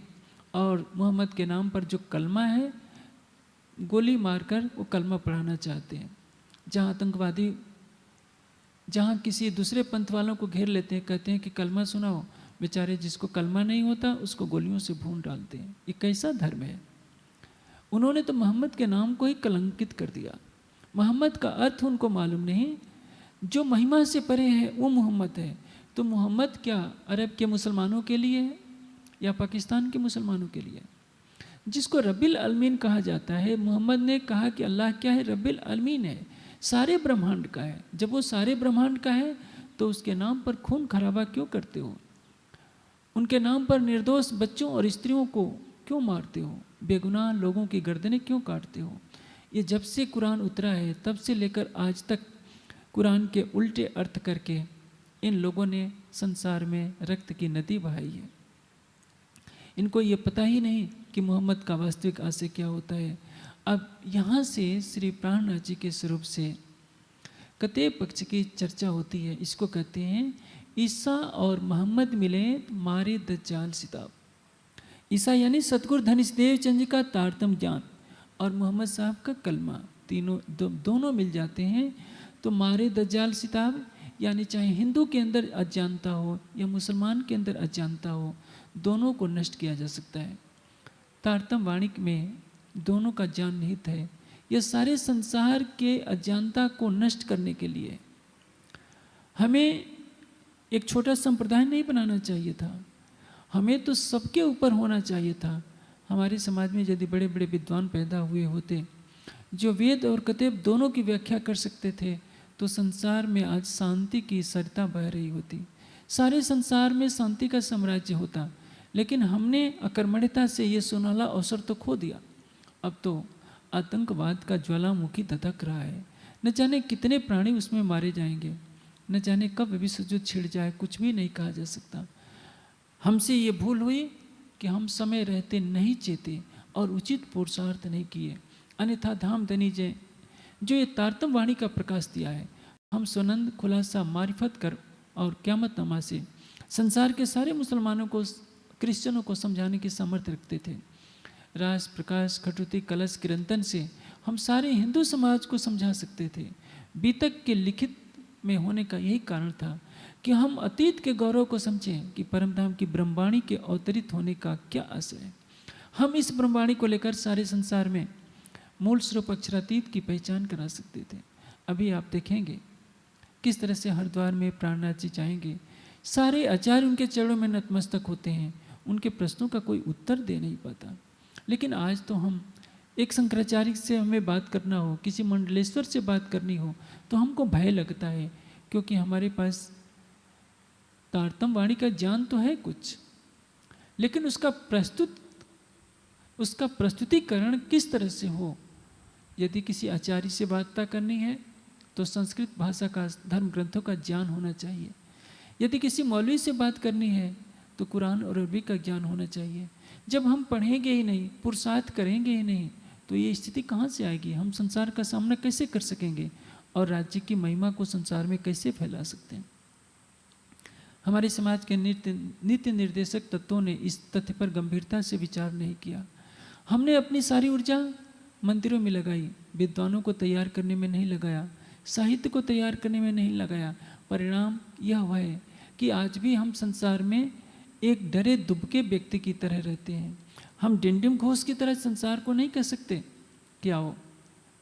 और मोहम्मद के नाम पर जो कलमा है गोली मारकर वो कलमा पढ़ाना चाहते हैं। जहाँ आतंकवादी जहाँ किसी दूसरे पंथ वालों को घेर लेते हैं, कहते हैं कि कलमा सुनाओ, बेचारे जिसको कलमा नहीं होता उसको गोलियों से भून डालते हैं। ये कैसा धर्म है? उन्होंने तो मोहम्मद के नाम को ही कलंकित कर दिया। मोहम्मद का अर्थ उनको मालूम नहीं, जो महिमा से परे है वो मोहम्मद है। तो मोहम्मद क्या अरब के मुसलमानों के लिए है या पाकिस्तान के मुसलमानों के लिए? जिसको रब्बिल अलमीन कहा जाता है, मोहम्मद ने कहा कि अल्लाह क्या है? रब्बिल अलमीन है, सारे ब्रह्मांड का है। जब वो सारे ब्रह्मांड का है तो उसके नाम पर खून खराबा क्यों करते हो? उनके नाम पर निर्दोष बच्चों और स्त्रियों को क्यों मारते हो? बेगुनाह लोगों की गर्दनें क्यों काटते हो? ये जब से कुरान उतरा है तब से लेकर आज तक कुरान के उल्टे अर्थ करके इन लोगों ने संसार में रक्त की नदी बहाई है। इनको ये पता ही नहीं कि मोहम्मद का वास्तविक आशय क्या होता है। अब यहाँ से श्री प्राणनाथ जी के स्वरूप से कते पक्ष की चर्चा होती है। इसको कहते हैं ईसा और मोहम्मद मिले मारे दज्जाल सिताब। ईसा यानी सतगुरु धनीश देव चंद जी का तारतम ज्ञान और मोहम्मद साहब का कलमा, तीनों दोनों मिल जाते हैं तो मारे दज्जाल सिताब, यानी चाहे हिंदू के अंदर अज्ञानता हो या मुसलमान के अंदर अज्ञानता हो, दोनों को नष्ट किया जा सकता है। तारतम वाणी में दोनों का ज्ञान निहित है। यह सारे संसार के अज्ञानता को नष्ट करने के लिए हमें एक छोटा संप्रदाय नहीं बनाना चाहिए था, हमें तो सबके ऊपर होना चाहिए था। हमारे समाज में यदि बड़े बड़े विद्वान पैदा हुए होते जो वेद और कतेब दोनों की व्याख्या कर सकते थे तो संसार में आज शांति की सरिता बह रही होती, सारे संसार में शांति का साम्राज्य होता। लेकिन हमने अकर्मण्यता से ये सुनहला अवसर तो खो दिया। अब तो आतंकवाद का ज्वालामुखी धधक रहा है, न जाने कितने प्राणी उसमें मारे जाएंगे, न जाने कब विश्व युद्ध छिड़ जाए, कुछ भी नहीं कहा जा सकता। हमसे ये भूल हुई कि हम समय रहते नहीं चेते और उचित पुरुषार्थ नहीं किए, अन्यथा धाम धनी जय जो ये तारतम वाणी का प्रकाश दिया है, हम सुनंद खुलासा मारिफत कर और क़यामत नमा से संसार के सारे मुसलमानों को, क्रिश्चियनों को समझाने की सामर्थ्य रखते थे। रास प्रकाश खटुती कलश किरंतन से हम सारे हिंदू समाज को समझा सकते थे। बीतक के लिखित में होने का यही कारण था कि हम अतीत के गौरव को समझें कि परमधाम की ब्रह्मवाणी के अवतरित होने का क्या आशय है। हम इस ब्रह्मवाणी को लेकर सारे संसार में मूल स्वरूप अक्षरातीत की पहचान करा सकते थे। अभी आप देखेंगे किस तरह से हरिद्वार में प्राणनाथ जी जाएंगे, सारे आचार्य उनके चरणों में नतमस्तक होते हैं, उनके प्रश्नों का कोई उत्तर दे नहीं पाता। लेकिन आज तो हम एक शंकराचार्य से हमें बात करना हो, किसी मंडलेश्वर से बात करनी हो तो हमको भय लगता है, क्योंकि हमारे पास तारतम वाणी का ज्ञान तो है कुछ, लेकिन उसका प्रस्तुतिकरण किस तरह से हो। यदि किसी आचार्य से वार्ता करनी है तो संस्कृत भाषा का, धर्म ग्रंथों का ज्ञान होना चाहिए। यदि किसी मौलवी से बात करनी है तो कुरान और अरबी का ज्ञान होना चाहिए। जब हम पढ़ेंगे ही नहीं, पुरुषार्थ करेंगे ही नहीं, तो ये स्थिति कहाँ से आएगी। हम संसार का सामना कैसे कर सकेंगे और राज्य की महिमा को संसार में कैसे फैला सकते हैं। हमारे समाज के नीति निर्देशक तत्वों ने इस तथ्य पर गंभीरता से विचार नहीं किया। हमने अपनी सारी ऊर्जा मंदिरों में लगाई, विद्वानों को तैयार करने में नहीं लगाया, साहित्य को तैयार करने में नहीं लगाया। परिणाम यह हुआ है कि आज भी हम संसार में एक डरे दुबके व्यक्ति की तरह रहते हैं। हम डिंडिम घोष की तरह संसार को नहीं कह सकते कि आओ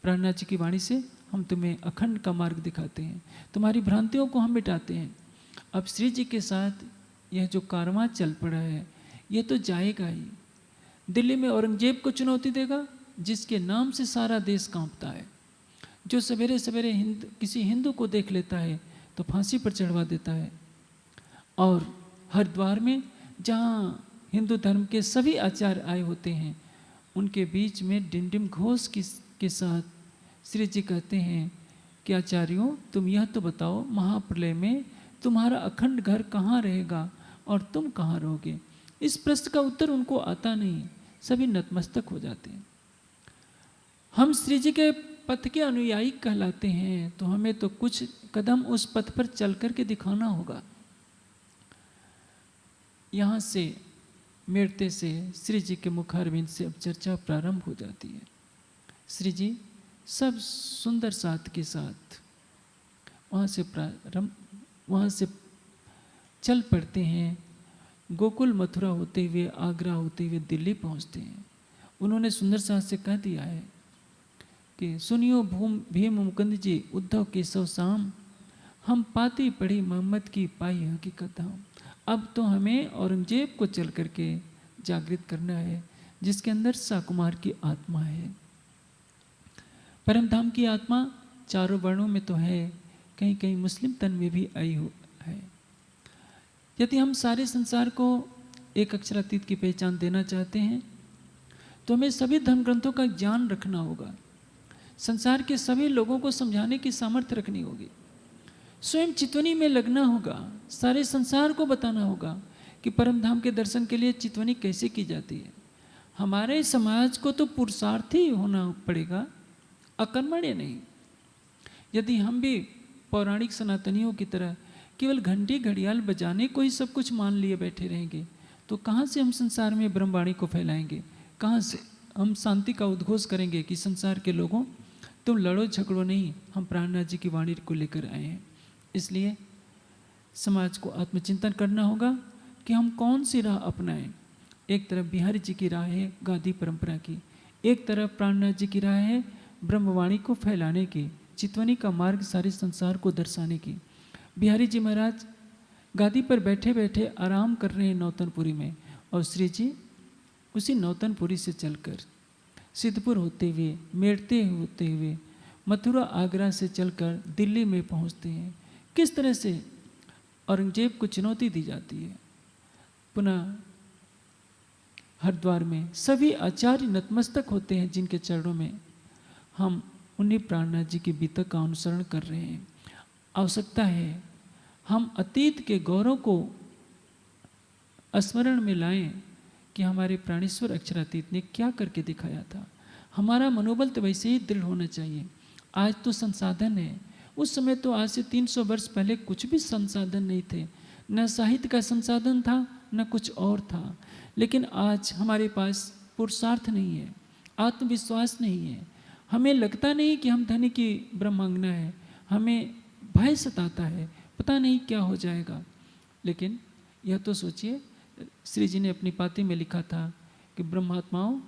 प्राणनाथ जी की वाणी से हम तुम्हें अखंड का मार्ग दिखाते हैं, तुम्हारी भ्रांतियों को हम मिटाते हैं। अब श्री जी के साथ यह जो कारवां चल पड़ा है यह तो जाएगा ही। दिल्ली में औरंगजेब को चुनौती देगा जिसके नाम से सारा देश कांपता है, जो सवेरे सवेरे किसी हिंदू को देख लेता है तो फांसी पर चढ़वा देता है। और हरिद्वार में जहाँ हिंदू धर्म के सभी आचार्य आए होते हैं उनके बीच में डिंडिम घोष के साथ श्री जी कहते हैं कि आचार्यों तुम यह तो बताओ महाप्रलय में तुम्हारा अखंड घर कहाँ रहेगा और तुम कहाँ रहोगे। इस प्रश्न का उत्तर उनको आता नहीं, सभी नतमस्तक हो जाते हैं। हम श्री जी के पथ के अनुयायी कहलाते हैं तो हमें तो कुछ कदम उस पथ पर चल करके दिखाना होगा। यहाँ से मेरते से श्री जी के मुखारविंद से अब चर्चा प्रारंभ हो जाती है। श्री जी सब सुंदर साथ के साथ वहाँ से चल पड़ते हैं। गोकुल मथुरा होते हुए आगरा होते हुए दिल्ली पहुँचते हैं। उन्होंने सुंदर साथ से कह दिया है कि सुनियो भीम मुकुंद जी उद्धव केशव शाम, हम पाती पढ़ी मोहम्मद की पाई हकीकत हम। अब तो हमें औरंगजेब को चल करके जागृत करना है जिसके अंदर साकुमार की आत्मा है। परमधाम की आत्मा चारों वर्णों में तो है, कहीं कहीं मुस्लिम तन में भी आई हो है। यदि हम सारे संसार को एक अक्षरातीत की पहचान देना चाहते हैं तो हमें सभी धर्म ग्रंथों का ज्ञान रखना होगा, संसार के सभी लोगों को समझाने की सामर्थ्य रखनी होगी। स्वयं चितवनी में लगना होगा, सारे संसार को बताना होगा कि परम धाम के दर्शन के लिए चितवनी कैसे की जाती है। हमारे समाज को तो पुरुषार्थी होना पड़ेगा, अकर्मण्य नहीं। यदि हम भी पौराणिक सनातनियों की तरह केवल घंटी घड़ियाल बजाने को ही सब कुछ मान लिए बैठे रहेंगे तो कहाँ से हम संसार में ब्रह्मवाणी को फैलाएंगे? कहाँ से हम शांति का उद्घोष करेंगे कि संसार के लोगों तुम लड़ो झगड़ो नहीं, हम प्राणनाथ जी की वाणी को लेकर आए हैं। इसलिए समाज को आत्मचिंतन करना होगा कि हम कौन सी राह अपनाएं। एक तरफ बिहारी जी की राह है गादी परंपरा की, एक तरफ प्राणनाथ जी की राह है ब्रह्मवाणी को फैलाने की, चितवनी का मार्ग सारे संसार को दर्शाने की। बिहारी जी महाराज गादी पर बैठे बैठे आराम कर रहे हैं नौतनपुरी में, और श्री जी उसी नौतनपुरी से चलकर सिद्धपुर होते हुए, मेड़ते होते हुए, मथुरा आगरा से चलकर दिल्ली में पहुंचते हैं। किस तरह से औरंगजेब को चुनौती दी जाती है। पुनः हरिद्वार में सभी आचार्य नतमस्तक होते हैं जिनके चरणों में। हम उन्हीं प्राणनाथ जी के बीतक का अनुसरण कर रहे हैं। आवश्यकता है हम अतीत के गौरव को स्मरण में लाएं कि हमारे प्राणेश्वर अक्षरातीत ने क्या करके दिखाया था। हमारा मनोबल तो वैसे ही दृढ़ होना चाहिए। आज तो संसाधन है, उस समय तो आज से 300 वर्ष पहले कुछ भी संसाधन नहीं थे, न साहित्य का संसाधन था न कुछ और था। लेकिन आज हमारे पास पुरुषार्थ नहीं है, आत्मविश्वास नहीं है, हमें लगता नहीं कि हम धनी की ब्रह्मांगना है, हमें भय सताता है, पता नहीं क्या हो जाएगा। लेकिन यह तो सोचिए, श्री जी ने अपनी पाती में लिखा था कि ब्रह्मात्माओं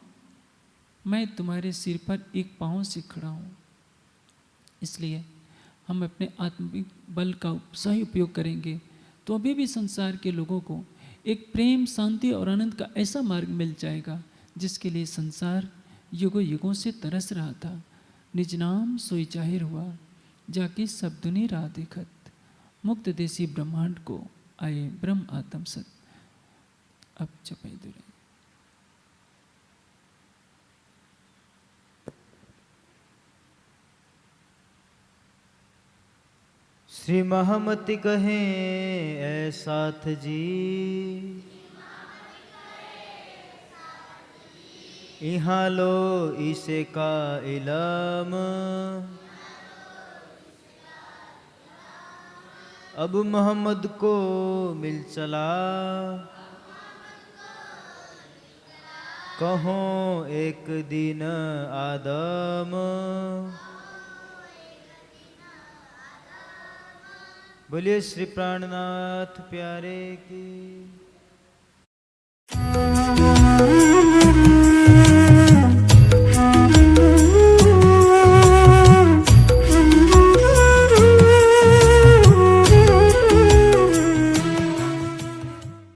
मैं तुम्हारे सिर पर एक पाँव से खड़ा हूँ। इसलिए हम अपने आत्मिक बल का सही उपयोग करेंगे तो अभी भी संसार के लोगों को एक प्रेम, शांति और आनंद का ऐसा मार्ग मिल जाएगा जिसके लिए संसार युगों युगों से तरस रहा था। निज नाम सोई जाहिर हुआ, जाके सब दुनी राह देखत, मुक्त देसी ब्रह्मांड को आए ब्रह्म आत्म सत। अब चपाई दुरे श्री महामति कहे ऐसाथ जी, यहाँ लो इसे का इलम, अब मोहम्मद को मिल चला, कहो एक दिन आदम, बोलिए श्री प्राणनाथ प्यारे की।